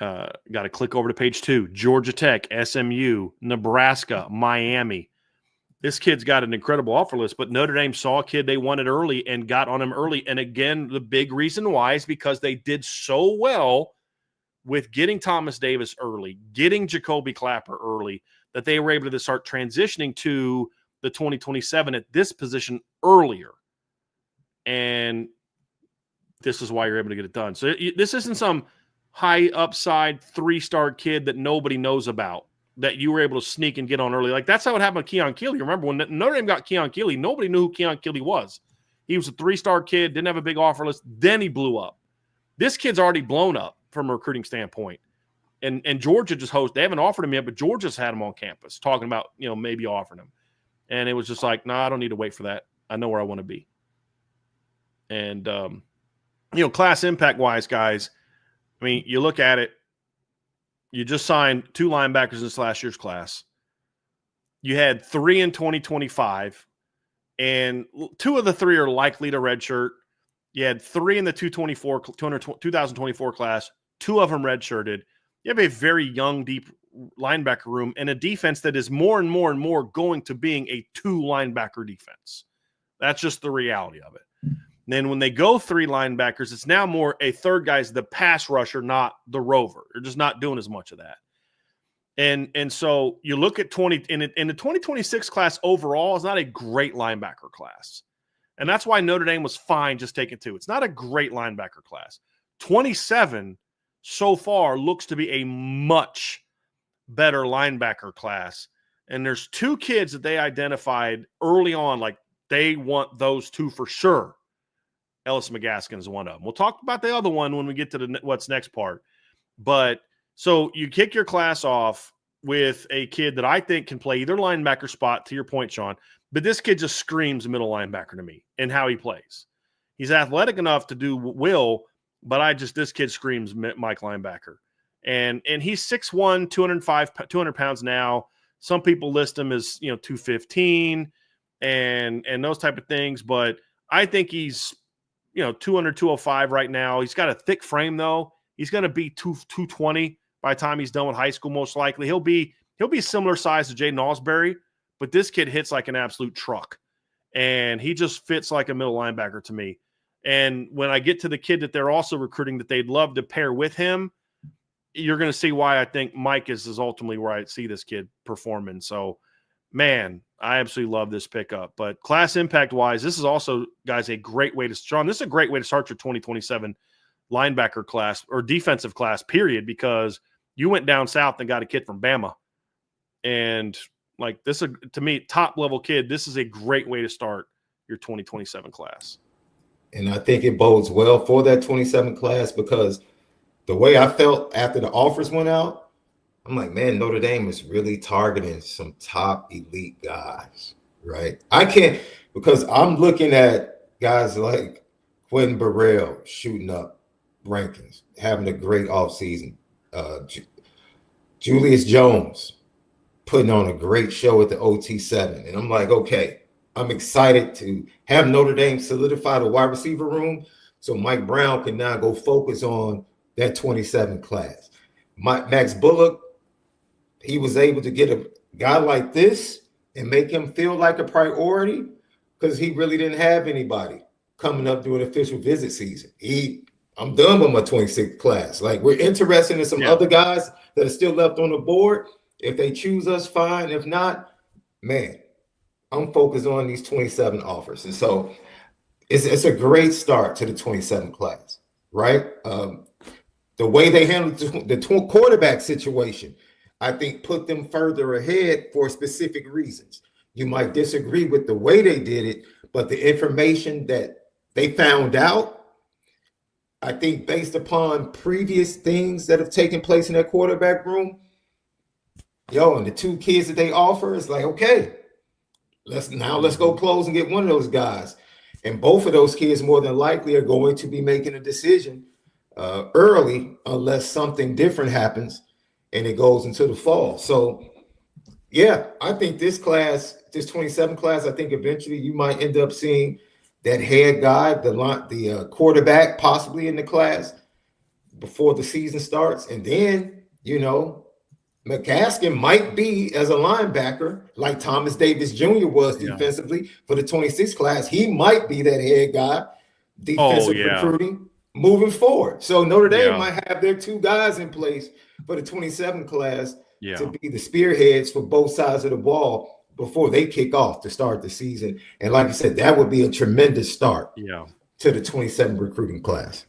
Got to click over to page 2. Georgia Tech, SMU, Nebraska, Miami. This kid's got an incredible offer list, but Notre Dame saw a kid they wanted early and got on him early. And again, the big reason why is because they did so well with getting Thomas Davis early, getting Jacoby Clapper early, that they were able to start transitioning to the 2027 at this position earlier. And this is why you're able to get it done. So this isn't some high upside 3-star kid that nobody knows about that you were able to sneak and get on early. Like that's how it happened with Keon Keeley. Remember when Notre Dame got Keon Keeley, nobody knew who Keon Keeley was. He was a 3-star kid, didn't have a big offer list. Then he blew up. This kid's already blown up from a recruiting standpoint. And Georgia just they haven't offered him yet, but Georgia's had him on campus talking about, maybe offering him. And it was just like, I don't need to wait for that. I know where I want to be. And, class impact wise, guys, I mean, you look at it, you just signed 2 linebackers in this last year's class. You had 3 in 2025, and 2 of the 3 are likely to redshirt. You had 3 in the 2024 class, 2 of them redshirted. You have a very young, deep linebacker room and a defense that is more and more and more going to being a 2-linebacker defense. That's just the reality of it. Then when they go 3 linebackers, it's now more a third guy's the pass rusher, not the rover. They're just not doing as much of that. And so you look at in the 2026 class overall is not a great linebacker class. And that's why Notre Dame was fine just taking 2. It's not a great linebacker class. 27 so far looks to be a much better linebacker class. And there's 2 kids that they identified early on, like they want those 2 for sure. Ellis Mask is one of them. We'll talk about the other one when we get to the what's next part. But so you kick your class off with a kid that I think can play either linebacker spot, to your point, Sean, but this kid just screams middle linebacker to me and how he plays. He's athletic enough to do Will, but this kid screams Mike linebacker. And he's 6'1", 200 pounds now. Some people list him as, 215 and those type of things, but I think he's 200, 205 right now. He's got a thick frame, though. He's going to be 220 by the time he's done with high school, most likely. He'll be similar size to Jaden Ausberry, but this kid hits like an absolute truck. And he just fits like a middle linebacker to me. And when I get to the kid that they're also recruiting that they'd love to pair with him, you're going to see why I think Mike is ultimately where I see this kid performing. So, man, I absolutely love this pickup. But class impact-wise, this is also, guys, a great way to start. This is a great way to start your 2027 linebacker class or defensive class, period, because you went down south and got a kid from Bama. And, like, this, to me, top-level kid, this is a great way to start your 2027 class. And I think it bodes well for that 27 class because the way I felt after the offers went out, I'm like, man, Notre Dame is really targeting some top elite guys, right? I can't, because I'm looking at guys like Quentin Burrell shooting up rankings, having a great offseason. Julius Jones putting on a great show at the OT7. And I'm like, okay, I'm excited to have Notre Dame solidify the wide receiver room so Mike Brown can now go focus on that 27 class. Max Bullock, he was able to get a guy like this and make him feel like a priority because he really didn't have anybody coming up during official visit season. I'm done with my 26th class. Like, we're interested in some other guys that are still left on the board. If they choose us, fine. If not, man, I'm focused on these 27 offers. And so it's a great start to the 27 class, right? The way they handled the quarterback situation, I think put them further ahead for specific reasons. You might disagree with the way they did it, but the information that they found out, I think based upon previous things that have taken place in that quarterback room, and the 2 kids that they offer, it's like, okay, let's go close and get one of those guys. And both of those kids more than likely are going to be making a decision early unless something different happens and it goes into the fall. So, yeah, I think this 27 class, I think eventually you might end up seeing that head guy, the quarterback possibly in the class before the season starts. And then, McCaskill might be as a linebacker like Thomas Davis Jr. was defensively for the 26 class. He might be that head guy, defensive recruiting moving forward. So Notre Dame might have their two guys in place for the 27 class to be the spearheads for both sides of the ball before they kick off to start the season. And like you said, that would be a tremendous start to the 27 recruiting class.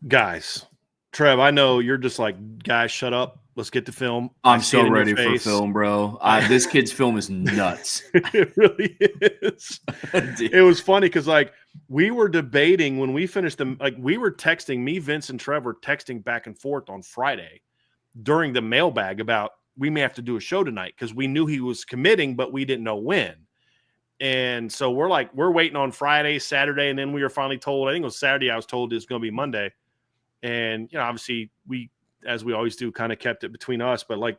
Guys, Trev, I know you're just like, guys, shut up. Let's get the film. I'm so ready for film, bro. This kid's film is nuts. It really is. It was funny because, like, we were debating when we finished them. Like, we were texting, me, Vince, and Trevor texting back and forth on Friday during the mailbag about we may have to do a show tonight because we knew he was committing, but we didn't know when. And so we're waiting on Friday, Saturday, and then we were finally told, I think it was Saturday, I was told it's going to be Monday. And, obviously we, as we always do, kind of kept it between us. But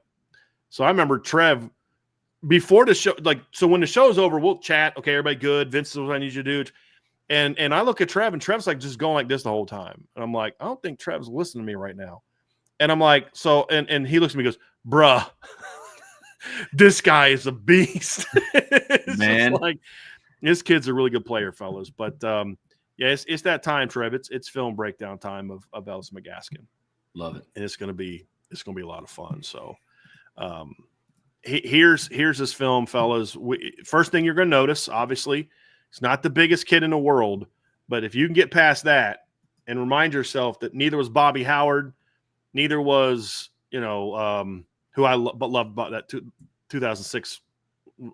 so I remember Trev before the show, so when the show's over, we'll chat. Okay, everybody good. Vince is what I need you to do. And I look at Trev, and Trev's like just going like this the whole time. And I'm like, I don't think Trev's listening to me right now. And I'm like, so, and he looks at me and goes, bruh, this guy is a beast. Man. This kid's a really good player, fellas. But it's that time, Trev. It's film breakdown time of Ellis McGaskin. Love it. And it's gonna be a lot of fun. So here's this film, fellas. First thing you're gonna notice, obviously, it's not the biggest kid in the world, but if you can get past that and remind yourself that neither was Bobby Howard, neither was who I loved about that 2006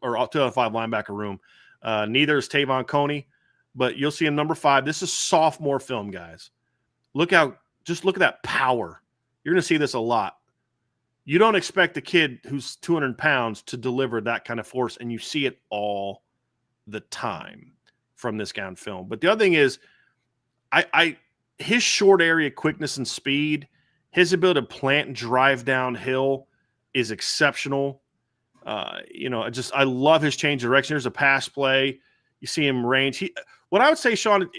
or 2005 linebacker room. Neither is Tavon Coney, but you'll see him number 5. This is sophomore film, guys. Just look at that power. You're going to see this a lot. You don't expect a kid who's 200 pounds to deliver that kind of force, and you see it all the time from this guy on film. But the other thing is, his short area quickness and speed, his ability to plant and drive downhill is exceptional. I love his change of direction. There's a pass play. You see him range. What I would say, Sean,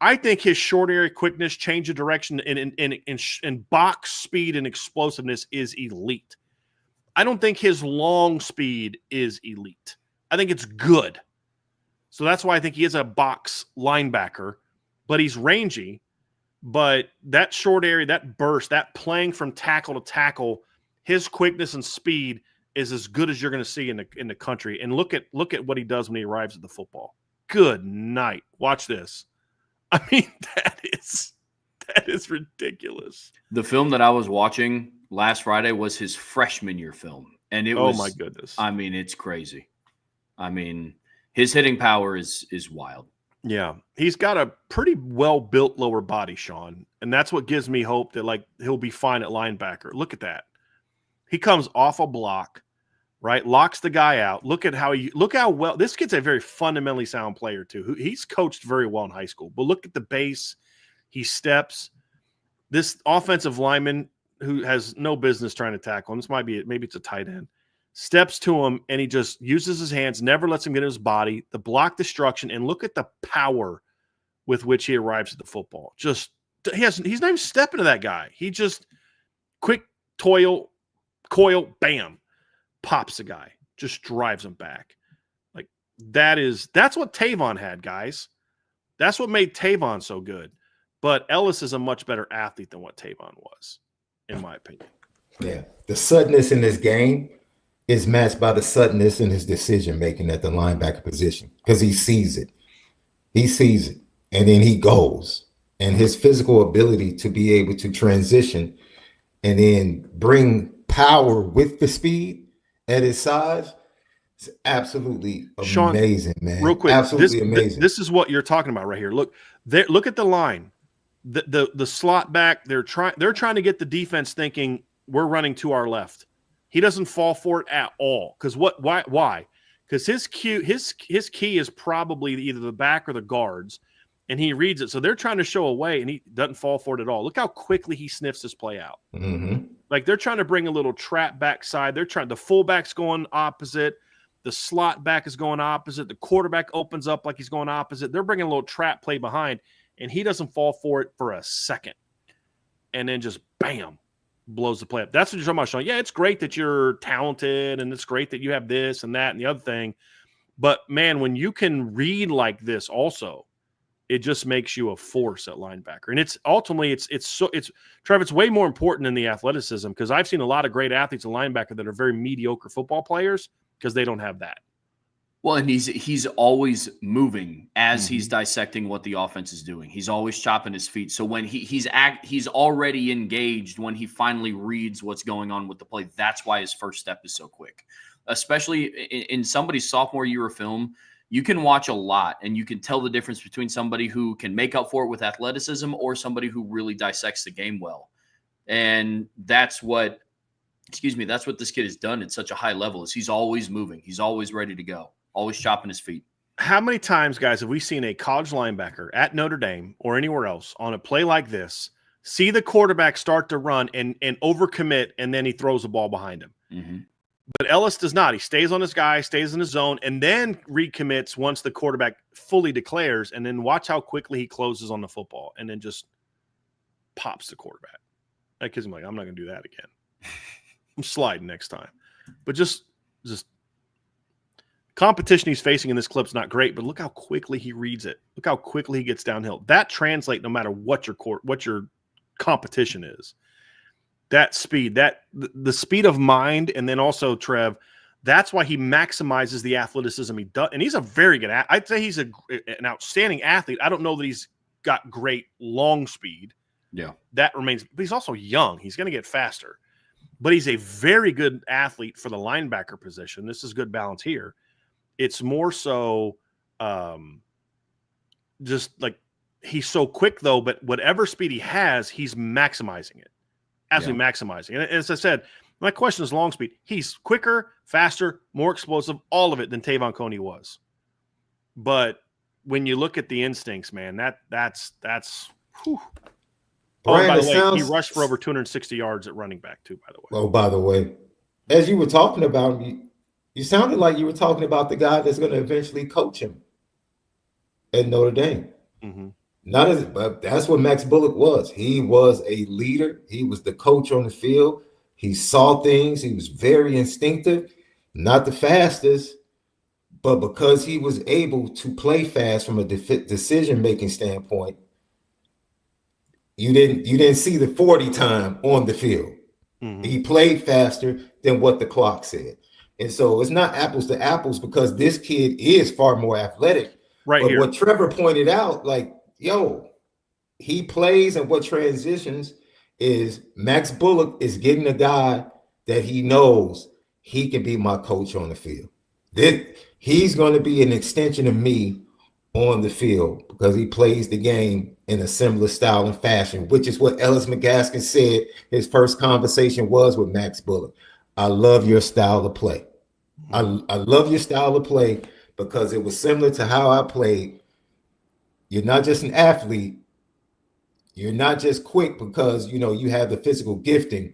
I think his short area quickness, change of direction, and box speed and explosiveness is elite. I don't think his long speed is elite. I think it's good. So that's why I think he is a box linebacker, but he's rangy. But that short area, that burst, that playing from tackle to tackle, his quickness and speed is as good as you're going to see in the country. And look at what he does when he arrives at the football. Good night. Watch this. I mean, that is ridiculous. The film that I was watching last Friday was his freshman year film. And it was, oh my goodness. I mean, it's crazy. I mean, his hitting power is wild. Yeah. He's got a pretty well-built lower body, Sean. And that's what gives me hope that he'll be fine at linebacker. Look at that. He comes off a block, right? Locks the guy out. Look how well this kid's a very fundamentally sound player too. He's coached very well in high school, but look at the base. He steps. This offensive lineman who has no business trying to tackle him. This might be it. Maybe it's a tight end. Steps to him and he just uses his hands, never lets him get in his body. The block destruction, and look at the power with which he arrives at the football. He's not even stepping to that guy. He just quick coil, bam, pops the guy, just drives him back. That's what Tavon had, guys. That's what made Tavon so good. But Ellis is a much better athlete than what Tavon was, in my opinion. Yeah. The suddenness in this game is matched by the suddenness in his decision-making at the linebacker position because he sees it. He sees it, and then he goes. And his physical ability to be able to transition and then bring power with the speed at his size is absolutely amazing, Sean, man. Real quick, absolutely amazing. This is what you're talking about right here. Look at the line. The slot back, they're trying to get the defense thinking we're running to our left. He doesn't fall for it at all. Because why? Because his key is probably either the back or the guards. and he reads it. So they're trying to show a way, and he doesn't fall for it at all. Look how quickly he sniffs this play out. Mm-hmm. Like they're trying to bring a little trap backside. They're trying, the fullback's going opposite. The slot back is going opposite. The quarterback opens up like he's going opposite. They're bringing a little trap play behind, and he doesn't fall for it for a second. And then just bam, blows the play up. That's what you're talking about, Sean. Yeah, it's great that you're talented, and it's great that you have this and that and the other thing. But, man, when you can read like this also, it just makes you a force at linebacker. And it's ultimately Trev, it's way more important than the athleticism, because I've seen a lot of great athletes at linebacker that are very mediocre football players because they don't have that. Well, and he's always moving as he's dissecting what the offense is doing. He's always chopping his feet. So when he's already engaged when he finally reads what's going on with the play. That's why his first step is so quick. Especially in somebody's sophomore year of film, you can watch a lot and you can tell the difference between somebody who can make up for it with athleticism or somebody who really dissects the game well. And that's what this kid has done at such a high level, is he's always moving. He's always ready to go, always chopping his feet. How many times, guys, have we seen a college linebacker at Notre Dame or anywhere else on a play like this, see the quarterback start to run and overcommit, and then he throws the ball behind him? Mm-hmm. But Ellis does not. He stays on his guy, stays in his zone, and then recommits once the quarterback fully declares, and then watch how quickly he closes on the football and then just pops the quarterback. Because I'm like, I'm not going to do that again. I'm sliding next time. But just competition he's facing in this clip's not great, but look how quickly he reads it. Look how quickly he gets downhill. That translates no matter what your competition is. That speed, the speed of mind, and then also, Trev, that's why he maximizes the athleticism he does. And he's a very good – I'd say he's an outstanding athlete. I don't know that he's got great long speed. Yeah. That remains – but he's also young. He's going to get faster. But he's a very good athlete for the linebacker position. This is good balance here. It's more so just like he's so quick, though, but whatever speed he has, he's maximizing it. Absolutely maximizing. And as I said, my question is long speed. He's quicker, faster, more explosive, all of it than Tavon Coney was. But when you look at the instincts, man, that's whew. Brian, by the way, he rushed for over 260 yards at running back, too, by the way. Oh, by the way, as you were talking about, you sounded like you were talking about the guy that's going to eventually coach him at Notre Dame. Mm-hmm. But that's what Max Bullock was. He was a leader. He was the coach on the field. He saw things. He was very instinctive, not the fastest, but because he was able to play fast from a decision-making standpoint, you didn't see the 40 time on the field. Mm-hmm. He played faster than what the clock said. And so it's not apples to apples, because this kid is far more athletic. Right. But here, what Trevor pointed out, like, he plays, and what transitions is Max Bullock is getting a guy that he knows he can be my coach on the field. He's going to be an extension of me on the field because he plays the game in a similar style and fashion, which is what Ellis Mask said his first conversation was with Max Bullock. I love your style of play. I love your style of play because it was similar to how I played. You're not just an athlete. You're not just quick because, you have the physical gifting.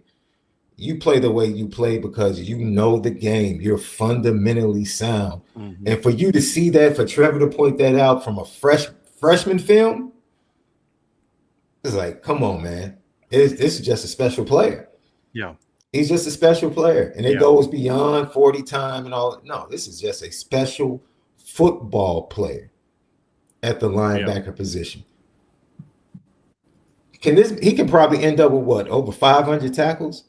You play the way you play because you know the game. You're fundamentally sound. Mm-hmm. And for you to see that, for Trevor to point that out from a freshman film, it's like, come on, man. This is just a special player. Yeah. He's just a special player. And it goes beyond 40 time and all. No, this is just a special football player at the linebacker position. He can probably end up with what, over 500 tackles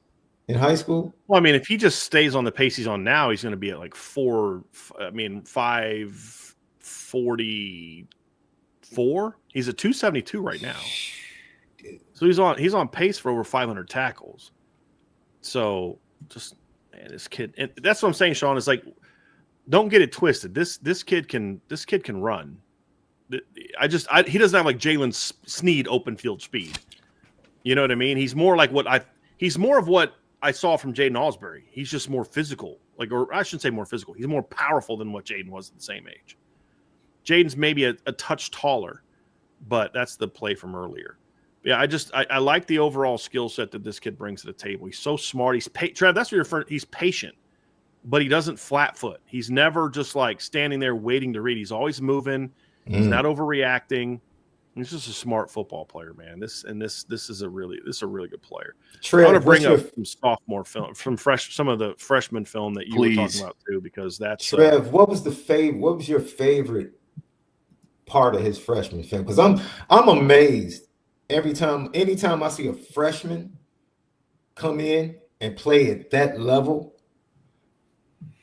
in high school? Well, I mean, if he just stays on the pace he's on now, he's going to be at like 544. He's at 272 right now. So he's on pace for over 500 tackles. So just, man, this kid, and that's what I'm saying, Sean, is like, don't get it twisted. This kid can run. He doesn't have like Jalen Sneed open field speed. You know what I mean? He's more like he's more of what I saw from Jaden Ausberry. He's just more physical, or I shouldn't say more physical. He's more powerful than what Jaden was at the same age. Jaden's maybe a touch taller, but that's the play from earlier. Yeah, I like the overall skill set that this kid brings to the table. He's so smart. Trev, that's what you're referring. He's patient, but he doesn't flat foot. He's never just like standing there waiting to read. He's always moving. He's not overreacting. He's just a smart football player, man. This is a really good player. Trev, I want to bring up some sophomore film, some of the freshman film that you were talking about too, because that's Trev. What was your favorite part of his freshman film? Because I'm amazed anytime I see a freshman come in and play at that level.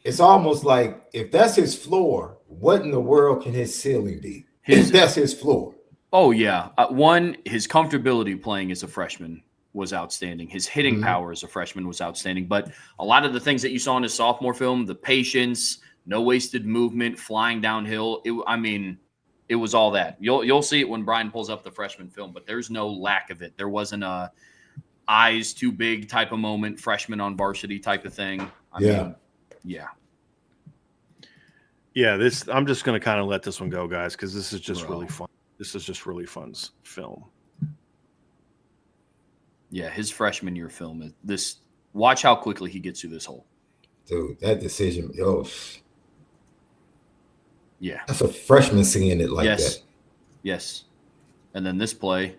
It's almost like if that's his floor, what in the world can his ceiling be? If that's his floor. Oh, yeah. His comfortability playing as a freshman was outstanding. His hitting power as a freshman was outstanding. But a lot of the things that you saw in his sophomore film, the patience, no wasted movement, flying downhill, it was all that. You'll see it when Brian pulls up the freshman film, but there's no lack of it. There wasn't a eyes too big type of moment, freshman on varsity type of thing. I mean, I'm just going to kind of let this one go, guys, because this is just really fun. This is just really fun film. Yeah, his freshman year film. Watch how quickly he gets through this hole. Dude, that decision. Yeah. That's a freshman seeing it like that. Yes. And then this play.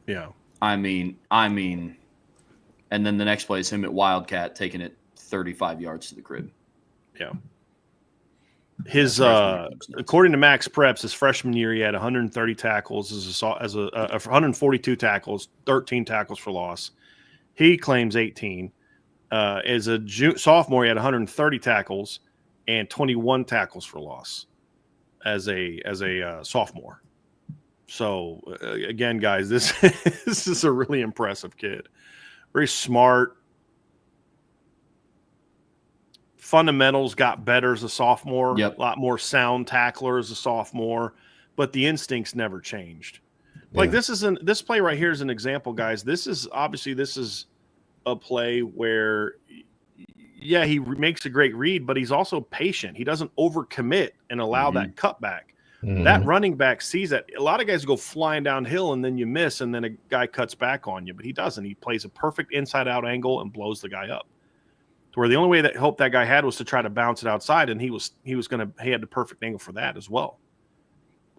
Yeah. I mean, and then the next play is him at Wildcat taking it 35 yards to the crib. Yeah. His according to Max Preps, his freshman year he had 130 tackles as 142 tackles, 13 tackles for loss. He claims 18. As a sophomore, he had 130 tackles and 21 tackles for loss as a sophomore. So again, guys, this is a really impressive kid. Very smart. Fundamentals got better as a sophomore. Yep. A lot more sound tackler as a sophomore, but the instincts never changed. Like this play right here is an example, guys. This is a play where, he makes a great read, but he's also patient. He doesn't overcommit and allow that cutback. That running back sees that. A lot of guys go flying downhill and then you miss, and then a guy cuts back on you, but he doesn't. He plays a perfect inside-out angle and blows the guy up. To where the only way that hope that guy had was to try to bounce it outside, and he had the perfect angle for that as well.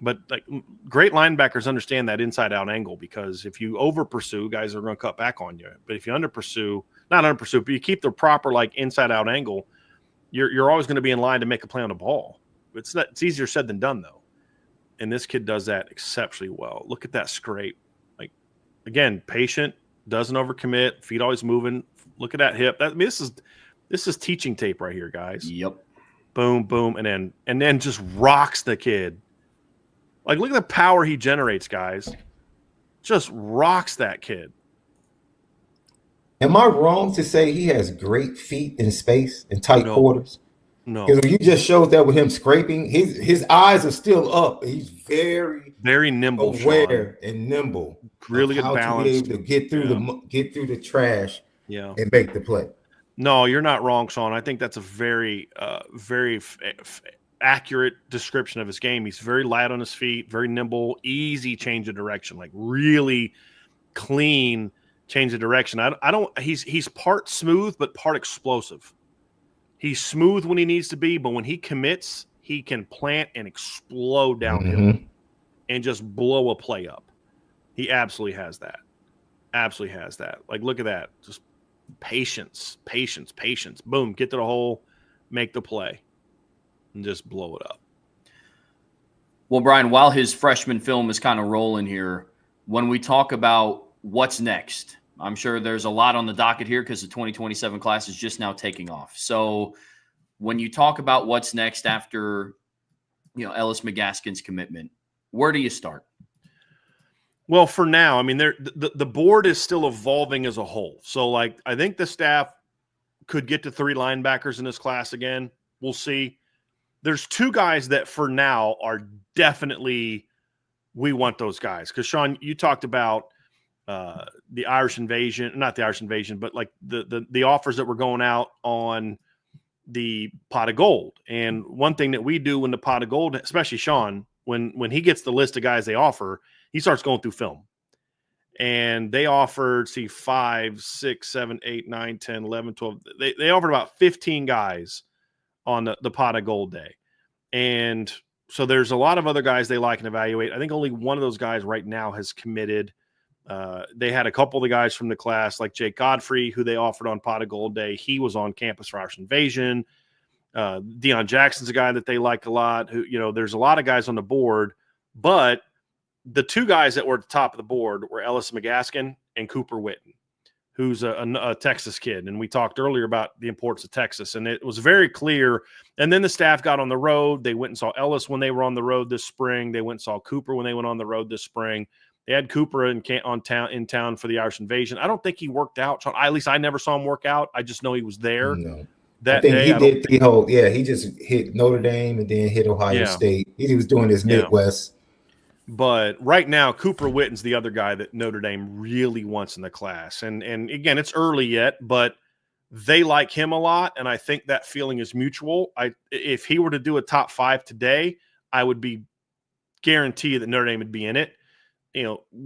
But like great linebackers understand that inside-out angle, because if you over pursue, guys are going to cut back on you. But if you but you keep the proper like inside-out angle, you're always going to be in line to make a play on the ball. It's easier said than done though, and this kid does that exceptionally well. Look at that scrape. Like again, patient, doesn't overcommit, feet always moving. Look at that hip. This is teaching tape right here, guys. Yep. Boom, boom, and then just rocks the kid. Like, look at the power he generates, guys. Just rocks that kid. Am I wrong to say he has great feet in space in tight quarters? No. Because you just showed that with him scraping, his eyes are still up. He's very nimble, aware and nimble. Really good balance. To be able to get through the trash and make the play. No, you're not wrong, Sean. I think that's a very, very accurate description of his game. He's very light on his feet, very nimble, easy change of direction, like really clean change of direction. He's part smooth, but part explosive. He's smooth when he needs to be, but when he commits, he can plant and explode downhill and just blow a play up. He absolutely has that. Absolutely has that. Like, look at that. Just patience. Boom, get to the hole, make the play, and just blow it up. Well, Brian, while his freshman film is kind of rolling here, when we talk about what's next, I'm sure there's a lot on the docket here because the 2027 class is just now taking off. So when you talk about what's next after, Ellis McGaskin's commitment, where do you start? Well, for now, I mean, the board is still evolving as a whole. So, like, I think the staff could get to 3 linebackers in this class again. We'll see. There's 2 guys that for now are definitely we want those guys. Because, Sean, you talked about the Irish invasion, not the Irish invasion, but like the offers that were going out on the pot of gold. And one thing that we do in the pot of gold, especially Sean, when he gets the list of guys they offer, he starts going through film. And they offered, 5, 6, 7, 8, 9, 10, 11, 12. They offered about 15 guys on the pot of gold day. And so there's a lot of other guys they like and evaluate. I think only one of those guys right now has committed. They had a couple of the guys from the class, like Jake Godfrey, who they offered on pot of gold day. He was on campus for Irish Invasion. Deion Jackson's a guy that they like a lot. Who, there's a lot of guys on the board, but the two guys that were at the top of the board were Ellis Mask and Cooper Witten, who's a Texas kid. And we talked earlier about the importance of Texas, and it was very clear. And then the staff got on the road. They went and saw Ellis when they were on the road this spring. They went and saw Cooper when they went on the road this spring. They had Cooper in town for the Irish Invasion. I don't think he worked out. At least I never saw him work out. I just know he was there. No. That I think day. he did the whole, he just hit Notre Dame and then hit Ohio State. He was doing his Midwest. But right now, Cooper Witten's the other guy that Notre Dame really wants in the class. And again, it's early yet, but they like him a lot, and I think that feeling is mutual. If he were to do a top 5 today, I would be guaranteed that Notre Dame would be in it.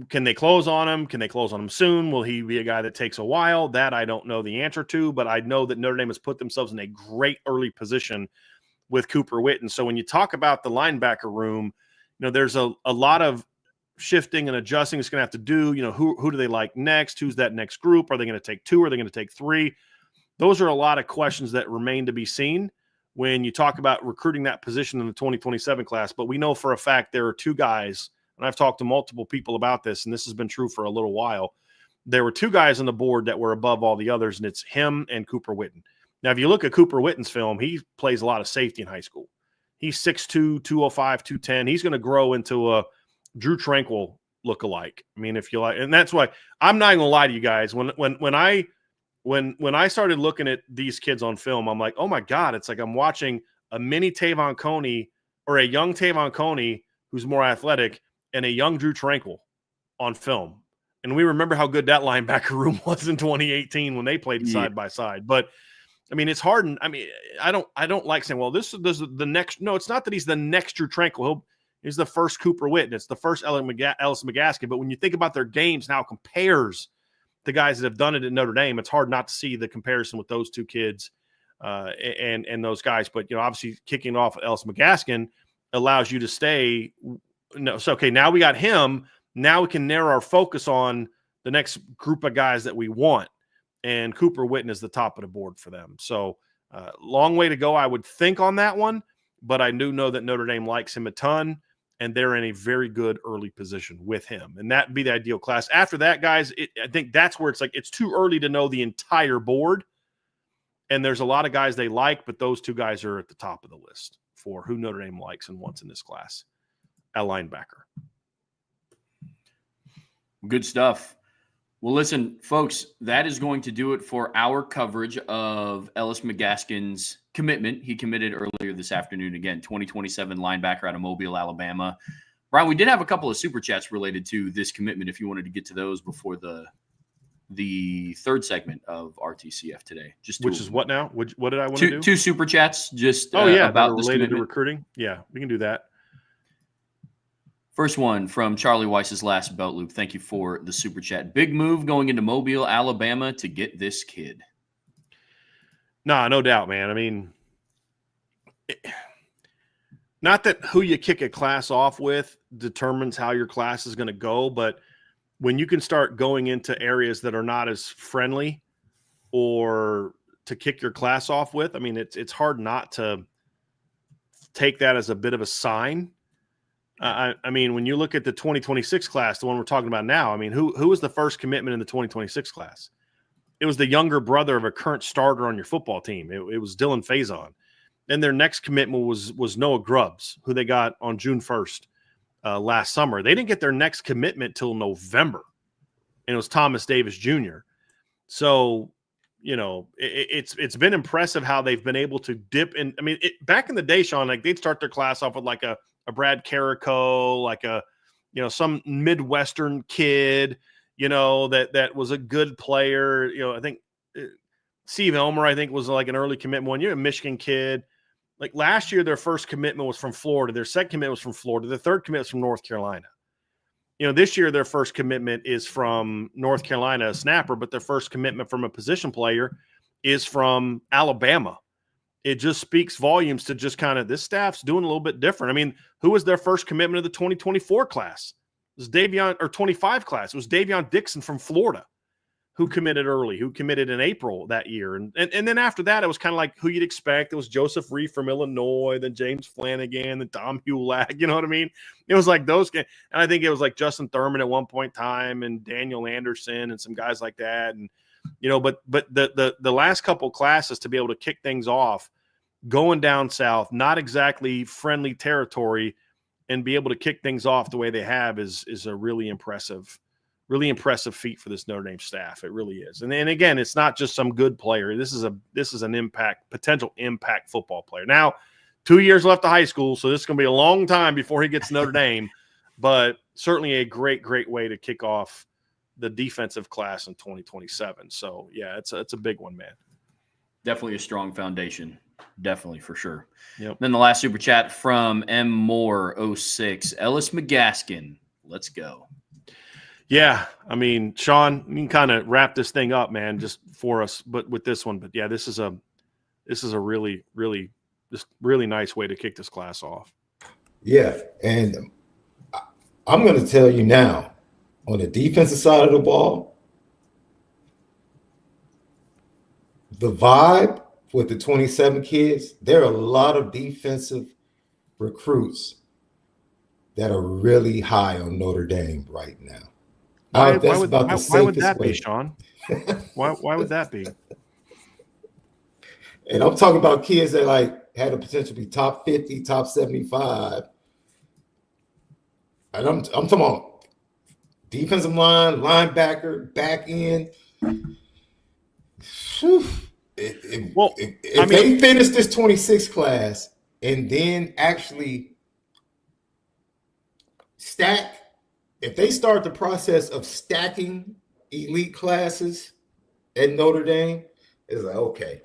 Can they close on him? Can they close on him soon? Will he be a guy that takes a while? That I don't know the answer to, but I know that Notre Dame has put themselves in a great early position with Cooper Witten. So when you talk about the linebacker room, there's a lot of shifting and adjusting it's going to have to do. Who do they like next? Who's that next group? Are they going to take 2? Are they going to take 3? Those are a lot of questions that remain to be seen when you talk about recruiting that position in the 2027 class. But we know for a fact there are 2 guys, and I've talked to multiple people about this, and this has been true for a little while. There were 2 guys on the board that were above all the others, and it's him and Cooper Witten. Now, if you look at Cooper Witten's film, he plays a lot of safety in high school. He's 6'2", 205, 210. He's going to grow into a Drew Tranquil lookalike. I mean, if you like, and that's why I'm not going to lie to you guys. When I started looking at these kids on film, I'm like, oh my God, it's like I'm watching a mini Tavon Coney or a young Tavon Coney who's more athletic and a young Drew Tranquil on film. And we remember how good that linebacker room was in 2018 when they played side by side. But I mean, it's hard. And I mean, I don't like saying, well, this is the next. No, it's not that he's the next Drew Tranquil. He's the first Cooper Witten. It's the first Ellis Mask. But when you think about their games now compares to guys that have done it at Notre Dame, it's hard not to see the comparison with those 2 kids and those guys. But, obviously kicking off Ellis Mask allows you to stay. No, so, okay, now we got him. Now we can narrow our focus on the next group of guys that we want. And Cooper Witten is the top of the board for them. So long way to go, I would think, on that one. But I do know that Notre Dame likes him a ton, and they're in a very good early position with him. And that'd be the ideal class. After that, guys, I think that's where it's like it's too early to know the entire board. And there's a lot of guys they like, but those 2 guys are at the top of the list for who Notre Dame likes and wants in this class. A linebacker. Good stuff. Well, listen, folks, that is going to do it for our coverage of Ellis Mask's commitment. He committed earlier this afternoon. Again, 2027 linebacker out of Mobile, Alabama. Brian, we did have a couple of super chats related to this commitment if you wanted to get to those before the third segment of RTCF today. Which is what now? What did I want to do? 2 super chats just about related to recruiting. Yeah, we can do that. First one from Charlie Weiss's last belt loop. Thank you for the super chat. Big move going into Mobile, Alabama to get this kid. Nah, no doubt, man. I mean, not that who you kick a class off with determines how your class is going to go, but when you can start going into areas that are not as friendly or to kick your class off with, I mean, it's hard not to take that as a bit of a sign. I mean, when you look at the 2026 class, the one we're talking about now, I mean, who was the first commitment in the 2026 class? It was the younger brother of a current starter on your football team. It was Dylan Faison. And their next commitment was Noah Grubbs, who they got on June 1st last summer. They didn't get their next commitment till November, and it was Thomas Davis Jr. So, it's been impressive how they've been able to dip in. I mean, back in the day, Sean, like they'd start their class off with like a Brad Carrico, like some Midwestern kid, that was a good player. I think Steve Elmer, I think, was like an early commitment one. You're a Michigan kid. Like last year, their first commitment was from Florida. Their second commitment was from Florida. The third commitment was from North Carolina. This year, their first commitment is from North Carolina, a snapper, but their first commitment from a position player is from Alabama. It just speaks volumes to just kind of this staff's doing a little bit different. I mean, who was their first commitment of the 2024 class? It was Davion, or 25 class. It was Davion Dixon from Florida, who committed early, who committed in April that year. And then after that, it was kind of like who you'd expect. It was Joseph Reed from Illinois, then James Flanagan, then Tom Hulak. You know what I mean? It was like those guys. And I think it was like Justin Thurman at one point in time and Daniel Anderson and some guys like that. And, but the last couple classes to be able to kick things off, going down south, not exactly friendly territory, and be able to kick things off the way they have is a really impressive feat for this Notre Dame staff. It really is. And again, it's not just some good player. This is an potential impact football player. Now, 2 years left of high school, so this is going to be a long time before he gets Notre Dame, but certainly a great, great way to kick off the defensive class in 2027. So, yeah, it's a big one, man. Definitely a strong foundation. Definitely, for sure. Yep. Then the last super chat from M. Moore 06. Ellis Magaskin. Let's go. Yeah, I mean, Sean, you can kind of wrap this thing up, man, just for us, but with this one. But yeah, this is a really, really, just really nice way to kick this class off. Yeah, and I'm going to tell you now, on the defensive side of the ball, the vibe with the 27 kids, there are a lot of defensive recruits that are really high on Notre Dame right now. Why would that be, Sean? Why would that be? And I'm talking about kids that had a potential to be top 50, top 75. And I'm talking about defensive line, linebacker, back end. If they finish this 26 class and then actually stack, if they start the process of stacking elite classes at Notre Dame, it's like, okay.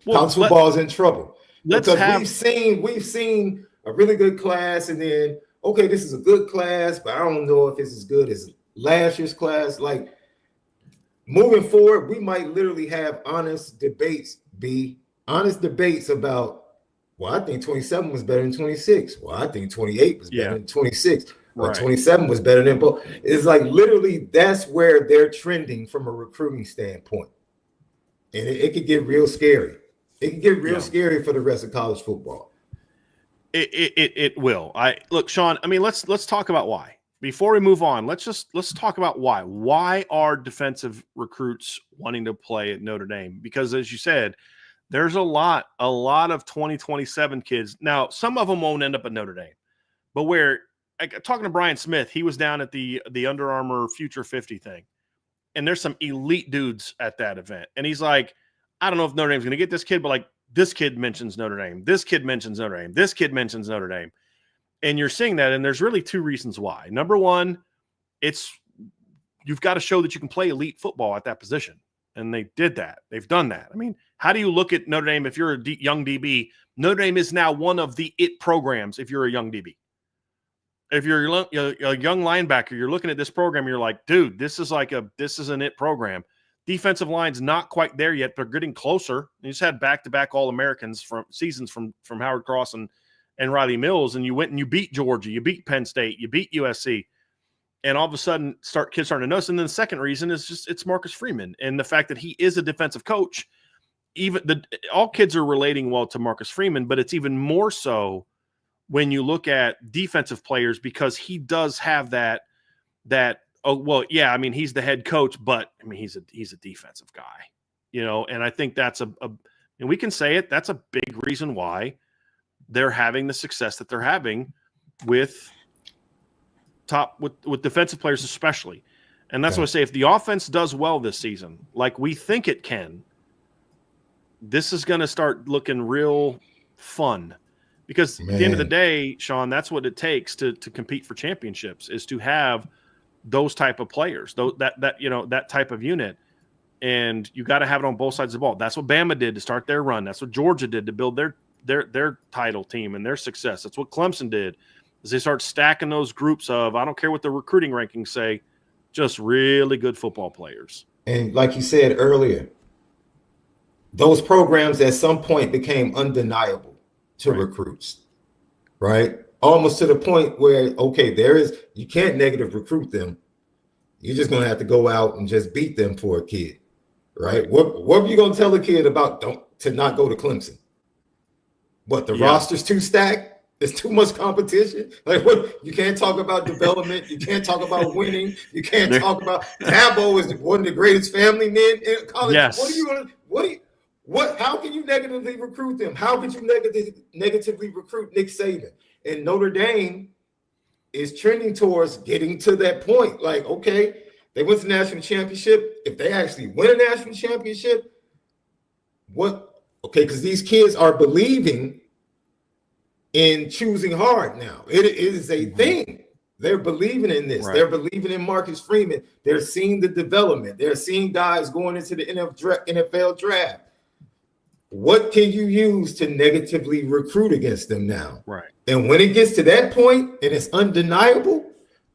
College football is in trouble. We've seen a really good class, and then, okay, this is a good class, but I don't know if it's as good as last year's class. Like, moving forward, we might literally have honest debates about, well, I think 27 was better than 26. Well, I think 28 was better than 26. Well, 27 was better than both. It's like literally that's where they're trending from a recruiting standpoint. And it could get real scary. It can get real scary for the rest of college football. It will. Look, Sean, I mean, let's talk about why. Before we move on, let's talk about why. Why are defensive recruits wanting to play at Notre Dame? Because as you said, there's a lot of 2027 kids. Now, some of them won't end up at Notre Dame, but talking to Brian Smith, he was down at the Under Armour Future 50 thing, and there's some elite dudes at that event. And he's like, I don't know if Notre Dame's going to get this kid, but like this kid mentions Notre Dame. This kid mentions Notre Dame. This kid mentions Notre Dame. And you're seeing that, and there's really two reasons why. Number one, you've got to show that you can play elite football at that position. And they did that. They've done that. I mean, how do you look at Notre Dame if you're a young DB? Notre Dame is now one of the it programs if you're a young DB. If you're a young linebacker, you're looking at this program, you're like, dude, this is an it program. Defensive line's not quite there yet, but getting closer. You just had back-to-back All-Americans from seasons from Howard Cross and Riley Mills, and you went and you beat Georgia, you beat Penn State, you beat USC. And all of a sudden, kids starting to notice. And then the second reason is it's Marcus Freeman and the fact that he is a defensive coach. All kids are relating well to Marcus Freeman, but it's even more so when you look at defensive players because he does have that. Oh well, yeah. I mean, he's the head coach, but I mean, he's a defensive guy, And I think that's and we can say it. That's a big reason why they're having the success that they're having with defensive players especially. And that's what I say, if the offense does well this season, like we think it can, this is going to start looking real fun because at the end of the day, Sean, that's what it takes to compete for championships is to have those type of players, that type of unit. And you got to have it on both sides of the ball. That's what Bama did to start their run. That's what Georgia did to build their title team and their success. That's what Clemson did, is they start stacking those groups of, I don't care what the recruiting rankings say, just really good football players. And like you said earlier, those programs at some point became undeniable to recruits, right? Almost to the point where, okay, you can't negative recruit them. You're just going to have to go out and just beat them for a kid, right? What are you going to tell a kid about to not go to Clemson? What, the roster's too stacked? There's too much competition. Like, what? You can't talk about development. You can't talk about winning. You can't talk about Dabo is one of the greatest family men in college. Yes. How can you negatively recruit them? How could you negatively recruit Nick Saban? And Notre Dame is trending towards getting to that point. Like, okay, they went to the national championship. If they actually win a national championship, what? Okay, because these kids are believing in choosing hard now. It is a thing. They're believing in this. Right. They're believing in Marcus Freeman. They're seeing the development. They're seeing guys going into the NFL draft. What can you use to negatively recruit against them now? Right. And when it gets to that point and it's undeniable,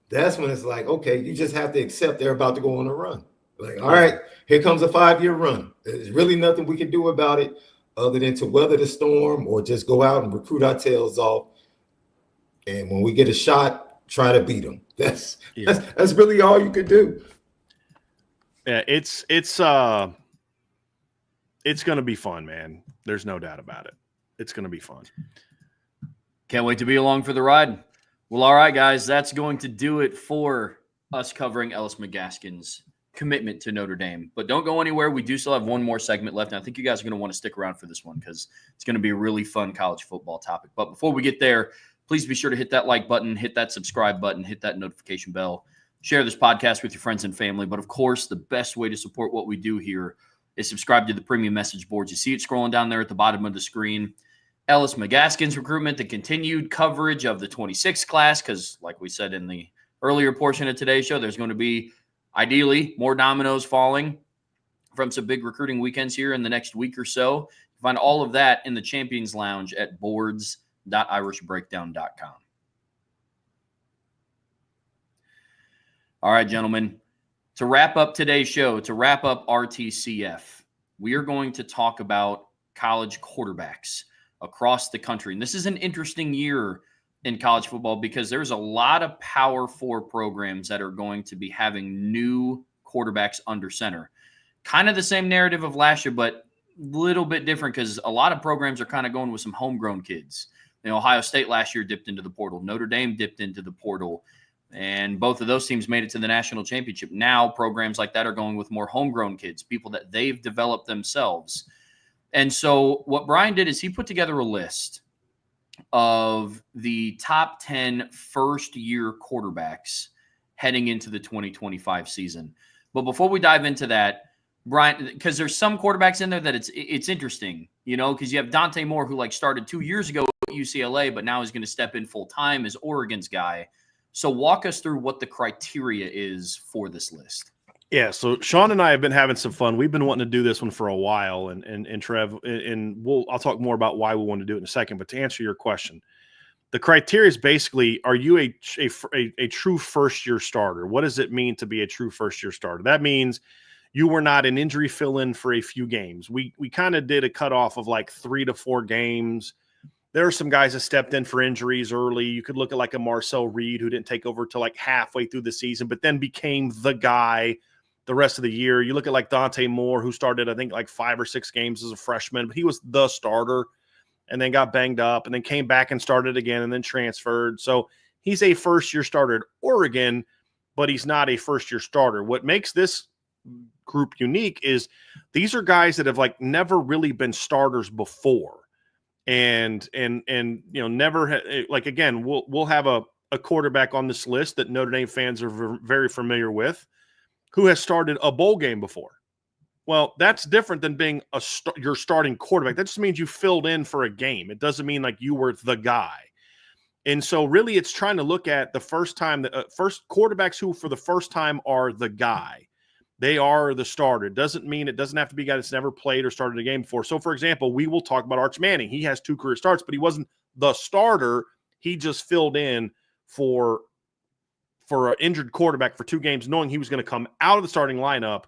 that's when it's like, okay, you just have to accept they're about to go on a run. Like, all right, here comes a 5-year run. There's really nothing we can do about it other than to weather the storm or just go out and recruit our tails off. And when we get a shot, try to beat them. That's really all you could do. Yeah, it's going to be fun, man. There's no doubt about it. It's going to be fun. Can't wait to be along for the ride. Well, all right, guys, that's going to do it for us covering Ellis McGaskin's commitment to Notre Dame. But don't go anywhere. We do still have one more segment left, and I think you guys are going to want to stick around for this one because it's going to be a really fun college football topic. But before we get there, please be sure to hit that like button, hit that subscribe button, hit that notification bell, share this podcast with your friends and family. But, of course, the best way to support what we do here is subscribe to the premium message boards. You see it scrolling down there at the bottom of the screen. Ellis McGaskin's recruitment, the continued coverage of the 26 class, because like we said in the earlier portion of today's show, there's going to be, ideally, more dominoes falling from some big recruiting weekends here in the next week or so. You find all of that in the Champions Lounge at boards.irishbreakdown.com. All right, gentlemen. To wrap up today's show, to wrap up RTCF, we are going to talk about college quarterbacks across the country. And this is an interesting year in college football because there's a lot of Power 4 programs that are going to be having new quarterbacks under center. Kind of the same narrative of last year, but a little bit different because a lot of programs are kind of going with some homegrown kids. Ohio State last year dipped into the portal. Notre Dame dipped into the portal. And both of those teams made it to the national championship. Now programs like that are going with more homegrown kids, people that they've developed themselves. And so what Brian did is he put together a list of the top 10 first-year quarterbacks heading into the 2025 season. But before we dive into that, Brian, because there's some quarterbacks in there that it's interesting, because you have Dante Moore, who started 2 years ago at UCLA, but now is going to step in full-time as Oregon's guy. So walk us through what the criteria is for this list. Yeah, so Sean and I have been having some fun. We've been wanting to do this one for a while, and Trev, and I'll talk more about why we want to do it in a second. But to answer your question, the criteria is basically: are you a true first-year starter? What does it mean to be a true first-year starter? That means you were not an injury fill-in for a few games. We kind of did a cutoff of 3 to 4 games. There are some guys that stepped in for injuries early. You could look at a Marcel Reed who didn't take over till halfway through the season, but then became the guy the rest of the year. You look at Dante Moore, who started, I think, 5 or 6 games as a freshman, but he was the starter and then got banged up and then came back and started again and then transferred. So he's a first-year starter at Oregon, but he's not a first-year starter. What makes this group unique is these are guys that have never really been starters before. And never again, we'll have a quarterback on this list that Notre Dame fans are very familiar with, who has started a bowl game before. Well, that's different than being your starting quarterback. That just means you filled in for a game. It doesn't mean you were the guy. And so really it's trying to look at the first time, the first quarterbacks who for the first time are the guy. They are the starter. It doesn't mean it doesn't have to be a guy that's never played or started a game before. So, for example, we will talk about Arch Manning. He has 2 career starts, but he wasn't the starter. He just filled in for an injured quarterback for 2 games, knowing he was going to come out of the starting lineup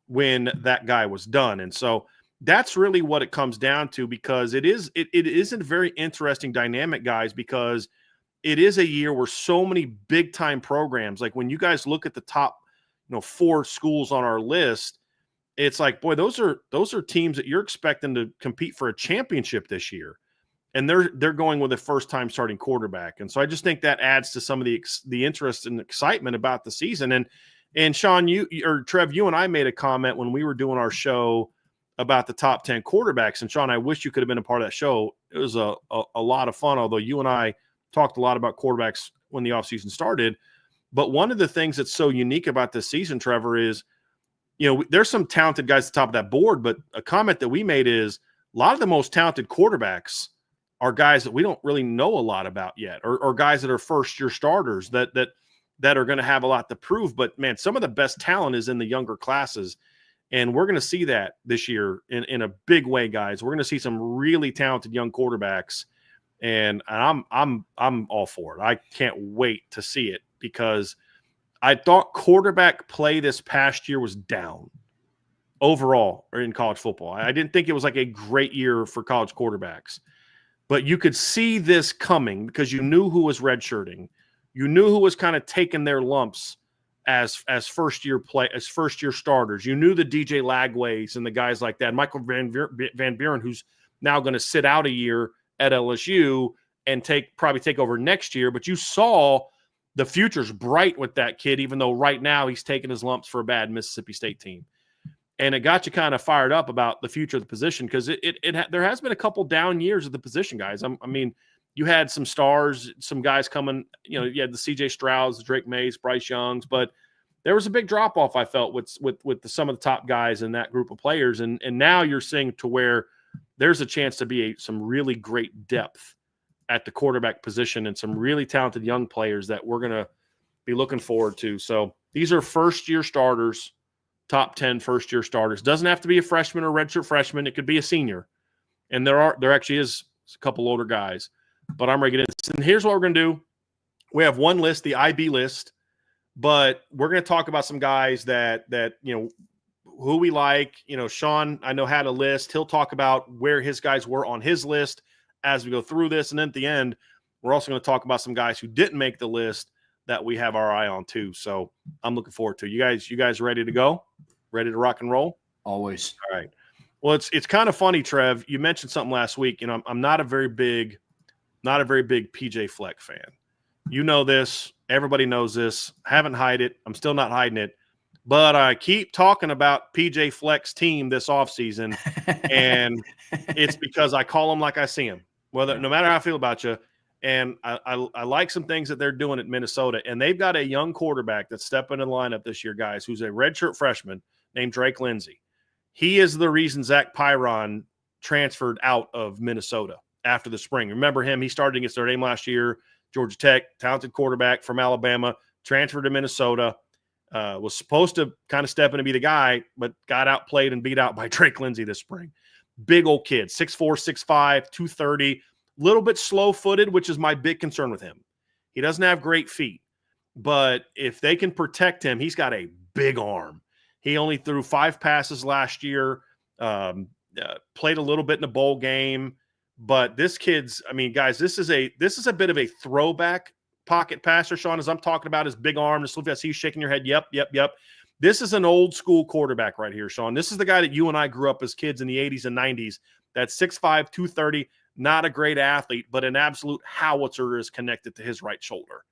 when that guy was done. And so that's really what it comes down to, because it is a very interesting dynamic, guys, because it is a year where so many big-time programs, like when you guys look at the top 4 schools on our list, it's like, boy, those are teams that you're expecting to compete for a championship this year, and they're going with a first-time starting quarterback. And so I just think that adds to some of the interest and excitement about the season. And Sean, Trev, you and I made a comment when we were doing our show about the top 10 quarterbacks. And Sean, I wish you could have been a part of that show. It was a lot of fun, although you and I talked a lot about quarterbacks when the offseason started. But one of the things that's so unique about this season, Trevor, is, there's some talented guys at the top of that board, but a comment that we made is a lot of the most talented quarterbacks are guys that we don't really know a lot about yet, or guys that are first-year starters that are going to have a lot to prove. But, man, some of the best talent is in the younger classes, and we're going to see that this year in a big way, guys. We're going to see some really talented young quarterbacks, and I'm all for it. I can't wait to see it, because I thought quarterback play this past year was down overall in college football. I didn't think it was like a great year for college quarterbacks, but you could see this coming because you knew who was redshirting. You knew who was kind of taking their lumps as first-year starters. You knew the DJ Lagways and the guys like that. Michael Van Buren, who's now going to sit out a year at LSU and probably take over next year, but you saw the future's bright with that kid, even though right now he's taking his lumps for a bad Mississippi State team. And it got you kind of fired up about the future of the position, because there has been a couple down years of the position, guys. I mean, you had some stars, some guys coming, you had the CJ Strouds, Drake Mays, Bryce Youngs, but there was a big drop-off, I felt, with some of the top guys in that group of players. And now you're seeing to where there's a chance to be some really great depth at the quarterback position and some really talented young players that we're going to be looking forward to. So these are first-year starters, top 10 first-year starters. Doesn't have to be a freshman or redshirt freshman. It could be a senior. And there actually is a couple older guys. But I'm ready to get into this. And here's what we're going to do. We have one list, the IB list, but we're going to talk about some guys that who we like. Sean, I know, had a list. He'll talk about where his guys were on his list as we go through this. And then at the end, we're also going to talk about some guys who didn't make the list that we have our eye on too. So I'm looking forward to it. You guys ready to go? Ready to rock and roll? Always. All right. Well, it's kind of funny, Trev. You mentioned something last week. I'm not a very big PJ Fleck fan. You know this. Everybody knows this. Haven't hide it. I'm still not hiding it. But I keep talking about PJ Fleck's team this offseason, and it's because I call them like I see them. No matter how I feel about you. And I like some things that they're doing at Minnesota. And they've got a young quarterback that's stepping in the lineup this year, guys, who's a redshirt freshman named Drake Lindsey. He is the reason Zach Pyron transferred out of Minnesota after the spring. Remember him? He started against Notre Dame last year, Georgia Tech, talented quarterback from Alabama, transferred to Minnesota, was supposed to kind of step in and be the guy, but got outplayed and beat out by Drake Lindsey this spring. Big old kid, 6'4", 6'5", 230, little bit slow-footed, which is my big concern with him. He doesn't have great feet, but if they can protect him, he's got a big arm. He only threw 5 passes last year, played a little bit in a bowl game, but this kid's, guys, this is a bit of a throwback pocket passer, Sean, as I'm talking about his big arm. I see you shaking your head. Yep. This is an old school quarterback right here, Sean. This is the guy that you and I grew up as kids in the 80s and 90s. That's 6'5", 230, not a great athlete, but an absolute howitzer is connected to his right shoulder.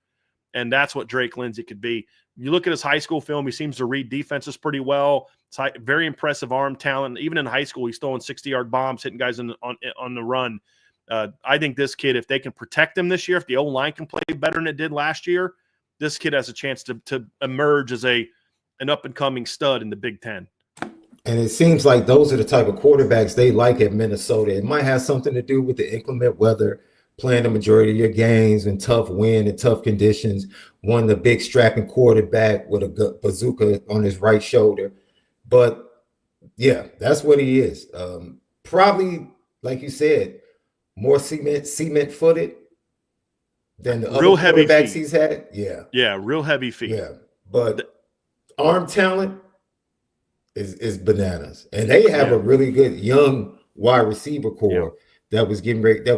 And that's what Drake Lindsey could be. You look at his high school film, he seems to read defenses pretty well. It's very impressive arm talent. Even in high school, he's throwing 60-yard bombs, hitting guys on the run. I think this kid, if they can protect him this year, if the O-line can play better than it did last year, this kid has a chance to emerge as an up-and-coming stud in the Big Ten. And it seems like those are the type of quarterbacks they like at Minnesota. It might have something to do with the inclement weather, playing the majority of your games in tough wind and tough conditions, one of the big strapping quarterback with a bazooka on his right shoulder. But yeah, that's what he is. Probably, like you said, more cement footed than the other Real heavy quarterbacks feet. he's had. Yeah. Yeah, real heavy feet. Yeah. But arm talent is bananas. And they have a really good young wide receiver core that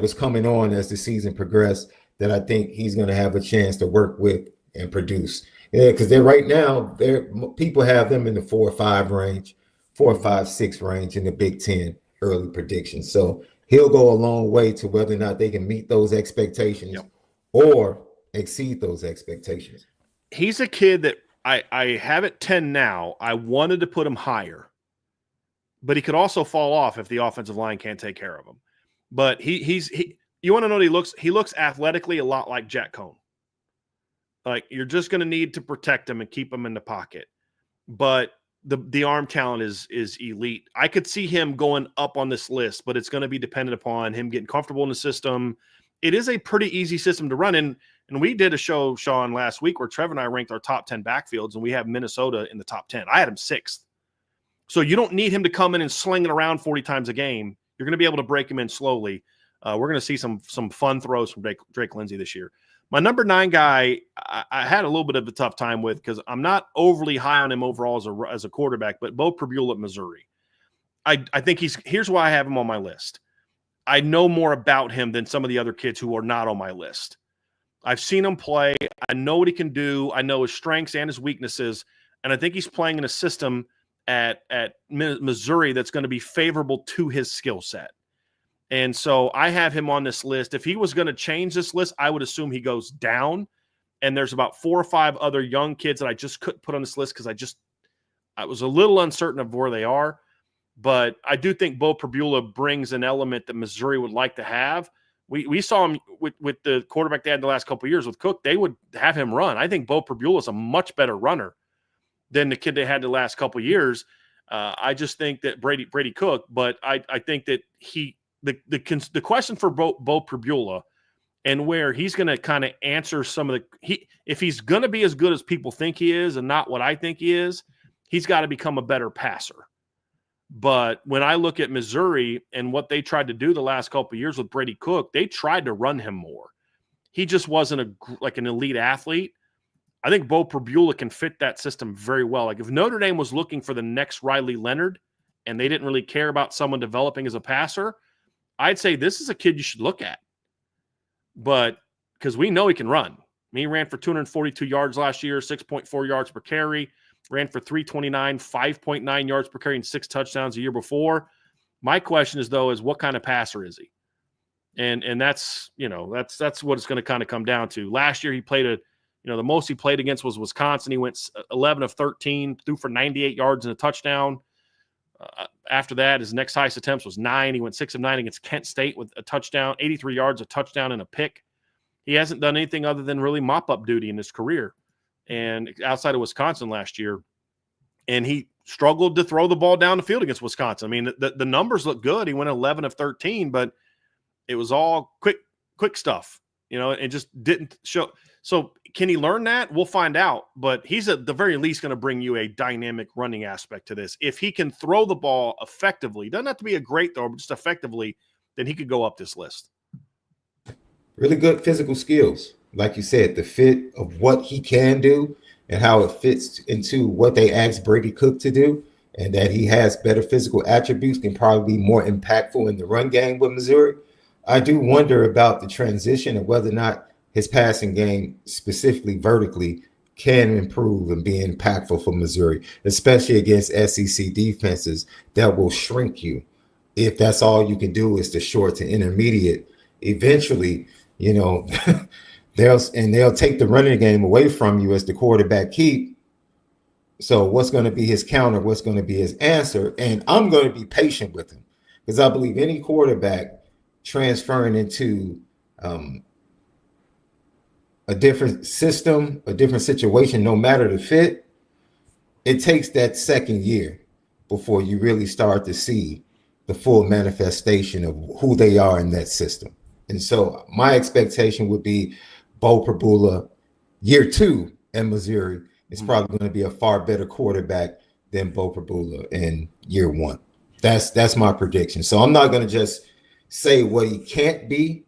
was coming on as the season progressed, that I think he's going to have a chance to work with and produce. Yeah, because people have them in the 4 or 5 range, 4 or 5, 6 range in the Big Ten early predictions. So he'll go a long way to whether or not they can meet those expectations or exceed those expectations. He's a kid that I have at 10 now. I wanted to put him higher, but he could also fall off if the offensive line can't take care of him. But you want to know what he looks? He looks athletically a lot like Jack Cohn. Like, you're just going to need to protect him and keep him in the pocket. But the arm talent is elite. I could see him going up on this list, but it's going to be dependent upon him getting comfortable in the system. It is a pretty easy system to run in. And we did a show, Sean, last week where Trevor and I ranked our top 10 backfields, and we have Minnesota in the top 10. I had him 6th. So you don't need him to come in and sling it around 40 times a game. You're going to be able to break him in slowly. We're going to see some fun throws from Drake Lindsey this year. My number 9 guy, I had a little bit of a tough time with because I'm not overly high on him overall as a quarterback, but Bo Prabula at Missouri. I think here's why I have him on my list. I know more about him than some of the other kids who are not on my list. I've seen him play. I know what he can do. I know his strengths and his weaknesses. And I think he's playing in a system at Missouri that's going to be favorable to his skill set. And so I have him on this list. If he was going to change this list, I would assume he goes down. And there's about 4 or 5 other young kids that I just couldn't put on this list because I was a little uncertain of where they are. But I do think Bo Prabula brings an element that Missouri would like to have. We saw him with the quarterback they had the last couple of years with Cook. They would have him run. I think Bo Prabula is a much better runner than the kid they had the last couple of years. I just think that Brady Cook, but I think that the question for Bo Prabula and where he's going to kind of answer some of if he's going to be as good as people think he is and not what I think he is, he's got to become a better passer. But when I look at Missouri and what they tried to do the last couple of years with Brady Cook, they tried to run him more. He just wasn't like an elite athlete. I think Bo Prabula can fit that system very well. Like, if Notre Dame was looking for the next Riley Leonard and they didn't really care about someone developing as a passer, I'd say this is a kid you should look at. But because we know he can run. He ran for 242 yards last year, 6.4 yards per carry. Ran for 329, 5.9 yards per carry, and 6 touchdowns a year before. My question is, though, what kind of passer is he? And that's what it's going to kind of come down to. Last year he played the most he played against was Wisconsin. He went 11 of 13, threw for 98 yards and a touchdown. After that, his next highest attempts was 9. He went 6 of 9 against Kent State with a touchdown, 83 yards, a touchdown, and a pick. He hasn't done anything other than really mop-up duty in his career. And outside of Wisconsin last year, and he struggled to throw the ball down the field against Wisconsin. I mean, the numbers look good. He went 11 of 13, but it was all quick stuff, and just didn't show. So can he learn that? We'll find out. But he's at the very least going to bring you a dynamic running aspect to this. If he can throw the ball effectively, doesn't have to be a great thrower, but just effectively, then he could go up this list. Really good physical skills. Like you said, the fit of what he can do and how it fits into what they asked Brady Cook to do, and that he has better physical attributes, can probably be more impactful in the run game with Missouri. I do wonder about the transition and whether or not his passing game, specifically vertically, can improve and be impactful for Missouri, especially against SEC defenses that will shrink you. If that's all you can do is the short to intermediate, eventually, they'll take the running game away from you as the quarterback keep. So what's going to be his counter? What's going to be his answer? And I'm going to be patient with him because I believe any quarterback transferring into a different system, a different situation, no matter the fit, it takes that second year before you really start to see the full manifestation of who they are in that system. And so my expectation would be Bo Prabula, year 2 in Missouri, is probably going to be a far better quarterback than Bo Prabula in year 1. That's my prediction. So I'm not going to just say what he can't be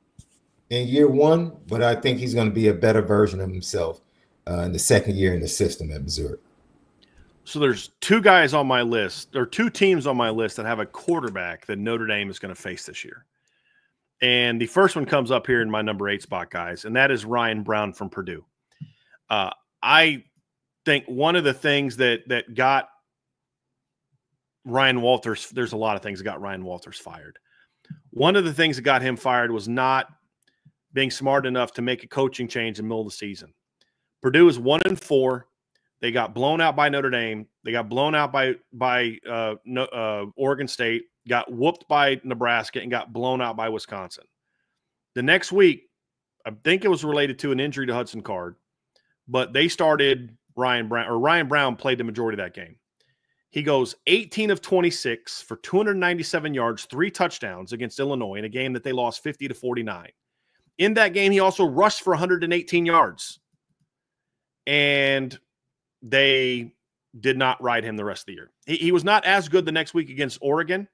in year 1, but I think he's going to be a better version of himself in the second year in the system at Missouri. So there's 2 guys on my list, or 2 teams on my list that have a quarterback that Notre Dame is going to face this year. And the first one comes up here in my number 8 spot, guys, and that is Ryan Brown from Purdue. I think one of the things that got Ryan Walters, there's a lot of things that got Ryan Walters fired. One of the things that got him fired was not being smart enough to make a coaching change in the middle of the season. Purdue is 1-4. They got blown out by Notre Dame. They got blown out by Oregon State, got whooped by Nebraska, and got blown out by Wisconsin. The next week, I think it was related to an injury to Hudson Card, but they started Ryan Brown, or Ryan Brown played the majority of that game. He goes 18 of 26 for 297 yards, 3 touchdowns against Illinois in a game that they lost 50-49. In that game, he also rushed for 118 yards. And they did not ride him the rest of the year. He was not as good the next week against Oregon.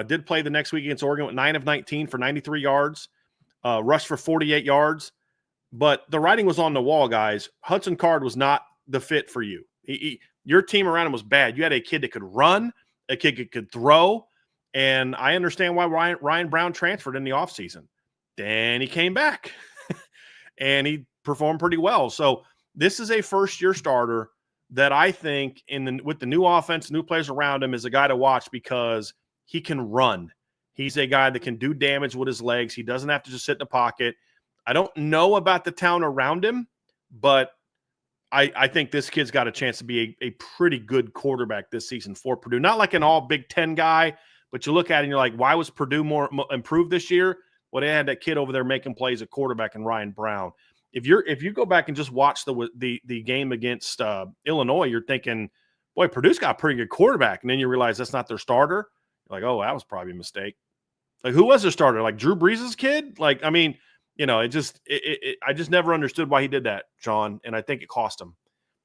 Did play the next week against Oregon with 9 of 19 for 93 yards, rushed for 48 yards. But the writing was on the wall, guys. Hudson Card was not the fit for you. Your team around him was bad. You had a kid that could run, a kid that could throw, and I understand why Ryan Brown transferred in the offseason. Then he came back, and he performed pretty well. So this is a first-year starter that I think with the new offense, new players around him, is a guy to watch because he can run. He's a guy that can do damage with his legs. He doesn't have to just sit in the pocket. I don't know about the talent around him, but I think this kid's got a chance to be a pretty good quarterback this season for Purdue. Not like an all Big Ten guy, but you look at it and you're like, why was Purdue more improved this year? Well, they had that kid over there making plays at quarterback and Ryan Brown. If you go back and just watch the game against Illinois, you're thinking, boy, Purdue's got a pretty good quarterback. And then you realize that's not their starter. You're like, oh, that was probably a mistake. Like, who was their starter? Like Drew Brees' kid? Like, I mean, I just never understood why he did that, Sean, and I think it cost him.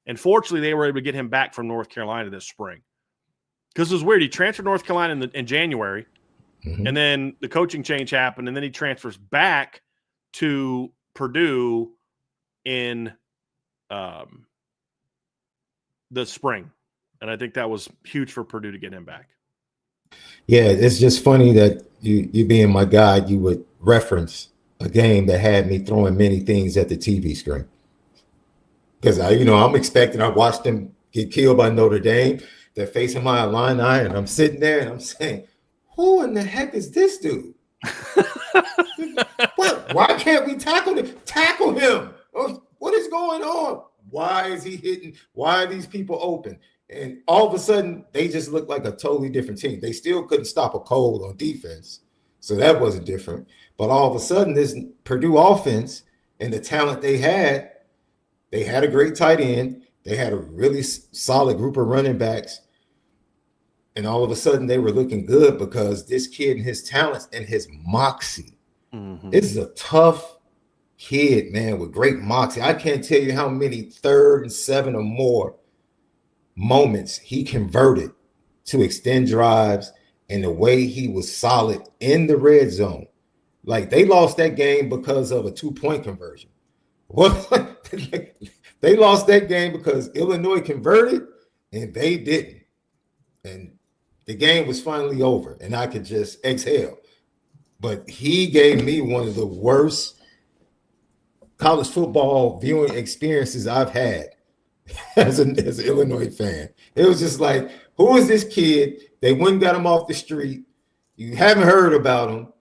And fortunately, they were able to get him back from North Carolina this spring. Because it was weird. He transferred to North Carolina in January, and then the coaching change happened, and then he transfers back to Purdue in the spring. And I think that was huge for Purdue to get him back. Yeah, it's just funny that you being my guide, you would reference a game that had me throwing many things at the TV screen. Because I'm expecting, I watched them get killed by Notre Dame. They're facing my Illini, and I'm sitting there and I'm saying, who in the heck is this dude? What? Why can't we tackle him? Tackle him. What is going on? Why is he hitting? Why are these people open? And all of a sudden, they just look like a totally different team. They still couldn't stop a cold on defense. So that wasn't different. But all of a sudden, this Purdue offense and the talent they had a great tight end. They had a really solid group of running backs. And all of a sudden, they were looking good because this kid and his talents and his moxie. This is a tough kid, man, with great moxie. I can't tell you how many 3rd and 7 or more moments he converted to extend drives, and the way he was solid in the red zone. Like, they lost that game because of a 2-point conversion. What? They lost that game because Illinois converted and they didn't. And the game was finally over and I could just exhale. But he gave me one of the worst college football viewing experiences I've had as an Illinois fan. It was just like, who is this kid? They went and got him off the street. You haven't heard about him.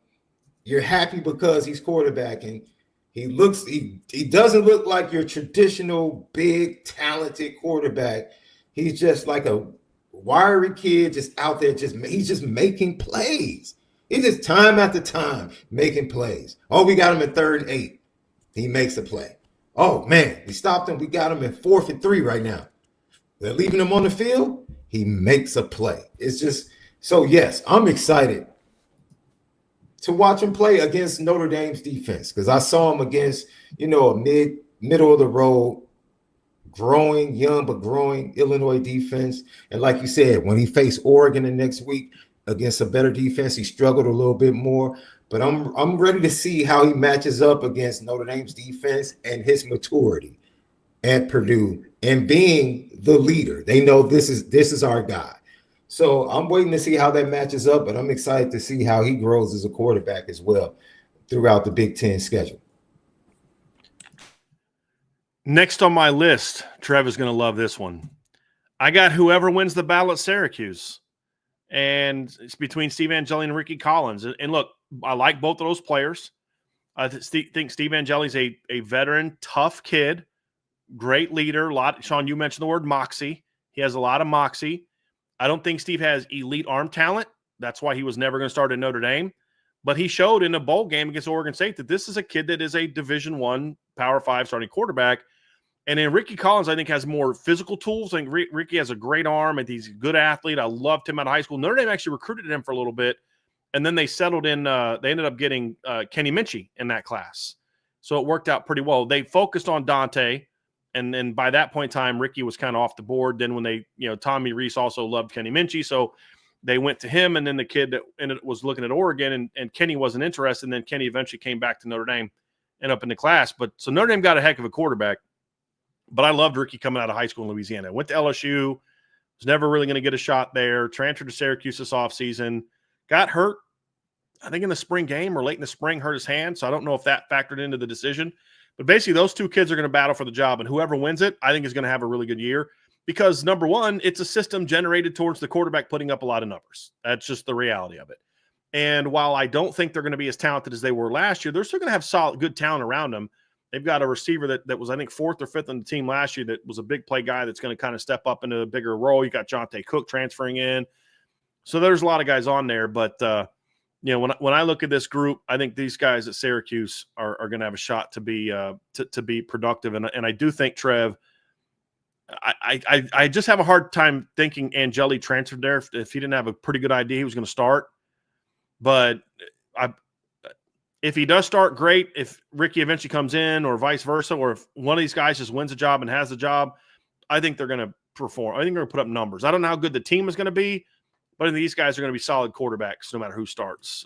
You're happy because he's quarterbacking. He doesn't look like your traditional big talented quarterback. He's just like a wiry kid just out there. He's just making plays. He's just time after time making plays. Oh, we got him at 3rd and 8. He makes a play. Oh man, we stopped him. We got him at 4th and 3 right now. They're leaving him on the field. He makes a play. It's just so, yes, I'm excited to watch him play against Notre Dame's defense, because I saw him against, a middle of the road, growing, young but growing Illinois defense. And like you said, when he faced Oregon the next week against a better defense, he struggled a little bit more. But I'm ready to see how he matches up against Notre Dame's defense and his maturity at Purdue and being the leader. They know this is our guy. So I'm waiting to see how that matches up, but I'm excited to see how he grows as a quarterback as well throughout the Big Ten schedule. Next on my list, Trev is going to love this one. I got whoever wins the battle at Syracuse, and it's between Steve Angeli and Ricky Collins. And look, I like both of those players. I think Steve Angeli's a veteran, tough kid, great leader. Sean, you mentioned the word moxie. He has a lot of moxie. I don't think Steve has elite arm talent. That's why he was never going to start at Notre Dame. But he showed in a bowl game against Oregon State that this is a kid that is a Division I, Power 5 starting quarterback. And then Ricky Collins, I think, has more physical tools. I think Ricky has a great arm, and he's a good athlete. I loved him out of high school. Notre Dame actually recruited him for a little bit, and then they settled in. They ended up getting Kenny Minchie in that class. So it worked out pretty well. They focused on Dante. And then by that point in time, Ricky was kind of off the board. Then when Tommy Rees also loved Kenny Minchie, so they went to him. And then the kid that was looking at Oregon, and Kenny wasn't interested. And then Kenny eventually came back to Notre Dame and up in the class. But so Notre Dame got a heck of a quarterback. But I loved Ricky coming out of high school in Louisiana. Went to LSU, was never really going to get a shot there. Transferred to Syracuse this offseason. Got hurt, I think in the spring game or late in the spring, hurt his hand. So I don't know if that factored into the decision. But basically, those two kids are going to battle for the job, and whoever wins it, I think, is going to have a really good year because, number one, it's a system generated towards the quarterback putting up a lot of numbers. That's just the reality of it. And while I don't think they're going to be as talented as they were last year, they're still going to have solid, good talent around them. They've got a receiver that was, I think, 4th or 5th on the team last year that was a big play guy that's going to kind of step up into a bigger role. You got Jonte Cook transferring in. So there's a lot of guys on there, but when I look at this group, I think these guys at Syracuse are going to have a shot to be productive, and I do think Trev. I just have a hard time thinking Angeli transferred there if he didn't have a pretty good idea he was going to start. But if he does start, great. If Ricky eventually comes in, or vice versa, or if one of these guys just wins a job and has the job, I think they're going to perform. I think they're going to put up numbers. I don't know how good the team is going to be. But these guys are going to be solid quarterbacks no matter who starts.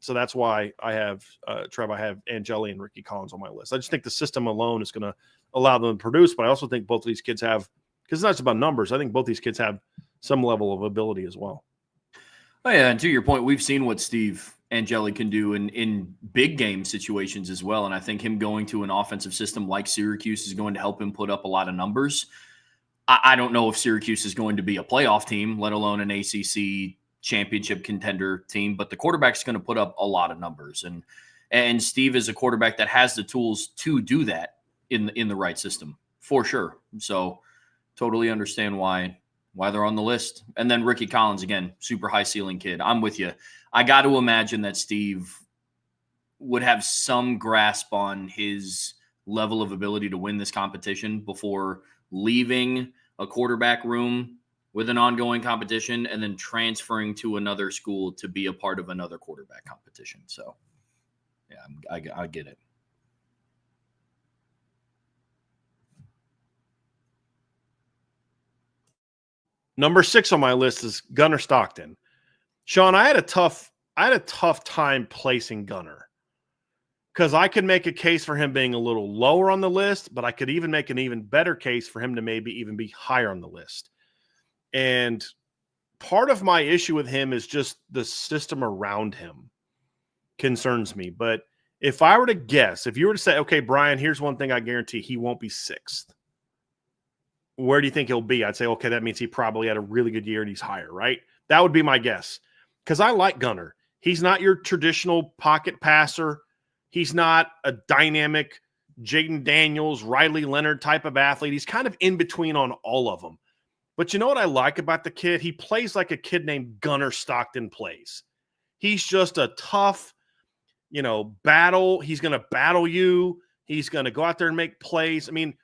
So that's why I have, Trev, I have Angeli and Ricky Collins on my list. I just think the system alone is going to allow them to produce. But I also think both of these kids have, because it's not just about numbers, I think both these kids have some level of ability as well. Oh, yeah, and to your point, we've seen what Steve Angeli can do in big game situations as well. And I think him going to an offensive system like Syracuse is going to help him put up a lot of numbers. I don't know if Syracuse is going to be a playoff team, let alone an ACC championship contender team, but the quarterback's going to put up a lot of numbers. And Steve is a quarterback that has the tools to do that in the right system, for sure. So totally understand why they're on the list. And then Ricky Collins, again, super high ceiling kid. I'm with you. I got to imagine that Steve would have some grasp on his level of ability to win this competition before leaving a quarterback room with an ongoing competition and then transferring to another school to be a part of another quarterback competition. So, yeah, I get it. Number 6 on my list is Gunnar Stockton. Sean, I had a tough time placing Gunnar because I could make a case for him being a little lower on the list, but I could even make an even better case for him to maybe even be higher on the list. And part of my issue with him is just the system around him concerns me. But if I were to guess, if you were to say, okay, Brian, here's one thing I guarantee, he won't be 6th. Where do you think he'll be? I'd say, okay, that means he probably had a really good year and he's higher, right? That would be my guess. Because I like Gunnar. He's not your traditional pocket passer. He's not a dynamic Jaden Daniels, Riley Leonard type of athlete. He's kind of in between on all of them. But you know what I like about the kid? He plays like a kid named Gunnar Stockton plays. He's just a tough, battle. He's going to battle you. He's going to go out there and make plays. I mean,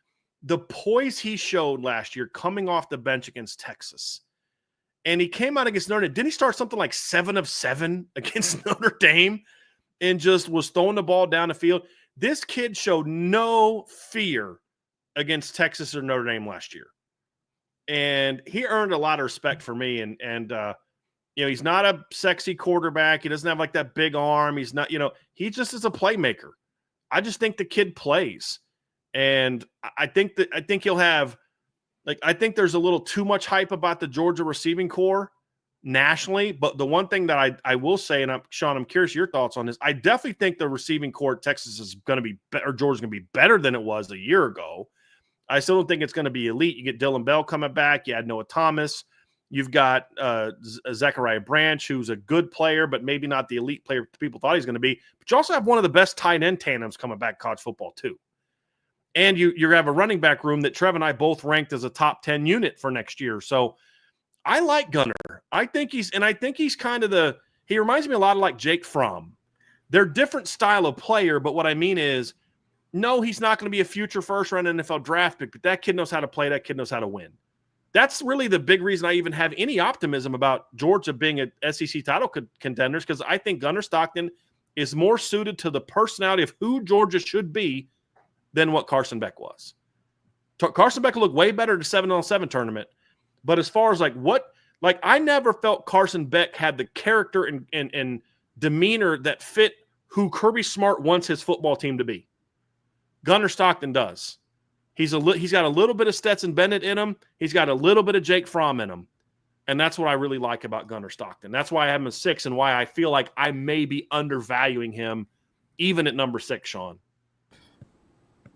the poise he showed last year coming off the bench against Texas. And he came out against Notre Dame. Didn't he start something like 7 of 7 against Notre Dame? and just was throwing the ball down the field. This kid showed no fear against Texas or Notre Dame last year. And he earned a lot of respect for me. And he's not a sexy quarterback. He doesn't have like that big arm. He's not, he just is a playmaker. I just think the kid plays. And I think he'll have, I think there's a little too much hype about the Georgia receiving corps nationally. But the one thing that I will say, and Sean, I'm curious your thoughts on this. I definitely think the receiving corps at Texas is going to be better. Georgia's going to be better than it was a year ago. I still don't think it's going to be elite. You get Dylan Bell coming back. You had Noah Thomas. You've got Zachariah Branch, who's a good player, but maybe not the elite player people thought he was going to be. But you also have one of the best tight end tandems coming back in college football too. And you have a running back room that Trev and I both ranked as a top 10 unit for next year. So I like Gunner. I think he's kind of he reminds me a lot of like Jake Fromm. They're different style of player, but what I mean is, no, he's not going to be a future first-round NFL draft pick, but that kid knows how to play. That kid knows how to win. That's really the big reason I even have any optimism about Georgia being a SEC title contenders, because I think Gunner Stockton is more suited to the personality of who Georgia should be than what Carson Beck was. Carson Beck looked way better at the 7-on-7 tournament, but as far as I never felt Carson Beck had the character and demeanor that fit who Kirby Smart wants his football team to be. Gunner Stockton does. He's got a little bit of Stetson Bennett in him. He's got a little bit of Jake Fromm in him. And that's what I really like about Gunner Stockton. That's why I have him at 6 and why I feel like I may be undervaluing him even at number 6, Sean.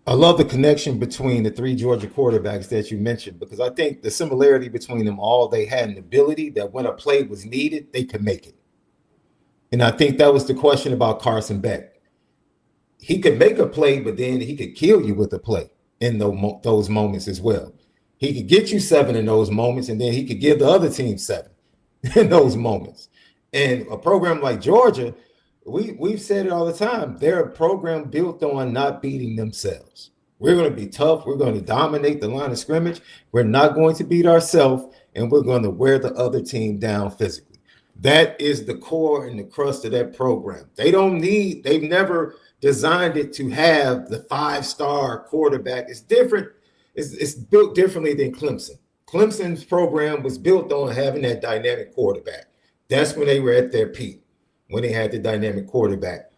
I love the connection between the 3 Georgia quarterbacks that you mentioned, because I think the similarity between them all, they had an ability that when a play was needed, they could make it. And I think that was the question about Carson Beck. He could make a play, but then he could kill you with a play in those moments as well. He could get you 7 in those moments, and then he could give the other team 7 in those moments. And a program like Georgia, we've said it all the time, they're a program built on not beating themselves. We're going to be tough. We're going to dominate the line of scrimmage. We're not going to beat ourselves, and we're going to wear the other team down physically. That is the core and the crust of that program. They've never designed it to have the 5-star quarterback. It's different. It's built differently than Clemson. Clemson's program was built on having that dynamic quarterback. That's when they were at their peak, when they had the dynamic quarterback.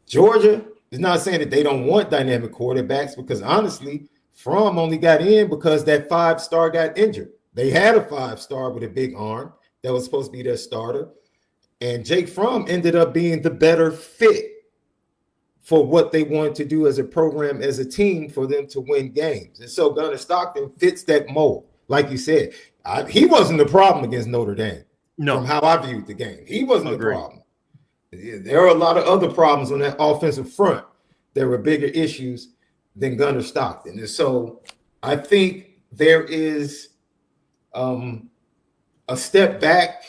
Georgia is not saying that they don't want dynamic quarterbacks, because honestly, Fromm only got in because that 5-star got injured. They had a 5-star with a big arm that was supposed to be their starter, and Jake Fromm ended up being the better fit for what they wanted to do as a program, as a team, for them to win games. And so Gunner Stockton fits that mold. Like you said, he wasn't the problem against Notre Dame. No, from how I viewed the game, he wasn't the problem. There are a lot of other problems on that offensive front. There were bigger issues than Gunner Stockton. And so I think there is a step back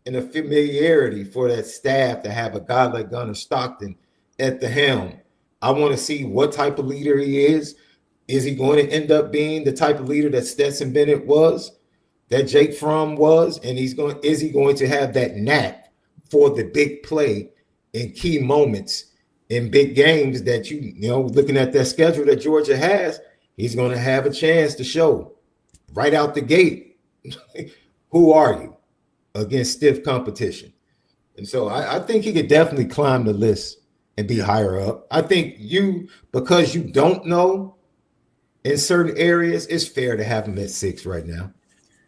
in a familiarity for that staff to have a guy like Gunner Stockton at the helm. I want to see what type of leader he is. Is he going to end up being the type of leader that Stetson Bennett was, that Jake Fromm was? And is he going to have that knack for the big play in key moments in big games that looking at that schedule that Georgia has, he's going to have a chance to show right out the gate, who are you against stiff competition? And so I think he could definitely climb the list and be higher up. I think because you don't know in certain areas, it's fair to have him at 6 right now.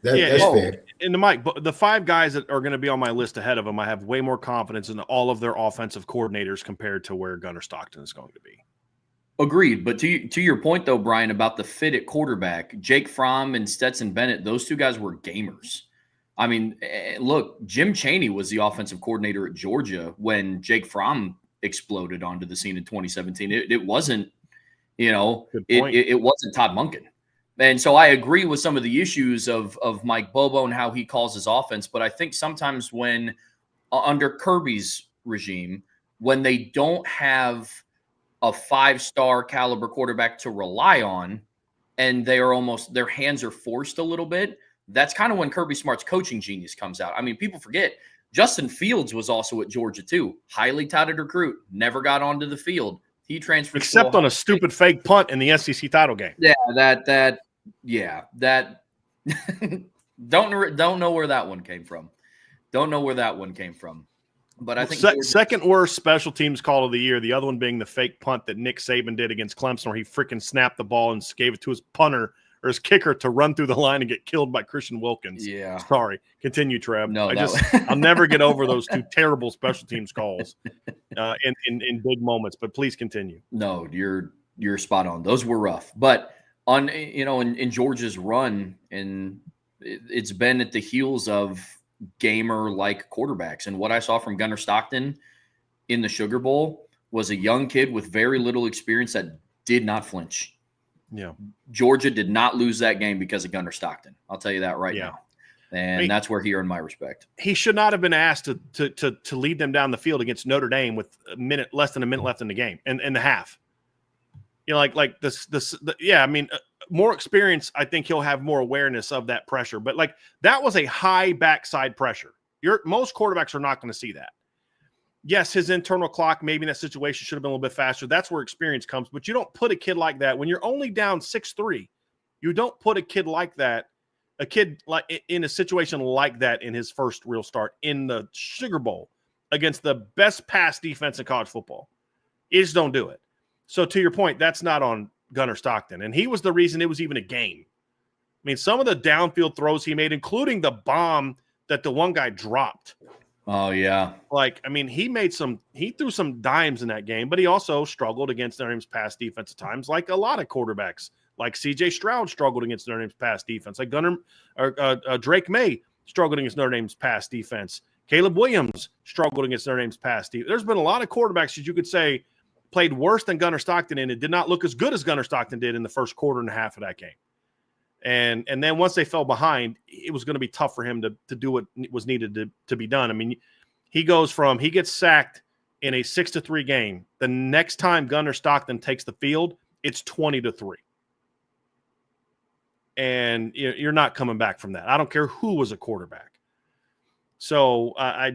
That's fair. And Mike, the 5 guys that are going to be on my list ahead of him, I have way more confidence in all of their offensive coordinators compared to where Gunner Stockton is going to be. Agreed. But to your point, though, Brian, about the fit at quarterback, Jake Fromm and Stetson Bennett, those 2 guys were gamers. I mean, look, Jim Chaney was the offensive coordinator at Georgia when Jake Fromm exploded onto the scene in 2017. It wasn't, it wasn't Todd Monken. And so I agree with some of the issues of Mike Bobo and how he calls his offense. But I think sometimes when under Kirby's regime, when they don't have a 5-star caliber quarterback to rely on, and their hands are forced a little bit, that's kind of when Kirby Smart's coaching genius comes out. I mean, people forget Justin Fields was also at Georgia too. Highly touted recruit. Never got onto the field. He transferred except on a stupid fake punt in the SEC title game. Yeah, that don't know where that one came from. Don't know where that one came from. But I think second worst special teams call of the year. The other one being the fake punt that Nick Saban did against Clemson, where he freaking snapped the ball and gave it to his punter or his kicker to run through the line and get killed by Christian Wilkins. Yeah. Sorry. Continue, Trev. No, I'll never get over those two terrible special teams calls in big moments. But please continue. No, you're spot on. Those were rough. But on in Georgia's run, and it's been at the heels of gamer-like quarterbacks. And what I saw from Gunnar Stockton in the Sugar Bowl was a young kid with very little experience that did not flinch. Yeah. Georgia did not lose that game because of Gunnar Stockton. I'll tell you that right now. And that's where he earned my respect. He should not have been asked to lead them down the field against Notre Dame with less than a minute left in the game and in the half. Like this. Yeah, I mean, more experience, I think he'll have more awareness of that pressure. But like that was a high backside pressure. Most quarterbacks are not going to see that. Yes, his internal clock maybe in that situation should have been a little bit faster. That's where experience comes. But you don't put a kid like that when you're only down 6-3. You don't put a kid like that, a kid like in a situation like that in his first real start in the Sugar Bowl against the best pass defense in college football. You just don't do it. So to your point, that's not on Gunnar Stockton. And he was the reason it was even a game. I mean, some of the downfield throws he made, including the bomb that the one guy dropped. Oh, yeah. Like, I mean, he threw some dimes in that game, but he also struggled against Notre Dame's pass defense at times, like a lot of quarterbacks. Like C.J. Stroud struggled against Notre Dame's pass defense. Like Drake May struggled against Notre Dame's pass defense. Caleb Williams struggled against Notre Dame's pass defense. There's been a lot of quarterbacks that you could say played worse than Gunnar Stockton, and it did not look as good as Gunnar Stockton did in the first quarter and a half of that game. And then once they fell behind, it was going to be tough for him to do what was needed to be done. I mean, he gets sacked in a 6-3 game. The next time Gunnar Stockton takes the field, it's 20-3. And you're not coming back from that. I don't care who was a quarterback. So I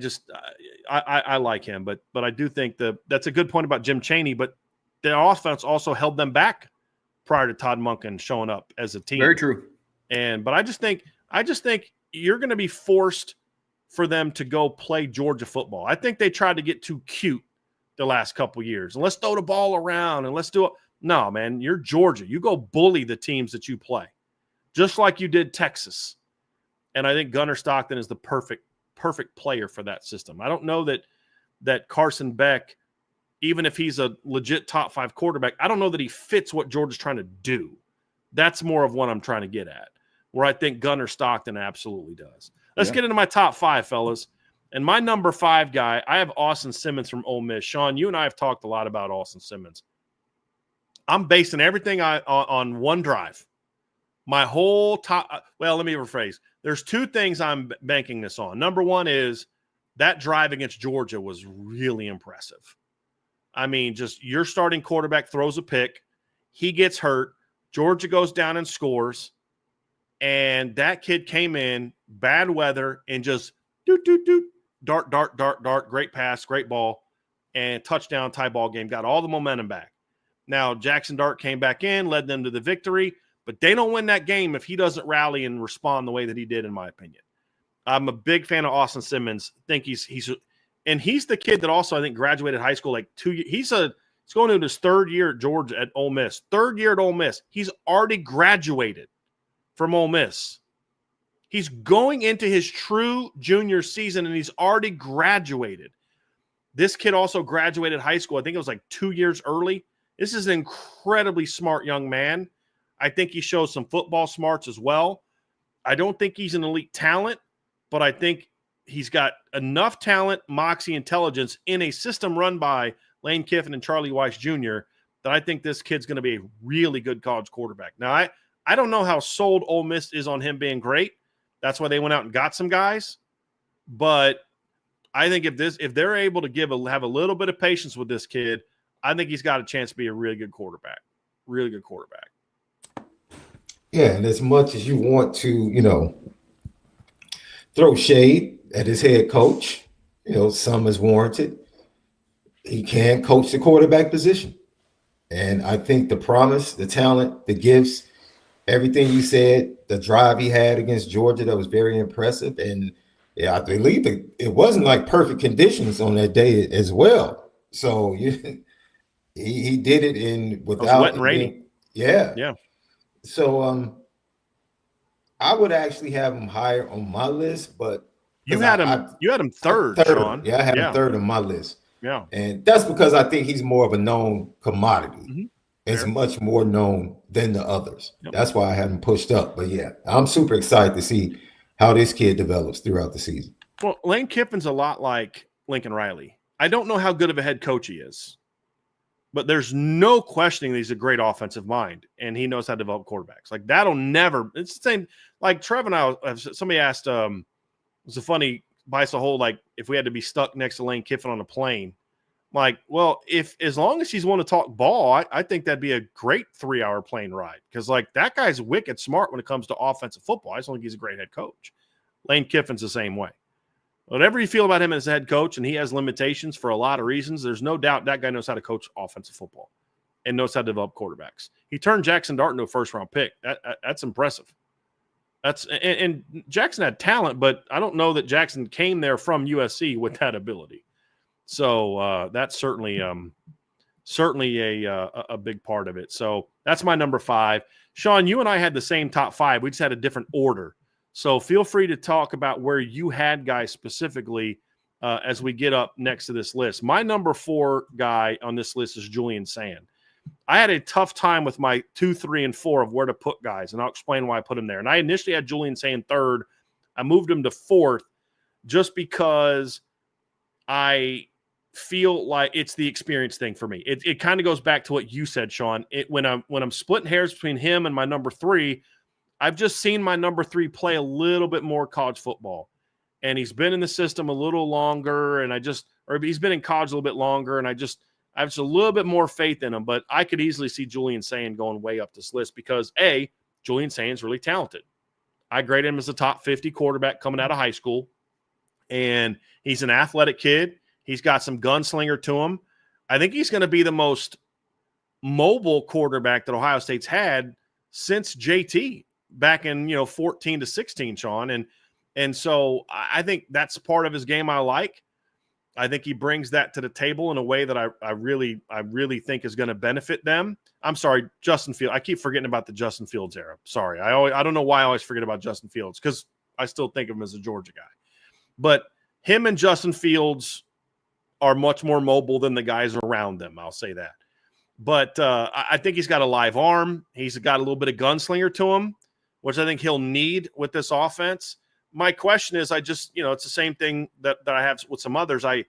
like him, but I do think that's a good point about Jim Chaney. But their offense also held them back prior to Todd Monken showing up as a team. Very true. But I just think you're going to be forced for them to go play Georgia football. I think they tried to get too cute the last couple of years, and let's throw the ball around and let's do it. No, man, you're Georgia. You go bully the teams that you play, just like you did Texas. And I think Gunnar Stockton is the perfect player for that system. I don't know that Carson Beck, even if he's a legit top 5 quarterback, I don't know that he fits what Georgia's trying to do. That's more of what I'm trying to get at, where I think Gunnar Stockton absolutely does. Let's get into my top 5, fellas. And my number 5 guy, I have Austin Simmons from Ole Miss. Sean, you and I have talked a lot about Austin Simmons. I'm basing everything on one drive. My whole top – well, let me rephrase. There's 2 things I'm banking this on. Number 1 is that drive against Georgia was really impressive. I mean, just your starting quarterback throws a pick. He gets hurt. Georgia goes down and scores. And that kid came in, bad weather, and just dart, great pass, great ball, and touchdown, tie ball game, got all the momentum back. Now, Jackson Dart came back in, led them to the victory, but they don't win that game if he doesn't rally and respond the way that he did, in my opinion. I'm a big fan of Austin Simmons. I think he's the kid that also, I think, graduated high school like 2 years. He's going into his 3rd year at Georgia at Ole Miss. 3rd year at Ole Miss. He's already graduated from Ole Miss. He's going into his true junior season, and he's already graduated. This kid also graduated high school. I think it was like 2 years early. This is an incredibly smart young man. I think he shows some football smarts as well. I don't think he's an elite talent, but I think he's got enough talent, moxie, intelligence in a system run by Lane Kiffin and Charlie Weiss Jr. that I think this kid's going to be a really good college quarterback. Now, I don't know how sold Ole Miss is on him being great. That's why they went out and got some guys. But I think if they're able to have a little bit of patience with this kid, I think he's got a chance to be a really good quarterback. Really good quarterback. Yeah, and as much as you want to, throw shade at his head coach, some is warranted. He can coach the quarterback position. And I think the promise, the talent, the gifts, everything you said, the drive he had against Georgia, that was very impressive. And yeah, I believe it wasn't like perfect conditions on that day as well. So he did it without wet and rainy. Yeah. So I would actually have him higher on my list, but you had him third, Sean. Yeah, I had him third on my list. Yeah. And that's because I think he's more of a known commodity. Mm-hmm. It's much more known than the others. Yep. That's why I had him pushed up. But yeah, I'm super excited to see how this kid develops throughout the season. Well, Lane Kiffin's a lot like Lincoln Riley. I don't know how good of a head coach he is, but there's no questioning that he's a great offensive mind, and he knows how to develop quarterbacks. Like, that'll never – it's the same – like Trev and I – somebody asked it was a funny bias a whole, like, if we had to be stuck next to Lane Kiffin on a plane. Like, well, as long as he's want to talk ball, I think that'd be a great 3-hour plane ride, because, like, that guy's wicked smart when it comes to offensive football. I just don't think he's a great head coach. Lane Kiffin's the same way. Whatever you feel about him as a head coach, and he has limitations for a lot of reasons, there's no doubt that guy knows how to coach offensive football and knows how to develop quarterbacks. He turned Jackson Dart into a first-round pick. That's impressive. And Jackson had talent, but I don't know that Jackson came there from USC with that ability. So that's certainly a big part of it. So that's my number 5. Sean, you and I had the same top 5. We just had a different order. So feel free to talk about where you had guys specifically as we get up next to this list. My number 4 guy on this list is Julian Sand. I had a tough time with my 2, 3, and 4 of where to put guys, and I'll explain why I put him there. And I initially had Julian Sand 3rd. I moved him to 4th just because I feel like it's the experience thing for me. It kind of goes back to what you said, Sean. When I'm splitting hairs between him and my number 3, I've just seen my number 3 play a little bit more college football, and he's been in the system a little longer, and he's been in college a little bit longer, and I have just a little bit more faith in him. But I could easily see Julian Sand going way up this list because Julian Sand's really talented. I grade him as a top 50 quarterback coming out of high school, and he's an athletic kid. He's got some gunslinger to him. I think he's going to be the most mobile quarterback that Ohio State's had since JT back in 14 to 16, Sean. And so I think that's part of his game I like. I think he brings that to the table in a way that I really think is going to benefit them. I'm sorry, Justin Fields. I keep forgetting about the Justin Fields era. Sorry. I don't know why I always forget about Justin Fields, because I still think of him as a Georgia guy. But him and Justin Fields are much more mobile than the guys around them. I'll say that. But I think he's got a live arm. He's got a little bit of gunslinger to him, which I think he'll need with this offense. My question is, it's the same thing that I have with some others. I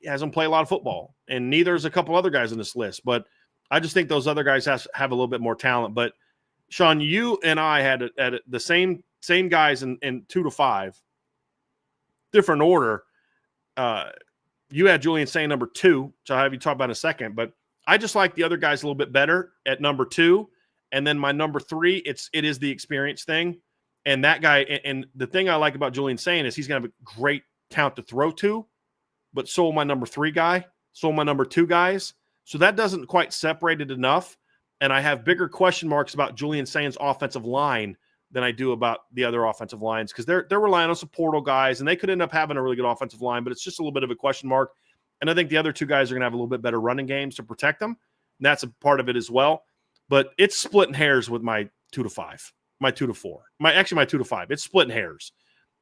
hasn't played a lot of football, and neither is a couple other guys on this list. But I just think those other guys have a little bit more talent. But Sean, you and I had the same guys in 2 to 5, different order. You had Julian Sand number 2, which I'll have you talk about in a second. But I just like the other guys a little bit better at number 2. And then my number 3, it is the experience thing. And that guy, and the thing I like about Julian Sand is he's going to have a great talent to throw to, but so will my number 3 guy, so will my number 2 guys. So that doesn't quite separate it enough. And I have bigger question marks about Julian Sand's offensive line than I do about the other offensive lines, because they're relying on some portal guys, and they could end up having a really good offensive line, but it's just a little bit of a question mark. And I think the other 2 guys are going to have a little bit better running games to protect them. And that's a part of it as well. But it's splitting hairs with my 2 to 5, my 2 to 4, my 2 to 5. It's splitting hairs.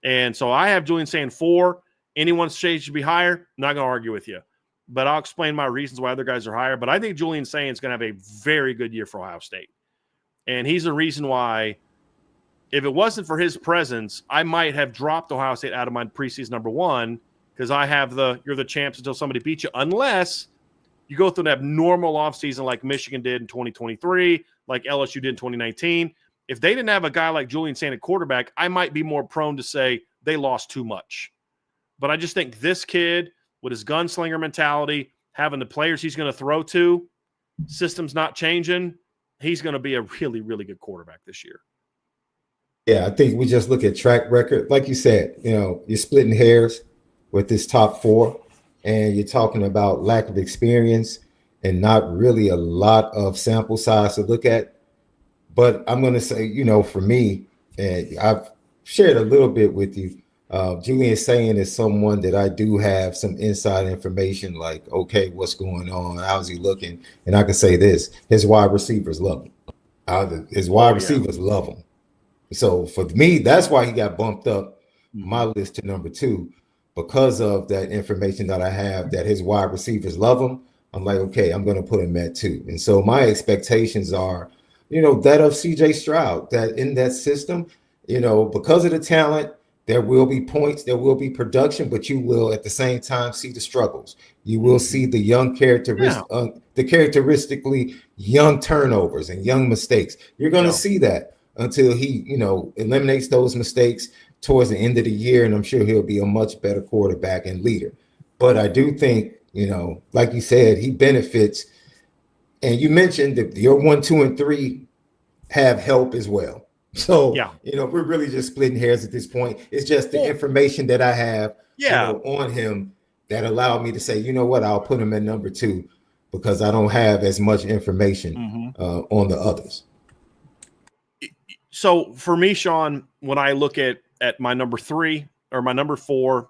And so I have Julian Sand 4. Anyone's shade should be higher. Not going to argue with you. But I'll explain my reasons why other guys are higher. But I think Julian Sand is going to have a very good year for Ohio State. And he's the reason why, if it wasn't for his presence, I might have dropped Ohio State out of my preseason number 1, because I have you're the champs until somebody beats you, unless you go through an abnormal offseason like Michigan did in 2023, like LSU did in 2019. If they didn't have a guy like Julian Sand at quarterback, I might be more prone to say they lost too much. But I just think this kid, with his gunslinger mentality, having the players he's going to throw to, system's not changing, he's going to be a really, really good quarterback this year. Yeah, I think we just look at track record. Like you said, you're splitting hairs. with this top four, and you're talking about lack of experience and not really a lot of sample size to look at. But I'm going to say, for me, and I've shared a little bit with you, Julian saying is someone that I do have some inside information, like, okay, what's going on? How's he looking? And I can say this, his wide receivers love him. His wide receivers love him. So for me, that's why he got bumped up my list to number 2, because of that information that I have that his wide receivers love him. I'm like, okay, I'm going to put him at 2. And so my expectations are, that of CJ Stroud, that in that system, because of the talent, there will be points, there will be production, but you will at the same time see the struggles. You will see the young the characteristically young turnovers and young mistakes. You're going to see that until he, eliminates those mistakes towards the end of the year, and I'm sure he'll be a much better quarterback and leader. But I do think, like you said, he benefits. And you mentioned that your 1, 2, and 3 have help as well. So, we're really just splitting hairs at this point. It's just the information that I have on him that allowed me to say, you know what, I'll put him at number 2 because I don't have as much information on the others. So for me, Sean, when I look at my number 3 or my number 4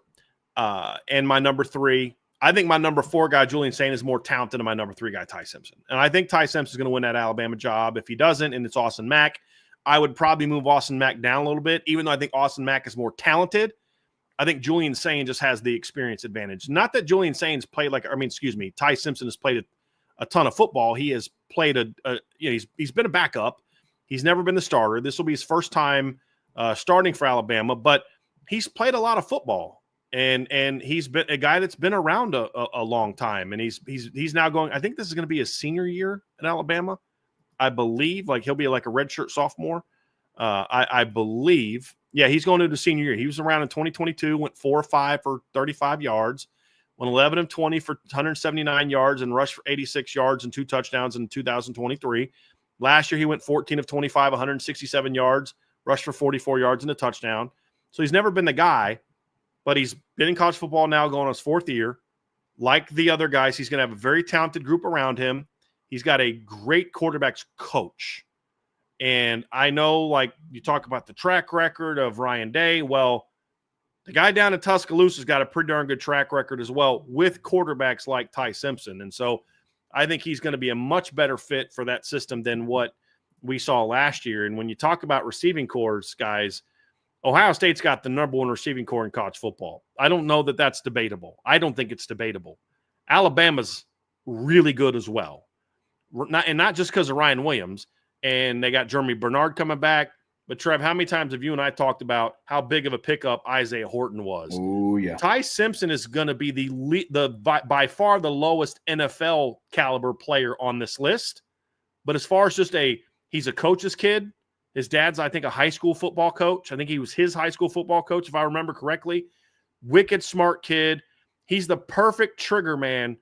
and my number 3, I think my number 4 guy, Julian Sain, is more talented than my number 3 guy, Ty Simpson. And I think Ty Simpson is going to win that Alabama job. If he doesn't, and it's Austin Mack, I would probably move Austin Mack down a little bit, even though I think Austin Mack is more talented. I think Julian Sain just has the experience advantage. Not that Julian Sain's played Ty Simpson has played a ton of football. He has played he's been a backup. He's never been the starter. This will be his first time starting for Alabama, but he's played a lot of football. And he's been a guy that's been around a long time, and he's now going. I think this is going to be his senior year in Alabama, I believe. Like he'll be like a redshirt sophomore, I believe. Yeah, he's going into the senior year. He was around in 2022, went 4 or 5 for 35 yards, went 11 of 20 for 179 yards, and rushed for 86 yards and 2 touchdowns in 2023. Last year he went 14 of 25, 167 yards, rushed for 44 yards and a touchdown. So he's never been the guy. But he's been in college football now going on his 4th year. Like the other guys, he's going to have a very talented group around him. He's got a great quarterback's coach. And I know, like, you talk about the track record of Ryan Day. Well, the guy down in Tuscaloosa has got a pretty darn good track record as well with quarterbacks like Ty Simpson. And so I think he's going to be a much better fit for that system than what we saw last year. And when you talk about receiving cores, guys, Ohio State's got the number 1 receiving core in college football. I don't know that that's debatable. I don't think it's debatable. Alabama's really good as well. Not just because of Ryan Williams, and they got Jeremy Bernard coming back. But, Trev, how many times have you and I talked about how big of a pickup Isaiah Horton was? Oh, yeah. Ty Simpson is going to be by far the lowest NFL caliber player on this list. But as far as he's a coach's kid. His dad's, I think, a high school football coach. I think he was his high school football coach, if I remember correctly. Wicked smart kid. He's the perfect trigger man,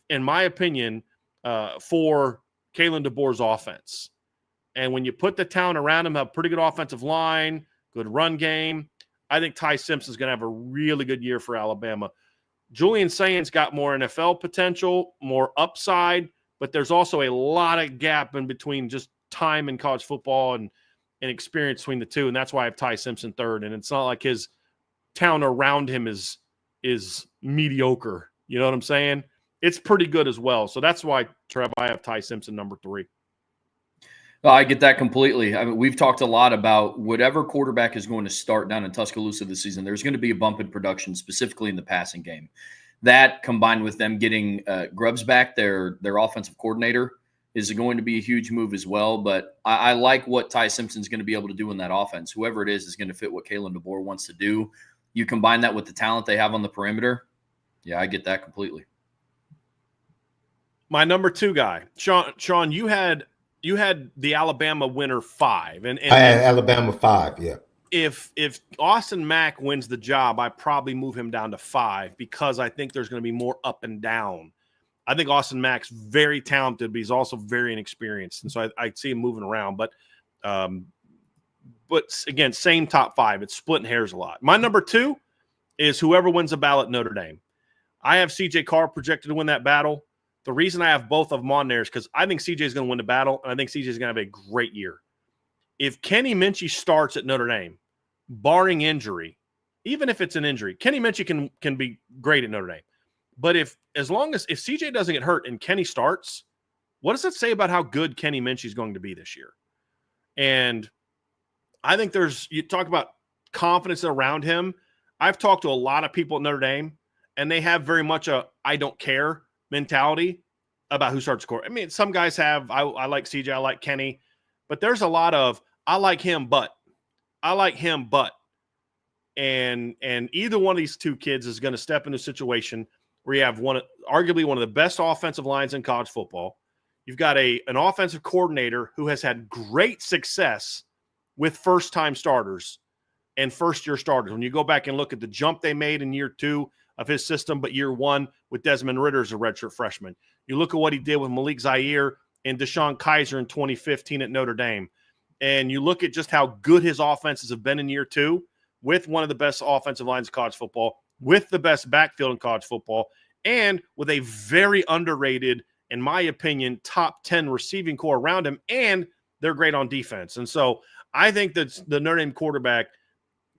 in my opinion, for Kalen DeBoer's offense. And when you put the talent around him, have a pretty good offensive line, good run game, I think Ty Simpson's going to have a really good year for Alabama. Julian Sain's got more NFL potential, more upside, but there's also a lot of gap in between just time in college football and experience between the two, and that's why I have Ty Simpson 3rd. And it's not like his talent around him is mediocre. You know what I'm saying? It's pretty good as well. So that's why, Trev, I have Ty Simpson number 3. Well, I get that completely. I mean, we've talked a lot about whatever quarterback is going to start down in Tuscaloosa this season, there's going to be a bump in production, specifically in the passing game. That, combined with them getting Grubbs back, their offensive coordinator, is going to be a huge move as well. But I like what Ty Simpson's going to be able to do in that offense. Whoever it is going to fit what Kalen DeBoer wants to do. You combine that with the talent they have on the perimeter. Yeah, I get that completely. My number 2 guy, Sean, you had the Alabama winner 5. And I had Alabama 5, yeah. If Austin Mack wins the job, I probably move him down to 5 because I think there's going to be more up and down. I think Austin Mack's very talented, but he's also very inexperienced. And so I see him moving around. But again, same top 5. It's splitting hairs a lot. My number 2 is whoever wins the battle at Notre Dame. I have CJ Carr projected to win that battle. The reason I have both of them on there is because I think CJ is going to win the battle, and I think CJ is going to have a great year. If Kenny Minchey starts at Notre Dame, barring injury, even if it's an injury, Kenny Minchey can be great at Notre Dame. But if CJ doesn't get hurt and Kenny starts, what does it say about how good Kenny Minchey is going to be this year? And I think you talk about confidence around him. I've talked to a lot of people at Notre Dame, and they have very much a I don't care mentality about who starts the court. I mean, some guys have, I like CJ, I like Kenny, but there's a lot of I like him, but. And either one of these two kids is going to step into a situation where you have arguably one of the best offensive lines in college football. You've got an offensive coordinator who has had great success with first-time starters and first-year starters. When you go back and look at the jump they made in year 2 of his system, but year 1 with Desmond Ridder as a redshirt freshman. You look at what he did with Malik Zaire and Deshaun Kaiser in 2015 at Notre Dame. And you look at just how good his offenses have been in year 2 with one of the best offensive lines in college football, with the best backfield in college football, and with a very underrated, in my opinion, top 10 receiving core around him, and they're great on defense. And so I think that the Notre Dame quarterback,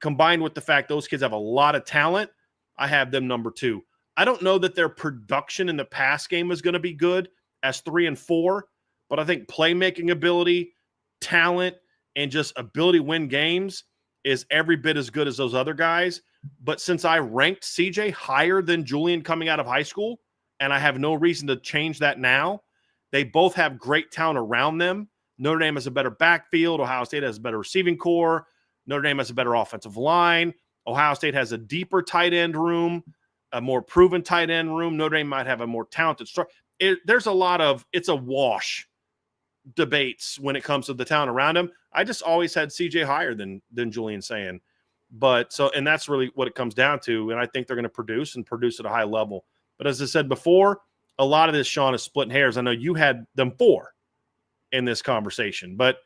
combined with the fact those kids have a lot of talent, I have them number 2. I don't know that their production in the pass game is going to be good as 3 and 4, but I think playmaking ability, talent, and just ability to win games is every bit as good as those other guys. But since I ranked CJ higher than Julian coming out of high school, and I have no reason to change that now, they both have great talent around them. Notre Dame has a better backfield. Ohio State has a better receiving core. Notre Dame has a better offensive line. Ohio State has a deeper tight end room, a more proven tight end room. Notre Dame might have a more talented start. There's a lot of it's a wash debates when it comes to the talent around him. I just always had CJ higher than Julian saying. And that's really what it comes down to. And I think they're going to produce at a high level. But as I said before, a lot of this, Sean, is splitting hairs. I know you had them 4 in this conversation, but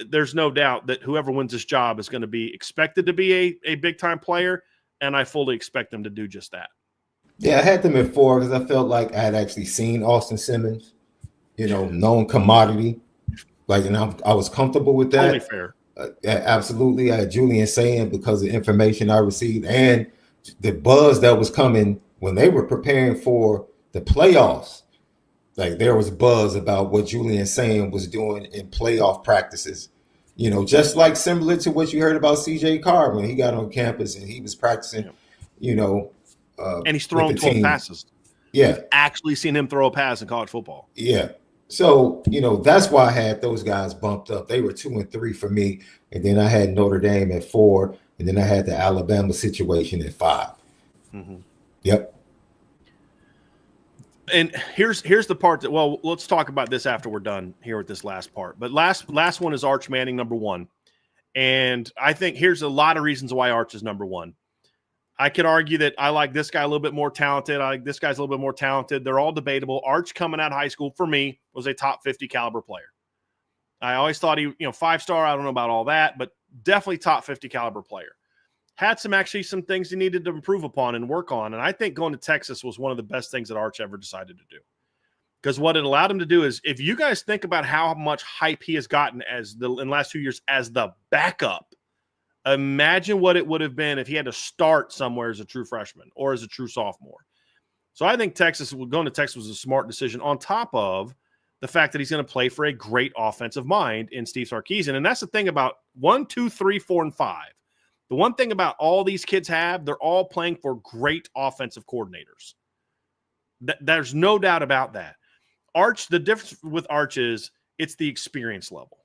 there's no doubt that whoever wins this job is going to be expected to be a big-time player, and I fully expect them to do just that. Yeah, I had them at 4 because I felt like I had actually seen Austin Simmons, known commodity. And I was comfortable with that. Totally fair. Absolutely. I had Julian saying because of information I received and the buzz that was coming when they were preparing for the playoffs. Like there was buzz about what Julian saying was doing in playoff practices, just like similar to what you heard about CJ Carr when he got on campus and he was practicing, and he's throwing 12 passes. Yeah. We've actually seen him throw a pass in college football. Yeah. So, that's why I had those guys bumped up. They were 2 and 3 for me. And then I had Notre Dame at 4. And then I had the Alabama situation at 5. Mm-hmm. Yep. And here's the part that, well, let's talk about this after we're done here with this last part. But last one is Arch Manning, number 1. And I think here's a lot of reasons why Arch is number 1. I could argue that I like this guy a little bit more talented. I like this guy's a little bit more talented. They're all debatable. Arch coming out of high school, for me, was a top 50 caliber player. I always thought he, 5-star. I don't know about all that, but definitely top 50 caliber player. Had some things he needed to improve upon and work on. And I think going to Texas was one of the best things that Arch ever decided to do. Because what it allowed him to do is, if you guys think about how much hype he has gotten in the last 2 years as the backup, imagine what it would have been if he had to start somewhere as a true freshman or as a true sophomore. So I think going to Texas was a smart decision, on top of the fact that he's going to play for a great offensive mind in Steve Sarkisian. And that's the thing about 1, 2, 3, 4, and 5. The one thing about all these kids they're all playing for great offensive coordinators. There's no doubt about that. Arch, the difference with Arch is it's the experience level.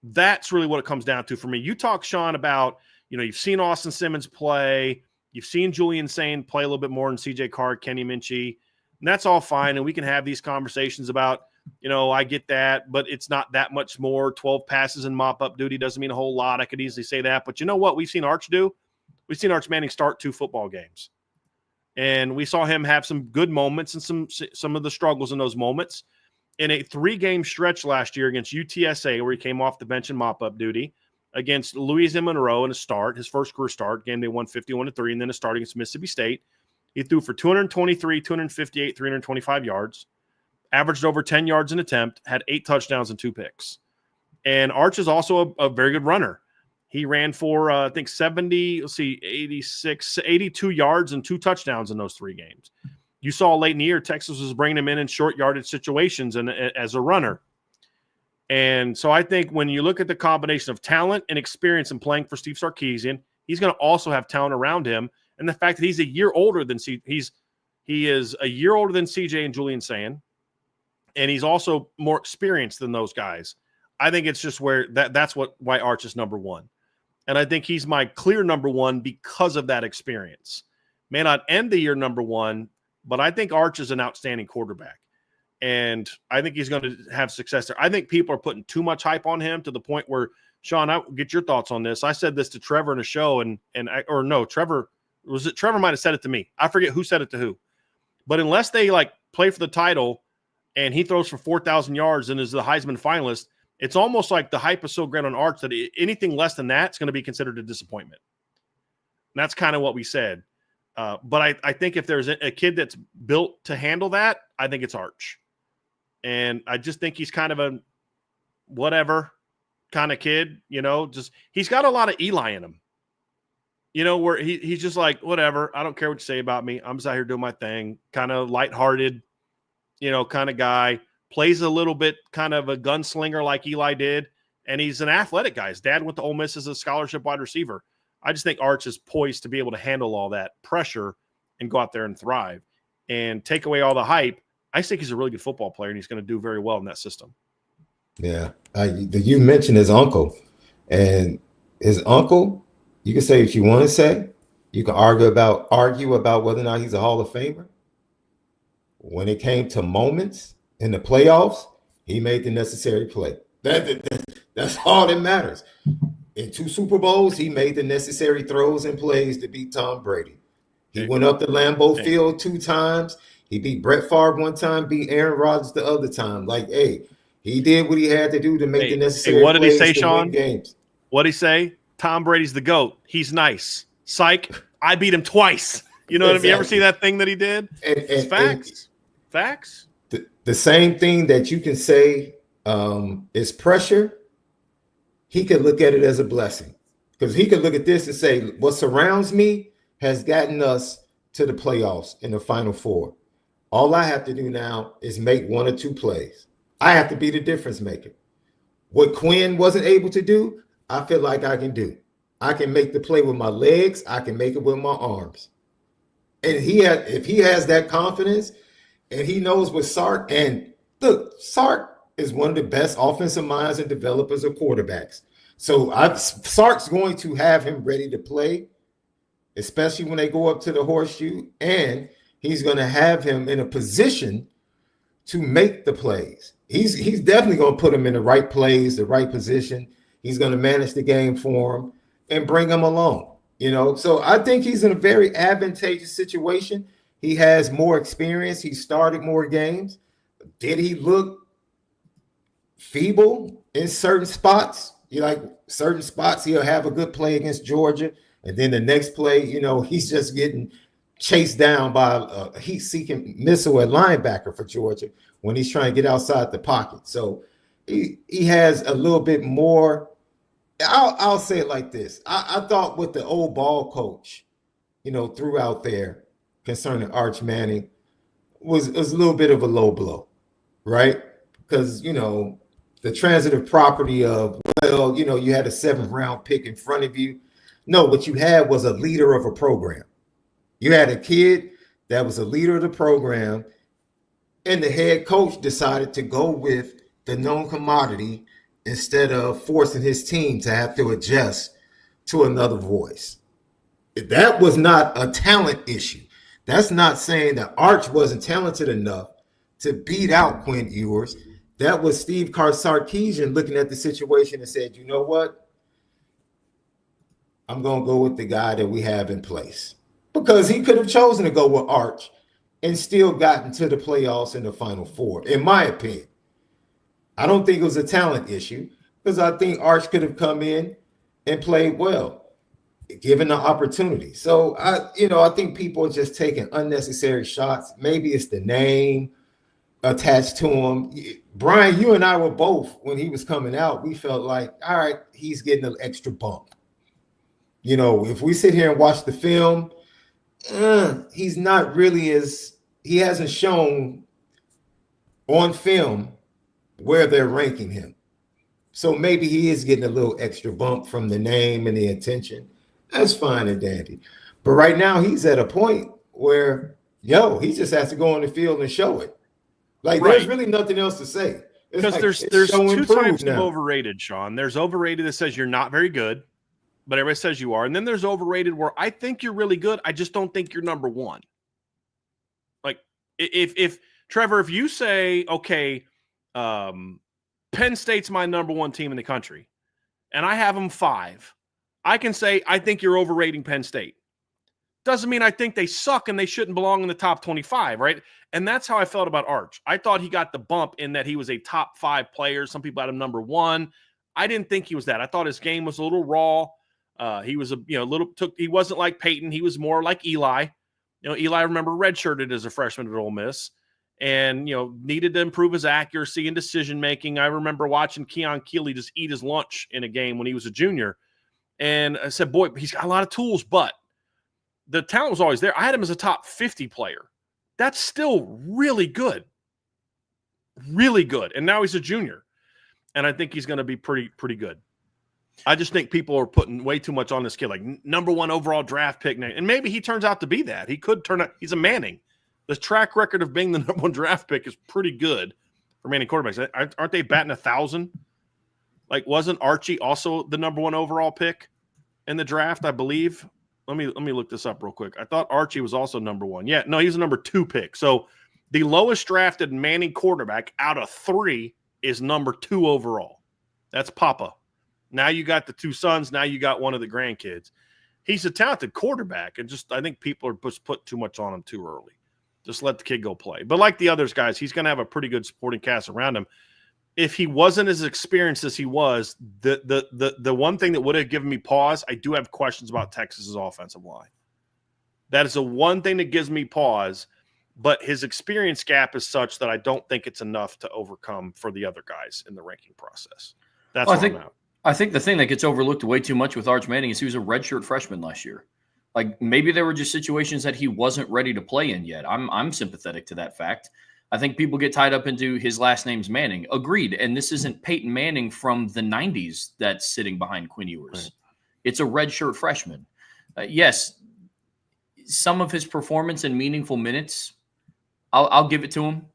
That's really what it comes down to for me. You talk, Sean, about, you've seen Austin Simmons play. You've seen Julian Sain play a little bit more than CJ Carr, Kenny Minchey. And that's all fine. And we can have these conversations about, I get that, but it's not that much more. 12 passes and mop-up duty doesn't mean a whole lot. I could easily say that. But you know what we've seen Arch do? We've seen Arch Manning start 2 football games. And we saw him have some good moments and some of the struggles in those moments. In a 3-game stretch last year against UTSA, where he came off the bench in mop-up duty, against Louisiana Monroe in a start, his first career start, game they won 51-3, and then a start against Mississippi State. He threw for 223, 258, 325 yards, averaged over 10 yards an attempt, had 8 touchdowns and 2 picks. And Arch is also a very good runner. He ran for, I think, 82 yards and 2 touchdowns in those 3 games. You saw late in the year, Texas was bringing him in short yardage situations and as a runner. And so I think when you look at the combination of talent and experience in playing for Steve Sarkisian, he's going to also have talent around him. And the fact that he's a year older than he is a year older than CJ and Julian Sand, and he's also more experienced than those guys. I think it's just why Arch is number 1. And I think he's my clear number 1 because of that experience. May not end the year number 1, but I think Arch is an outstanding quarterback. And I think he's going to have success there. I think people are putting too much hype on him to the point where, Sean, I get your thoughts on this. I said this to Trevor in a show, Trevor might have said it to me. I forget who said it to who. But unless they play for the title and he throws for 4,000 yards and is the Heisman finalist, it's almost like the hype is so great on Arch that anything less than that is going to be considered a disappointment. And that's kind of what we said. But I think if there's a kid that's built to handle that, I think it's Arch. And I just think he's kind of a whatever kind of kid, he's got a lot of Eli in him, where he's just like, whatever, I don't care what you say about me. I'm just out here doing my thing, kind of lighthearted, kind of guy, plays a little bit kind of a gunslinger like Eli did. And he's an athletic guy. His dad went to Ole Miss as a scholarship wide receiver. I just think Arch is poised to be able to handle all that pressure and go out there and thrive and take away all the hype. I think he's a really good football player, and he's going to do very well in that system. Yeah. You mentioned his uncle. And his uncle, you can say what you want to say. You can argue about whether or not he's a Hall of Famer. When it came to moments in the playoffs, he made the necessary play. That's all that matters. In 2 Super Bowls, he made the necessary throws and plays to beat Tom Brady. He went up to Lambeau Field 2 times. He beat Brett Favre 1 time, beat Aaron Rodgers the other time. He did what he had to do to make the necessary what did he say, plays to Sean? win games. What did he say? Tom Brady's the GOAT. He's nice. Psych, I beat him twice. You know what I mean? You ever see that thing that he did? It's facts. Facts. The same thing that you can say is pressure, he could look at it as a blessing. Because he could look at this and say, what surrounds me has gotten us to the playoffs in the Final Four. All I have to do now is make 1 or 2 plays. I have to be the difference maker. What Quinn wasn't able to do, I feel like I can do. I can make the play with my legs. I can make it with my arms. And if he has that confidence and he knows what Sark, and look, Sark is one of the best offensive minds and developers of quarterbacks. So Sark's going to have him ready to play, especially when they go up to the horseshoe, and he's going to have him in a position to make the plays. He's definitely going to put him in the right plays, the right position. He's going to manage the game for him and bring him along. So I think he's in a very advantageous situation. He has more experience. He started more games. Did he look feeble in certain spots? Certain spots, he'll have a good play against Georgia. And then the next play, he's just getting chased down by a heat-seeking missile at linebacker for Georgia when he's trying to get outside the pocket. So he has a little bit more. I'll say it like this. I thought what the old ball coach, threw out there concerning Arch Manning was a little bit of a low blow, right? Because, the transitive property of, you had a 7th round pick in front of you. No, what you had was a leader of a program. You had a kid that was a leader of the program, and the head coach decided to go with the known commodity instead of forcing his team to have to adjust to another voice. That was not a talent issue. That's not saying that Arch wasn't talented enough to beat out Quinn Ewers. That was Steve Sarkisian looking at the situation and said, you know what? I'm going to go with the guy that we have in place. Because he could have chosen to go with Arch and still gotten to the playoffs in the Final Four, in my opinion. I don't think it was a talent issue because I think Arch could have come in and played well, given the opportunity. So I think people are just taking unnecessary shots. Maybe it's the name attached to him. Brian, you and I were both, when he was coming out, we felt like, all right, he's getting an extra bump. If we sit here and watch the film, he's not really he hasn't shown on film where they're ranking him. So maybe he is getting a little extra bump from the name and the attention. That's fine and dandy. But right now he's at a point where, he just has to go on the field and show it. Like, right. There's really nothing else to say. Because like, there's two types of overrated, Sean. There's overrated that says you're not very good, but everybody says you are. And then there's overrated where I think you're really good. I just don't think you're number one. Like, if Trevor, if you say, okay, Penn State's my number one team in the country, and I have them 5, I can say, I think you're overrating Penn State. Doesn't mean I think they suck and they shouldn't belong in the top 25, right? And that's how I felt about Arch. I thought he got the bump in that he was a top 5 player. Some people had him number 1. I didn't think he was that. I thought his game was a little raw. He was he wasn't like Peyton. He was more like Eli. Eli, remember, redshirted as a freshman at Ole Miss and, needed to improve his accuracy and decision-making. I remember watching Keon Keeley just eat his lunch in a game when he was a junior. And I said, boy, he's got a lot of tools, but the talent was always there. I had him as a top 50 player. That's still really good. Really good. And now he's a junior. And I think he's going to be pretty good. I just think people are putting way too much on this kid, like number 1 overall draft pick. And maybe he turns out to be that. He could turn out – he's a Manning. The track record of being the number 1 draft pick is pretty good for Manning quarterbacks. Aren't they batting 1,000? Like, wasn't Archie also the number 1 overall pick in the draft, I believe? Let me look this up real quick. I thought Archie was also number 1. Yeah, no, he's a number 2 pick. So the lowest drafted Manning quarterback out of 3 is number 2 overall. That's Papa. Now you got the 2 sons. Now you got one of the grandkids. He's a talented quarterback, and I think people are just put too much on him too early. Just let the kid go play. But like the others guys, he's going to have a pretty good supporting cast around him. If he wasn't as experienced as he was, the one thing that would have given me pause, I do have questions about Texas's offensive line. That is the one thing that gives me pause, but his experience gap is such that I don't think it's enough to overcome for the other guys in the ranking process. That's what I'm at. I think the thing that gets overlooked way too much with Arch Manning is he was a redshirt freshman last year. Like, maybe there were just situations that he wasn't ready to play in yet. I'm sympathetic to that fact. I think people get tied up into his last name's Manning. Agreed. And this isn't Peyton Manning from the 90s that's sitting behind Quinn Ewers. Right. It's a redshirt freshman. Yes, some of his performance in meaningful minutes, I'll give it to him.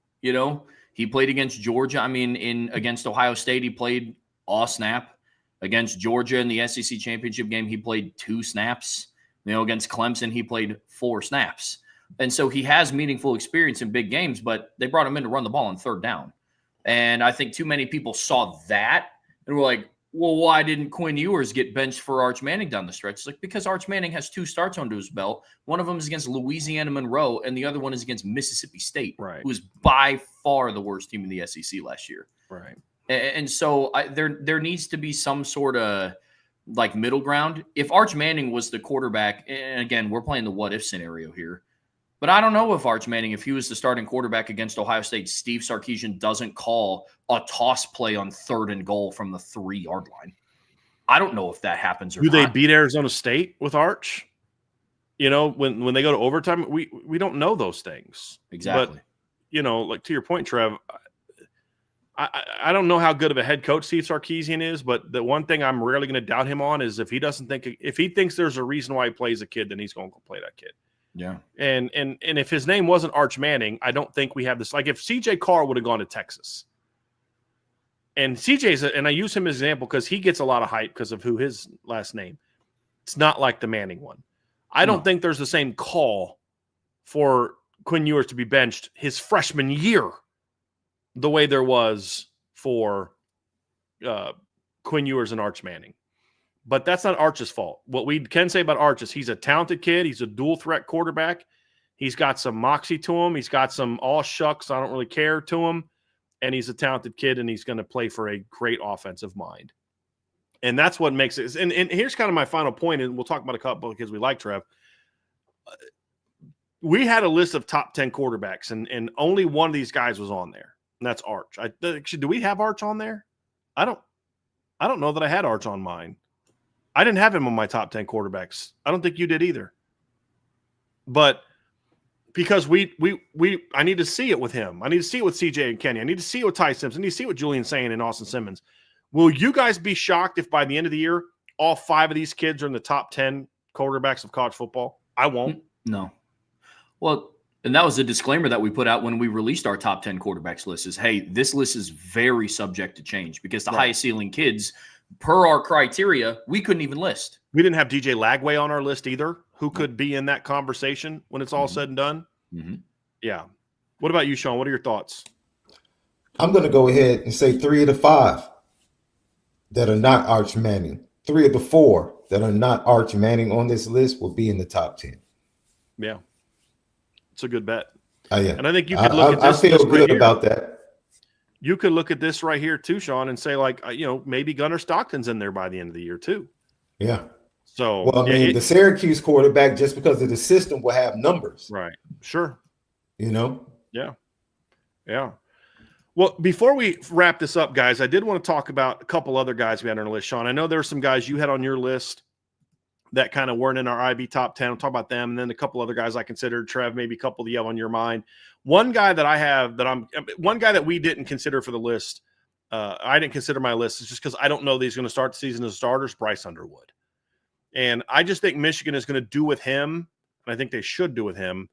He played against Georgia. Against Ohio State, he played all snap. Against Georgia in the SEC championship game, he played 2 snaps. Against Clemson, he played 4 snaps. And so he has meaningful experience in big games, but they brought him in to run the ball on 3rd down. And I think too many people saw that and were like, well, why didn't Quinn Ewers get benched for Arch Manning down the stretch? It's like, because Arch Manning has 2 starts under his belt. One of them is against Louisiana Monroe, and the other one is against Mississippi State, right, who was by far the worst team in the SEC last year. Right. And so there needs to be some sort of like middle ground. If Arch Manning was the quarterback, and again, we're playing the what-if scenario here, but I don't know if Arch Manning, if he was the starting quarterback against Ohio State, Steve Sarkisian doesn't call a toss play on 3rd and goal from the 3-yard line. I don't know if that happens or not. Do they beat Arizona State with Arch? When they go to overtime, we don't know those things. Exactly. But, like to your point, Trev, I don't know how good of a head coach Steve Sarkisian is, but the one thing I'm rarely going to doubt him on is if he thinks there's a reason why he plays a kid, then he's going to go play that kid. Yeah. And if his name wasn't Arch Manning, I don't think we have this. Like if CJ Carr would have gone to Texas, and and I use him as an example because he gets a lot of hype because of who his last name. It's not like the Manning one. I don't think there's the same call for Quinn Ewers to be benched his freshman year the way there was for Quinn Ewers and Arch Manning. But that's not Arch's fault. What we can say about Arch is he's a talented kid. He's a dual threat quarterback. He's got some moxie to him. He's got some all shucks, I don't really care to him. And he's a talented kid, and he's going to play for a great offensive mind. And that's what makes it. And here's kind of my final point, and we'll talk about a couple because we like Trev. We had a list of top 10 quarterbacks, and only one of these guys was on there, and that's Arch. Actually, do we have Arch on there? I don't know that I had Arch on mine. I didn't have him on my top 10 quarterbacks. I don't think you did either. But because I need to see it with him. I need to see it with CJ and Kenny. I need to see it with Ty Simpson. I need to see it with Julian Sain and Austin Simmons. Will you guys be shocked if by the end of the year, all 5 of these kids are in the top 10 quarterbacks of college football? I won't. No. Well, and that was a disclaimer that we put out when we released our top 10 quarterbacks list is, hey, this list is very subject to change because the highest ceiling kids, per our criteria, we couldn't even list. We didn't have DJ Lagway on our list either, who could be in that conversation when it's all said and done. Mm-hmm. Yeah. What about you, Sean? What are your thoughts? I'm going to go ahead and say 3 of the 5 that are not Arch Manning. 3 of the 4 that are not Arch Manning on this list will be in the top 10. Yeah. It's a good bet. Yeah. And I think you could look at this. I feel good right about that. You could look at this right here too, Sean, and say like, maybe Gunnar Stockton's in there by the end of the year too. Yeah. So, well, I mean, the Syracuse quarterback, just because of the system, will have numbers. Right. Sure. Yeah. Yeah. Well, before we wrap this up, guys, I did want to talk about a couple other guys we had on our list, Sean. I know there are some guys you had on your list that kind of weren't in our IB top 10. We'll talk about them. And then a couple other guys I considered, Trev, maybe a couple that you have on your mind. One guy that we didn't consider for the list, I didn't consider my list, is just because I don't know that he's going to start the season as a starter, is Bryce Underwood. And I just think Michigan is going to do with him, and I think they should do with him,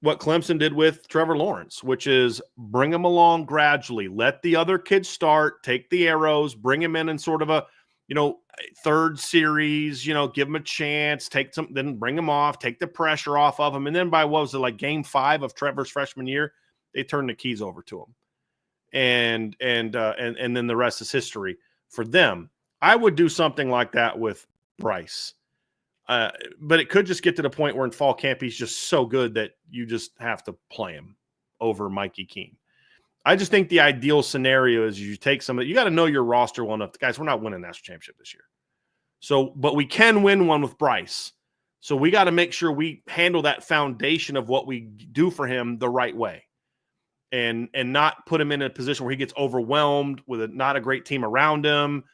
what Clemson did with Trevor Lawrence, which is bring him along gradually. Let the other kids start, take the arrows, bring him in sort of a, third series, give him a chance, then bring him off, take the pressure off of him. And then by game 5 of Trevor's freshman year, they turned the keys over to him. And then the rest is history for them. I would do something like that with Bryce. But it could just get to the point where in fall camp, he's just so good that you just have to play him over Mikey Keene. I just think the ideal scenario is you take you got to know your roster well enough. Guys, we're not winning a national championship this year. So, but we can win one with Bryce. So we got to make sure we handle that foundation of what we do for him the right way. And not put him in a position where he gets overwhelmed with not a great team around him,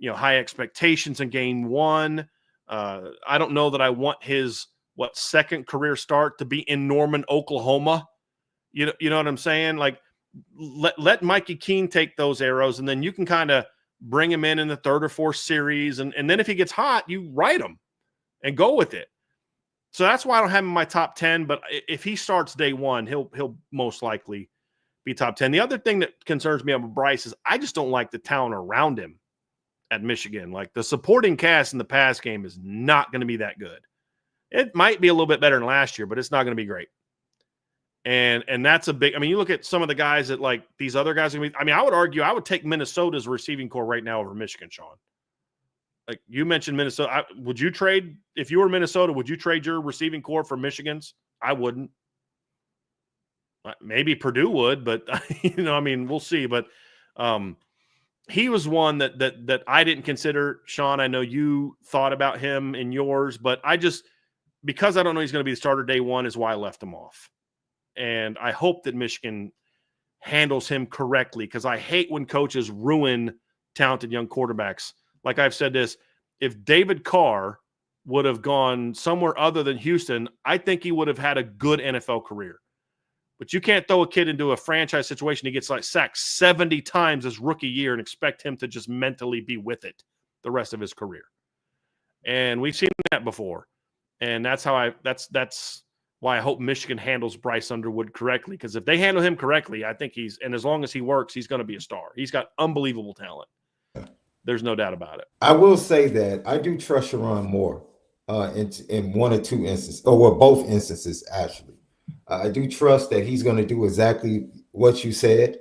high expectations in game 1. I don't know that I want his second career start to be in Norman, Oklahoma. You know what I'm saying? Like let Mikey Keene take those arrows, and then you can kind of bring him in the 3rd or 4th series, and then if he gets hot, you ride him and go with it. So that's why I don't have him in my top 10. But if he starts day 1, he'll most likely be top 10. The other thing that concerns me about Bryce is I just don't like the talent around him at Michigan. Like the supporting cast in the pass game is not going to be that good. It might be a little bit better than last year, but it's not going to be great. And that's a big, you look at some of the guys that like these other guys. I would argue I would take Minnesota's receiving core right now over Michigan, Sean. Like you mentioned Minnesota. Would you trade, if you were Minnesota, would you trade your receiving core for Michigan's? I wouldn't. Maybe Purdue would, but we'll see. But he was one that I didn't consider, Sean. I know you thought about him in yours, but because I don't know he's going to be the starter day 1 is why I left him off. And I hope that Michigan handles him correctly, because I hate when coaches ruin talented young quarterbacks. Like I've said this, if David Carr would have gone somewhere other than Houston, I think he would have had a good NFL career. But you can't throw a kid into a franchise situation. He gets sacked 70 times his rookie year and expect him to just mentally be with it the rest of his career. And we've seen that before. And that's why I hope Michigan handles Bryce Underwood correctly. Because if they handle him correctly, I think and as long as he works, he's going to be a star. He's got unbelievable talent. There's no doubt about it. I will say that I do trust Sharon more in one or two instances, or both instances, actually. I do trust that he's going to do exactly what you said.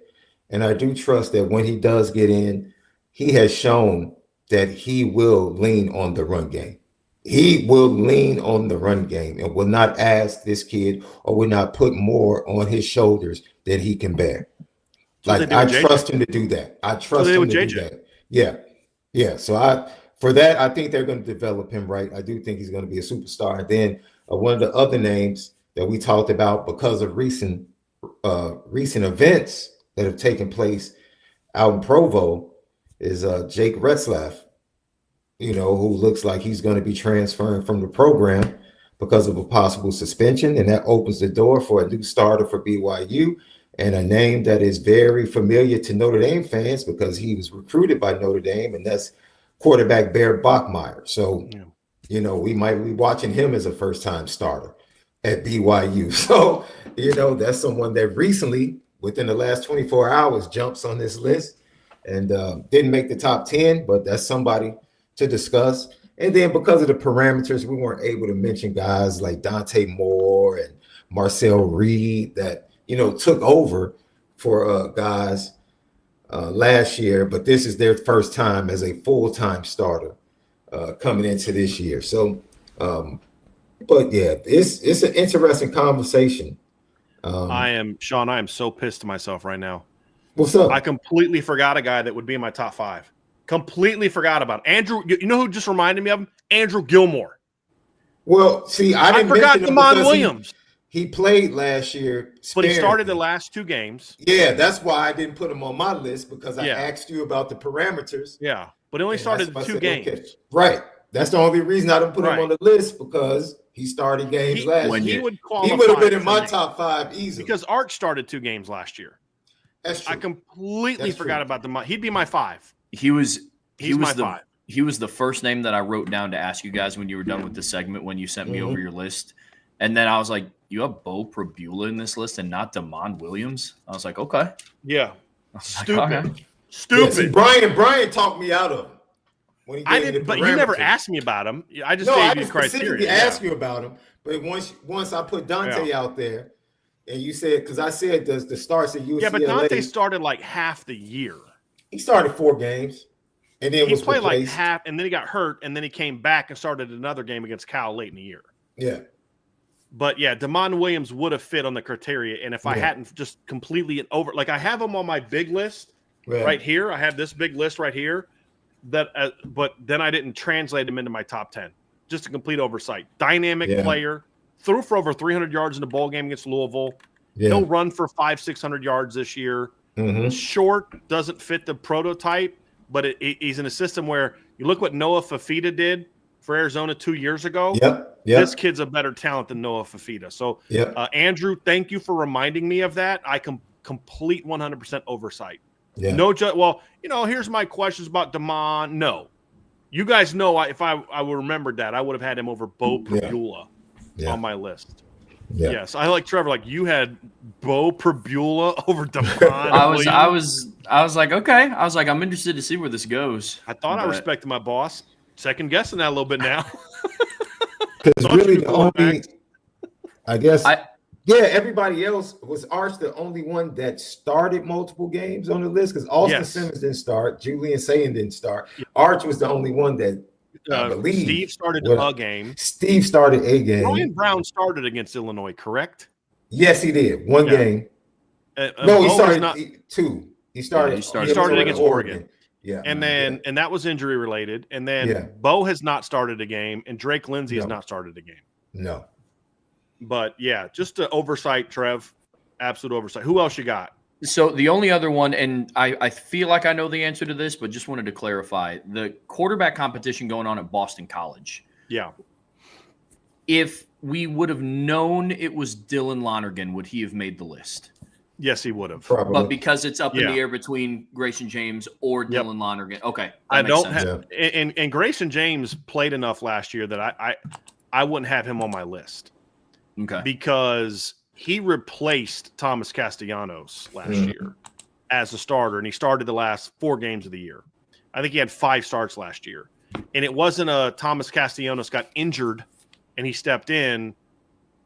And I do trust that when he does get in, he has shown that he will lean on the run game. He will lean on the run game and will not ask this kid, or will not put more on his shoulders than he can bear. I trust him to do that. I trust him to do that. Yeah. Yeah, so I think they're going to develop him right. I do think he's going to be a superstar. And then one of the other names that we talked about because of recent events that have taken place out in Provo is Jake Retzlaff, who looks like he's going to be transferring from the program because of a possible suspension, and that opens the door for a new starter for BYU and a name that is very familiar to Notre Dame fans because he was recruited by Notre Dame, and that's quarterback Bear Bachmeier. So, we might be watching him as a first-time starter at BYU. So, that's someone that recently, within the last 24 hours, jumps on this list and didn't make the top 10, but that's somebody to discuss. And then because of the parameters, we weren't able to mention guys like Dante Moore and Marcel Reed that, took over for guys last year, but this is their first time as a full-time starter coming into this year. So, but yeah, it's an interesting conversation. Sean, I am so pissed to myself right now. What's up? I completely forgot a guy that would be in my top 5. Completely forgot about it. Andrew. You know who just reminded me of him? Andrew Gilmore. Well, see, I forgot Damon Williams. He played last year, but he started the last 2 games. Yeah, that's why I didn't put him on my list because I asked you about the parameters. Yeah, but he only started 2 games. Okay. Right. That's the only reason I didn't put him on the list because he started games last year. He would have been in my top 5 easily. Because Art started 2 games last year. That's true. I completely forgot about he'd be my 5. He's my 5. He was the first name that I wrote down to ask you guys when you were done with the segment when you sent me over your list. And then I was like, you have Bo Prabula in this list and not Damon Williams? I was like, okay. Yeah. Stupid. Like, okay. Stupid. Yeah, see, Brian talked me out of him. When he I didn't, but you never asked me about him. I just gave you criteria. Specifically asked you about him. But once I put Dante out there, and you said, because I said the starts at UCLA. Yeah, but Dante started like half the year. He started 4 games. And then he played like half, and then he got hurt, and then he came back and started another game against Cal late in the year. Yeah. But yeah, Damon Williams would have fit on the criteria. And if I hadn't just completely like I have him on my big list right here. I have this big list right here but then I didn't translate him into my top 10. Just a complete oversight. Dynamic player, threw for over 300 yards in the bowl game against Louisville. Yeah. He'll run for 500-600 yards this year. Short, doesn't fit the prototype, but he's in a system where you look what Noah Fafita did for Arizona 2 years ago. This kid's a better talent than Noah Fafita. So, Andrew, thank you for reminding me of that. I complete 100% oversight. Yeah. Well, here's my questions about Damon. No. You guys know if I remembered that, I would have had him over Bo Prabula on my list. Yeah. Yes, I like Trevor. Like you had Bo Prabula over Damon. I was like, okay. I was like, I'm interested to see where this goes. I thought I respected my boss. Second guessing that a little bit now. Because really the only, I guess, everybody else was Arch the only one that started multiple games on the list because Austin Simmons didn't start, Julian Sayin didn't start. Arch was the only one that I believe Steve started a game. Steve started a game. Ryan Brown started against Illinois, correct? Yes, he did. One game. No, he started 2. He started against Oregon. Yeah, and that was injury related. And then Bo has not started a game, and Drake Lindsay has not started a game. No. But just an oversight, Trev. Absolute oversight. Who else you got? So the only other one, and I feel like I know the answer to this, but just wanted to clarify the quarterback competition going on at Boston College. Yeah. If we would have known it was Dylan Lonergan, would he have made the list? Yes, he would have. Probably. But because it's up in the air between Grayson James or Dylan Lonergan. Okay. And Grayson James played enough last year that I wouldn't have him on my list. Okay. Because he replaced Thomas Castellanos last year as a starter, and he started the last 4 games of the year. I think he had 5 starts last year. And it wasn't a Thomas Castellanos got injured and he stepped in.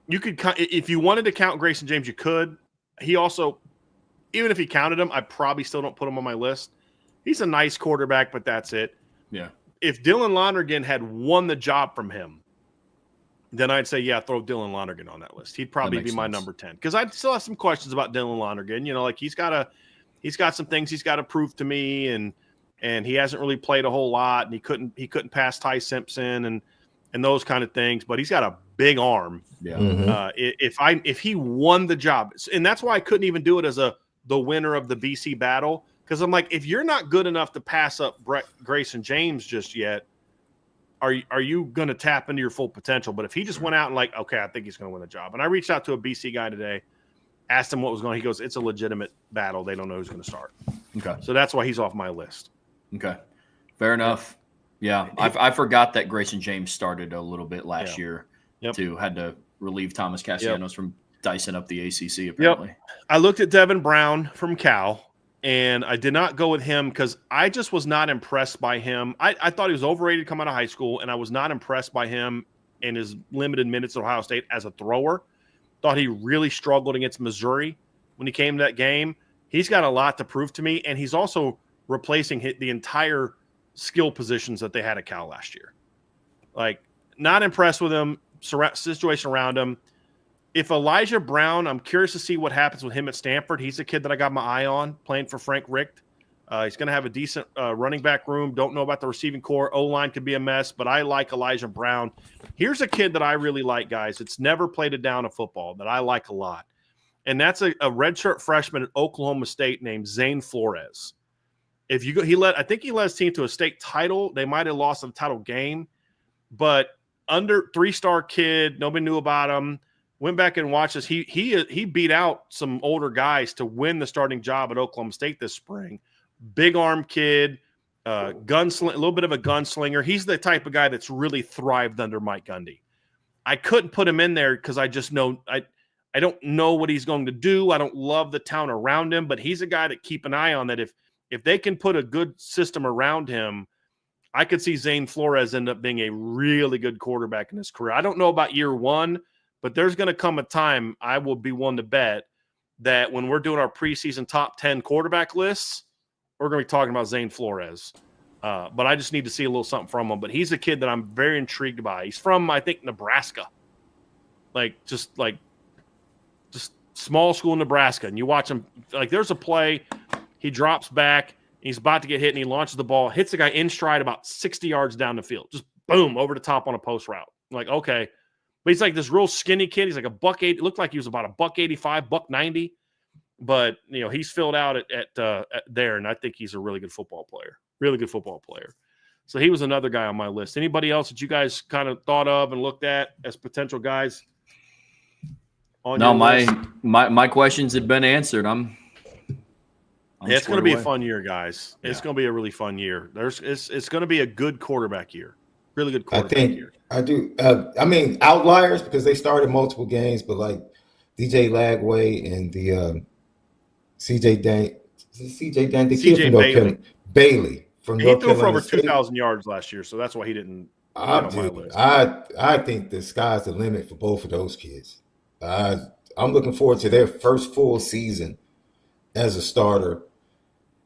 You could, if you wanted to count Grayson James, you could. He also, even if he counted him, I probably still don't put him on my list. He's a nice quarterback, but that's it. Yeah. If Dylan Lonergan had won the job from him, then I'd say, throw Dylan Lonergan on that list. He'd probably be my number 10. Because I'd still have some questions about Dylan Lonergan. Like he's got some things he's got to prove to me. And and he hasn't really played a whole lot, and he couldn't pass Ty Simpson and those kind of things. But he's got a big arm. Yeah. If he won the job, and that's why I couldn't even do it as the winner of the BC battle, because I'm like, if you're not good enough to pass up Grayson James just yet, are you going to tap into your full potential? But if he just went out and like, okay, I think he's going to win the job. And I reached out to a BC guy today, asked him what was going on. He goes, it's a legitimate battle. They don't know who's going to start. Okay. So that's why he's off my list. Okay. Fair enough. Yeah. I forgot that Grayson James started a little bit last year too. Had to relieve Thomas Castellanos from dicing up the ACC apparently. I looked at Devin Brown from Cal, and I did not go with him because I just was not impressed by him. I thought he was overrated coming out of high school, and I was not impressed by him in his limited minutes at Ohio State as a thrower. Thought he really struggled against Missouri when he came to that game. He's got a lot to prove to me, and he's also replacing the entire skill positions that they had at Cal last year. Like, not impressed with him, situation around him. If Elijah Brown, I'm curious to see what happens with him at Stanford. He's a kid that I got my eye on, playing for Frank Richt. He's going to have a decent running back room. Don't know about the receiving core. O-line could be a mess, but I like Elijah Brown. Here's a kid that I really like, guys. It's never played a down of football that I like a lot. And that's a redshirt freshman at Oklahoma State named Zane Flores. If you go, I think he led his team to a state title. They might have lost the title game, but under 3-star kid, nobody knew about him. Went back and watched this. He beat out some older guys to win the starting job at Oklahoma State this spring. Big arm kid, gunslinger, a little bit of a gunslinger. He's the type of guy that's really thrived under Mike Gundy. I couldn't put him in there because I just know I don't know what he's going to do. I don't love the town around him, but he's a guy that keep an eye on that. If they can put a good system around him, I could see Zane Flores end up being a really good quarterback in his career. I don't know about year one, but there's going to come a time, I will be one to bet, that when we're doing our preseason top 10 quarterback lists, we're going to be talking about Zane Flores. But I just need to see a little something from him. But he's a kid that I'm very intrigued by. He's from, I think, Nebraska. Just small school Nebraska. And you watch him, like there's a play, he drops back, he's about to get hit, and he launches the ball, hits the guy in stride about 60 yards down the field. Just boom, over the top on a post route. I'm like, okay. But he's like this real skinny kid. He's like a $180. It looked like he was about a $185, $190. But, he's filled out at there, and I think he's a really good football player. Really good football player. So he was another guy on my list. Anybody else that you guys kind of thought of and looked at as potential guys on your list? My questions have been answered. It's going to be a fun year, guys. It's going to be a really fun year. It's going to be a good quarterback year. Really good quarterback year. I do. Outliers because they started multiple games, but like DJ Lagway and the CJ Bailey from he threw for over 2,000 yards last year, so that's why he didn't. I think the sky's the limit for both of those kids. I'm looking forward to their first full season as a starter.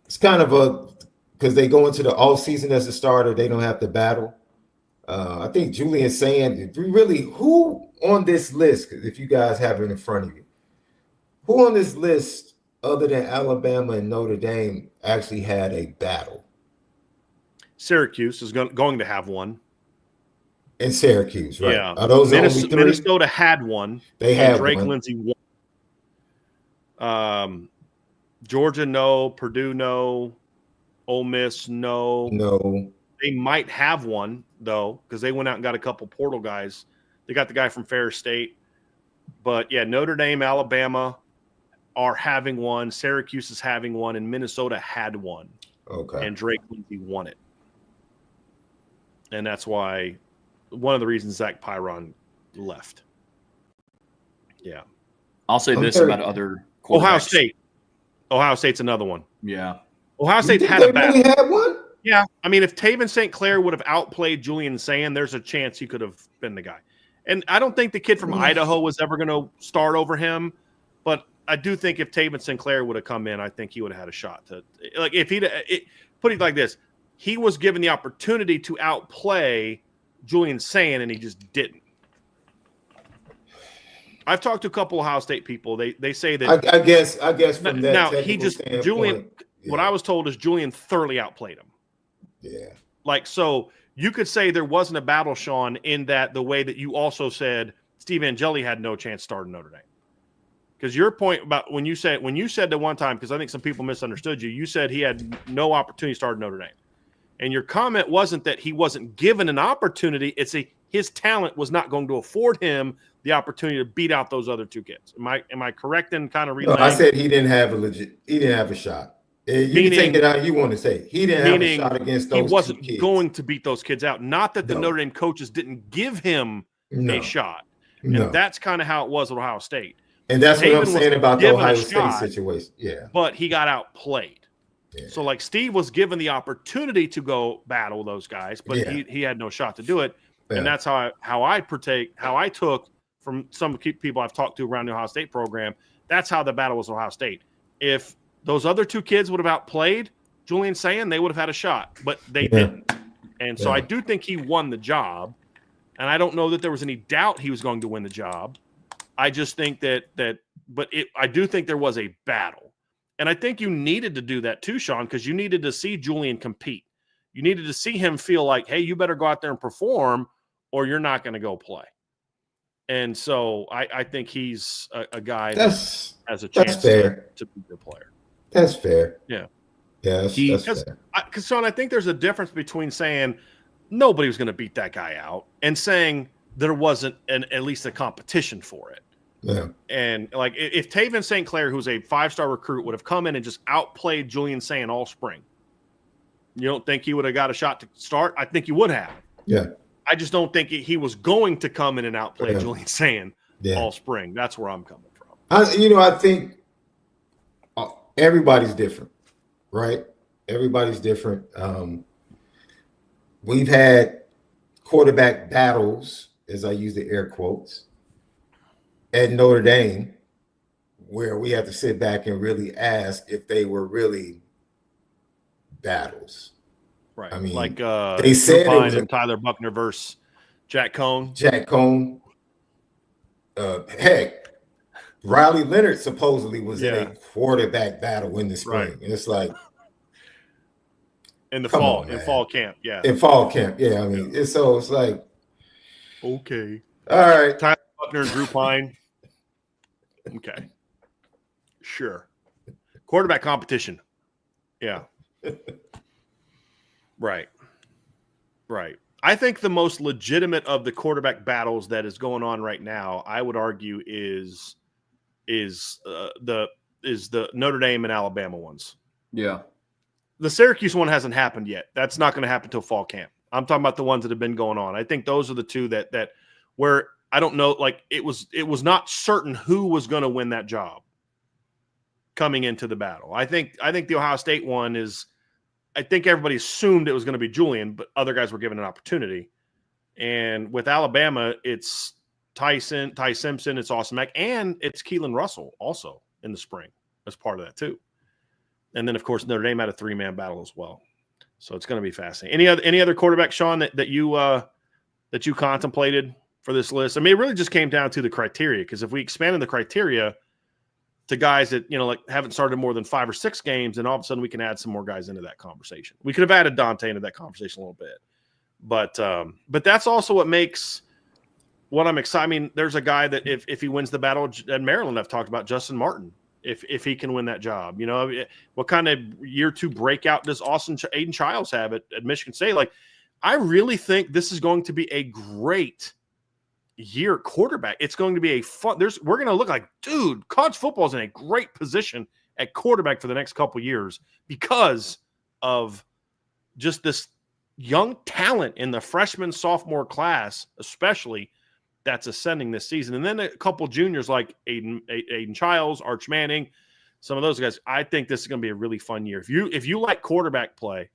It's kind of because they go into the off season as a starter, they don't have to battle. I think Julian's saying, who on this list, if you guys have it in front of you, who on this list other than Alabama and Notre Dame actually had a battle? Syracuse is going to have one. In Syracuse, right? Yeah. Are those the only three? Minnesota had one. They had Drake one. Lindsey won. Georgia, no. Purdue, no. Ole Miss, no. No. They might have one, though, because they went out and got a couple portal guys. They got the guy from Ferris State. But, yeah, Notre Dame, Alabama are having one. Syracuse is having one, and Minnesota had one. Okay. And Drake Lindsey won it. And that's why one of the reasons Zach Pyron left. Yeah. I'll say this about other quarterbacks. Ohio State. Ohio State's another one. Yeah. Ohio State had a battle. Really had one? Yeah. I mean, if Taven St. Clair would have outplayed Julian Sayin, there's a chance he could have been the guy. And I don't think the kid from Idaho was ever going to start over him, but I do think if Taven St. Clair would have come in, I think he would have had a shot to – like if he'd put it like this, he was given the opportunity to outplay Julian Sayin, and he just didn't. I've talked to a couple of Ohio State people. They say that I guess from that now he just Julian. point, yeah. What I was told is Julian thoroughly outplayed him. Yeah. Like, so you could say there wasn't a battle, Sean, in that the way that you also said Steve Angeli had no chance starting Notre Dame. Because your point about when you said the one time, because I think some people misunderstood you, you said he had no opportunity to start Notre Dame. And your comment wasn't that he wasn't given an opportunity. It's his talent was not going to afford him the opportunity to beat out those other two kids. Am I correct in kind of relaying? No, I said he didn't have a shot. You can take it out you want to say. He didn't have a shot against those two kids. He wasn't going to beat those kids out. Not that the Notre Dame coaches didn't give him a shot. And that's kind of how it was at Ohio State. And that's what I'm saying about the Ohio State situation. Yeah. But he got outplayed. Yeah. So, like, Steve was given the opportunity to go battle those guys, but he had no shot to do it. Yeah. And that's how I took from some people I've talked to around the Ohio State program. That's how the battle was Ohio State. If those other two kids would have outplayed Julian Sayin, they would have had a shot, but they didn't. And so I do think he won the job. And I don't know that there was any doubt he was going to win the job. I just think I do think there was a battle. And I think you needed to do that too, Sean, because you needed to see Julian compete. You needed to see him feel like, hey, you better go out there and perform or you're not going to go play. And so I think he's a guy that has a chance to be the player. That's fair. Yeah. Yeah, that's fair. Because, Sean, I think there's a difference between saying nobody was going to beat that guy out and saying there wasn't at least a competition for it. Yeah. And like if Taven St. Clair, who's a 5-star recruit, would have come in and just outplayed Julian Sayin all spring, you don't think he would have got a shot to start? I think he would have. Yeah. I just don't think he was going to come in and outplay Julian Sayin all spring. That's where I'm coming from. I think everybody's different, right? Everybody's different. We've had quarterback battles, as I use the air quotes, at Notre Dame, where we have to sit back and really ask if they were really battles. Right. I mean, like they said it was Tyler Buckner versus Jack Cohn. Heck, Riley Leonard supposedly was in a quarterback battle in the spring. Right. And it's like in fall camp. Yeah. In fall camp. Yeah. I mean, it's like okay. All right. Tyler Buckner and Drew Pine. Okay. Sure. Quarterback competition. Yeah. Right. I think the most legitimate of the quarterback battles that is going on right now, I would argue, is the Notre Dame and Alabama ones. Yeah. The Syracuse one hasn't happened yet. That's not going to happen until fall camp. I'm talking about the ones that have been going on. I think those are the two that where I don't know, like it was not certain who was going to win that job coming into the battle. I think the Ohio State one is, I think everybody assumed it was going to be Julian, but other guys were given an opportunity. And with Alabama, it's Ty Simpson, it's Austin Mack, and it's Keelan Russell also in the spring as part of that too. And then, of course, Notre Dame had a 3-man battle as well. So it's going to be fascinating. Any other quarterback, Sean, that you contemplated for this list? I mean, it really just came down to the criteria, because if we expanded the criteria to guys that, like haven't started more than 5 or 6 games, and all of a sudden we can add some more guys into that conversation. We could have added Dante into that conversation a little bit. But that's also what makes what I'm excited. I mean, there's a guy that if he wins the battle at Maryland, I've talked about Justin Martin. If he can win that job, what kind of year 2 breakout does Aiden Childs have at Michigan State? Like, I really think this is going to be a great year quarterback. It's going to be a fun. We're going to look like, dude, college football is in a great position at quarterback for the next couple of years because of just this young talent in the freshman, sophomore class, especially, that's ascending this season. And then a couple juniors like Aiden Childs, Arch Manning, some of those guys. I think this is going to be a really fun year. If you like quarterback play,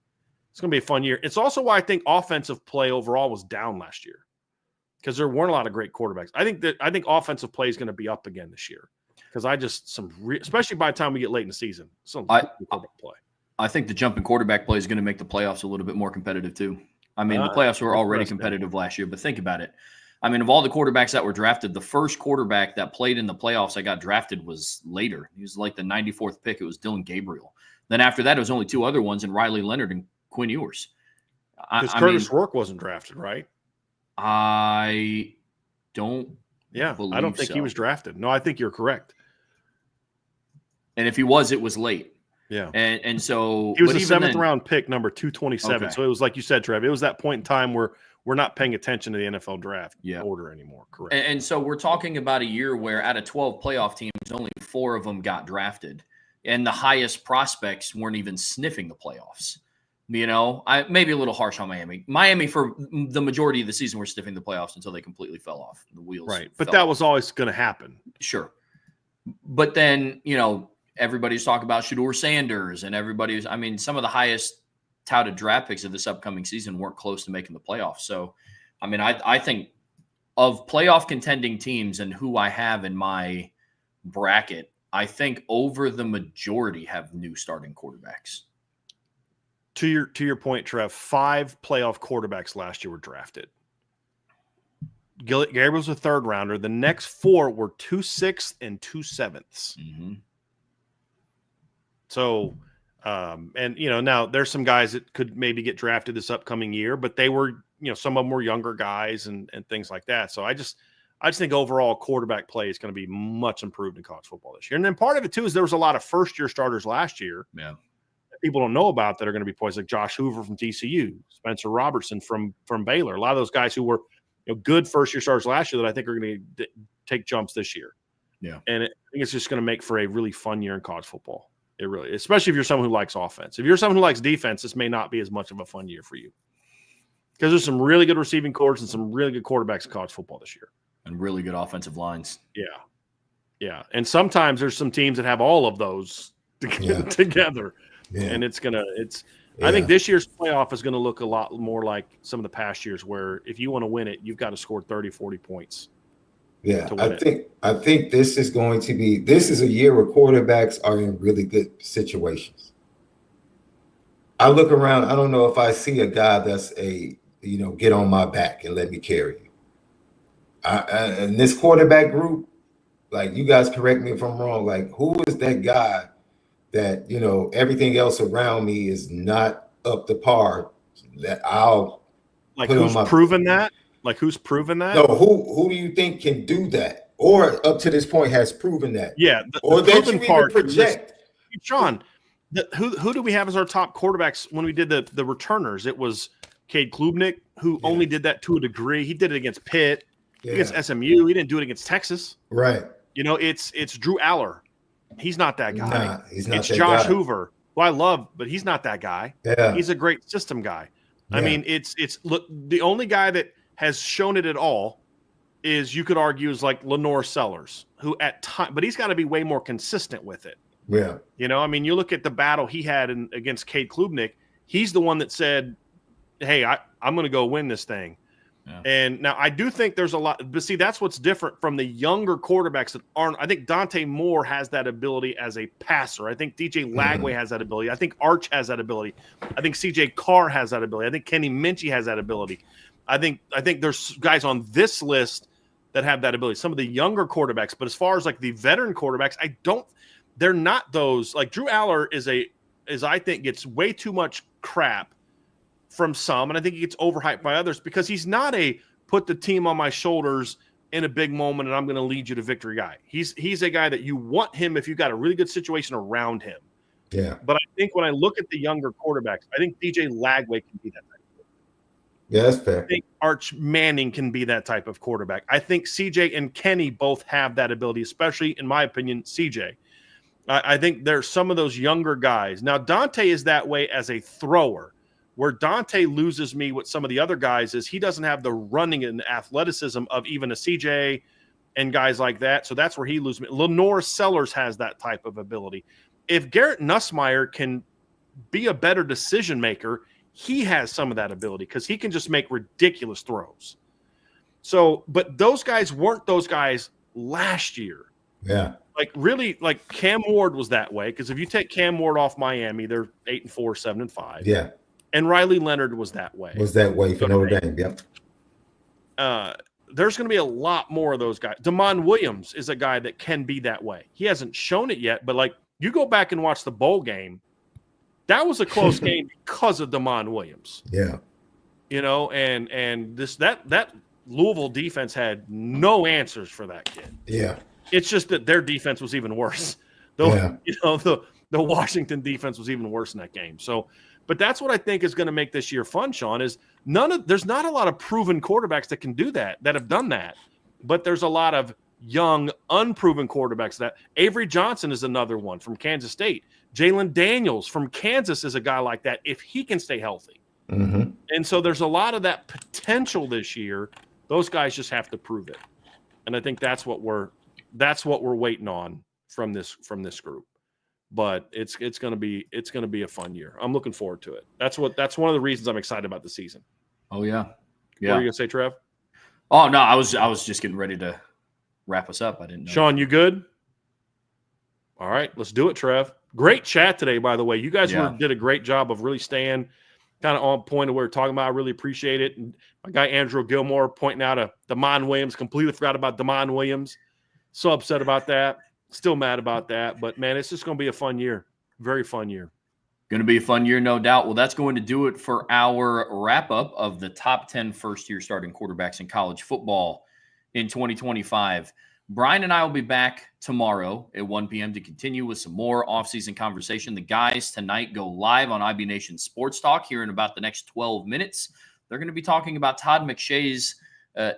it's going to be a fun year. It's also why I think offensive play overall was down last year, because there weren't a lot of great quarterbacks. I think offensive play is going to be up again this year, because especially by the time we get late in the season, quarterback play. I think the jump in quarterback play is going to make the playoffs a little bit more competitive too. I mean, the playoffs were already competitive last year, but think about it. I mean, of all the quarterbacks that were drafted, the first quarterback that played in the playoffs that got drafted was later. He was like the 94th pick. It was Dylan Gabriel. Then after that, it was only 2 other ones, and Riley Leonard and Quinn Ewers. Because Curtis Rourke wasn't drafted, right? I don't. Yeah, I don't think he was drafted. No, I think you're correct. And if he was, it was late. Yeah. And so he was a seventh round pick, number 227. Okay. So it was like you said, Trev, it was that point in time where we're not paying attention to the NFL draft order anymore. Correct. And so we're talking about a year where out of 12 playoff teams, only 4 of them got drafted. And the highest prospects weren't even sniffing the playoffs. You know, I maybe a little harsh on Miami. Miami, for the majority of the season, were sniffing the playoffs until they completely fell off the wheels. Right. But that was always going to happen. Sure. But then, you know, everybody's talking about Shedeur Sanders and some of the highest touted draft picks of this upcoming season weren't close to making the playoffs. So, I mean, I think of playoff contending teams and who I have in my bracket, I think over the majority have new starting quarterbacks. To your point, Trev, 5 playoff quarterbacks last year were drafted. Gabriel was a third rounder. The next 4 were 2 6ths and 2 7ths. Mm-hmm. So, and you know, now there's some guys that could maybe get drafted this upcoming year, but they were, you know, some of them were younger guys and things like that. So I just think overall quarterback play is going to be much improved in college football this year. And then part of it too is there was a lot of first year starters last year. Yeah. That people don't know about that are going to be poised, like Josh Hoover from TCU, Spencer Robertson from Baylor. A lot of those guys who were, you know, good first year starters last year that I think are going to take jumps this year. Yeah. And I think it's just going to make for a really fun year in college football. It really, especially if you're someone who likes offense. If you're someone who likes defense, this may not be as much of a fun year for you. Because there's some really good receiving corps and some really good quarterbacks in college football this year. And really good offensive lines. Yeah. Yeah. And sometimes there's some teams that have all of those together. Yeah. And I think this year's playoff is going to look a lot more like some of the past years where if you want to win it, you've got to score 30, 40 points. Yeah, I think this is a year where quarterbacks are in really good situations. I look around, I don't know if I see a guy that's get on my back and let me carry you. And this quarterback group, like, you guys correct me if I'm wrong, like, who is that guy that, you know, everything else around me is not up to par that I'll like who's proven that? Like, who's proven that? No, who do you think can do that, or up to this point has proven that? Yeah, or that you even project. Sean, who do we have as our top quarterbacks when we did the returners? It was Cade Klubnik, who only did that to a degree. He did it against Pitt, against SMU. He didn't do it against Texas. Right. You know, it's Drew Aller. He's not that guy. Nah, he's not. It's Josh Hoover, who I love, but he's not that guy. Yeah. He's a great system guy. Yeah. I mean, it's look, the only guy that has shown it at all is, you could argue, is like Lenore Sellers, who at time, but he's got to be way more consistent with it. Yeah. You know, I mean, you look at the battle he had against Cade Klubnik. He's the one that said, hey, I'm going to go win this thing. Yeah. And now I do think there's a lot, but see, that's what's different from the younger quarterbacks that aren't. I think Dante Moore has that ability as a passer. I think DJ Lagway has that ability. I think Arch has that ability. I think CJ Carr has that ability. I think Kenny Minchie has that ability. I think there's guys on this list that have that ability. Some of the younger quarterbacks, but as far as like the veteran quarterbacks, they're not those. Like Drew Aller I think gets way too much crap from some, and I think he gets overhyped by others because he's not a put the team on my shoulders in a big moment and I'm going to lead you to victory guy. He's a guy that you want him if you've got a really good situation around him. Yeah. But I think when I look at the younger quarterbacks, I think DJ Lagway can be that type. Yeah, that's fair. I think Arch Manning can be that type of quarterback. I think CJ and Kenny both have that ability, especially, in my opinion, CJ. I think there's some of those younger guys. Now, Dante is that way as a thrower. Where Dante loses me with some of the other guys is he doesn't have the running and athleticism of even a CJ and guys like that. So that's where he loses me. Lenore Sellers has that type of ability. If Garrett Nussmeier can be a better decision maker, he has some of that ability because he can just make ridiculous throws. So, but those guys weren't those guys last year. Yeah. Like really, like Cam Ward was that way because if you take Cam Ward off Miami, they're 8-4, 7-5. Yeah. And Riley Leonard was that way. For Notre Dame, yep. There's going to be a lot more of those guys. Damon Williams is a guy that can be that way. He hasn't shown it yet, but like you go back and watch the bowl game, that was a close game because of Damon Williams. Yeah. and that Louisville defense had no answers for that kid. Yeah. It's just that their defense was even worse. The Washington defense was even worse in that game. So, but that's what I think is going to make this year fun, Sean, is there's not a lot of proven quarterbacks that can do that have done that. But there's a lot of young, unproven quarterbacks. That Avery Johnson is another one from Kansas State. Jalen Daniels from Kansas is a guy like that if he can stay healthy. Mm-hmm. And so there's a lot of that potential this year. Those guys just have to prove it. And I think that's what we're waiting on from this group. But it's going to be a fun year. I'm looking forward to it. That's one of the reasons I'm excited about the season. Oh yeah. What were you going to say, Trev? Oh no, I was just getting ready to wrap us up. I didn't know. Sean, you good? All right, let's do it, Trev. Great chat today, by the way. You guys did a great job of really staying kind of on point of what we're talking about. I really appreciate it. And my guy Andrew Gilmore pointing out a Damon Williams. Completely forgot about Damon Williams. So upset about that. Still mad about that. But, man, it's just going to be a fun year. Very fun year. Going to be a fun year, no doubt. Well, that's going to do it for our wrap-up of the top 10 first-year starting quarterbacks in college football in 2025. Brian and I will be back tomorrow at 1 p.m. to continue with some more offseason conversation. The guys tonight go live on IB Nation Sports Talk here in about the next 12 minutes. They're going to be talking about Todd McShay's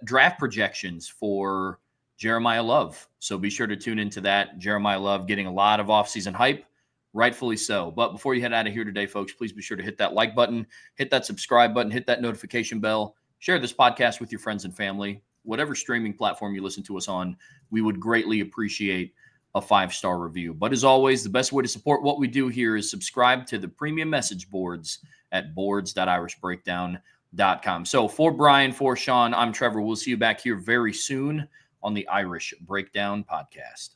draft projections for Jeremiah Love. So be sure to tune into that. Jeremiah Love getting a lot of offseason hype, rightfully so. But before you head out of here today, folks, please be sure to hit that like button, hit that subscribe button, hit that notification bell, share this podcast with your friends and family. Whatever streaming platform you listen to us on, we would greatly appreciate a 5-star review. But as always, the best way to support what we do here is subscribe to the premium message boards at boards.irishbreakdown.com. So for Brian, for Sean, I'm Trevor. We'll see you back here very soon on the Irish Breakdown Podcast.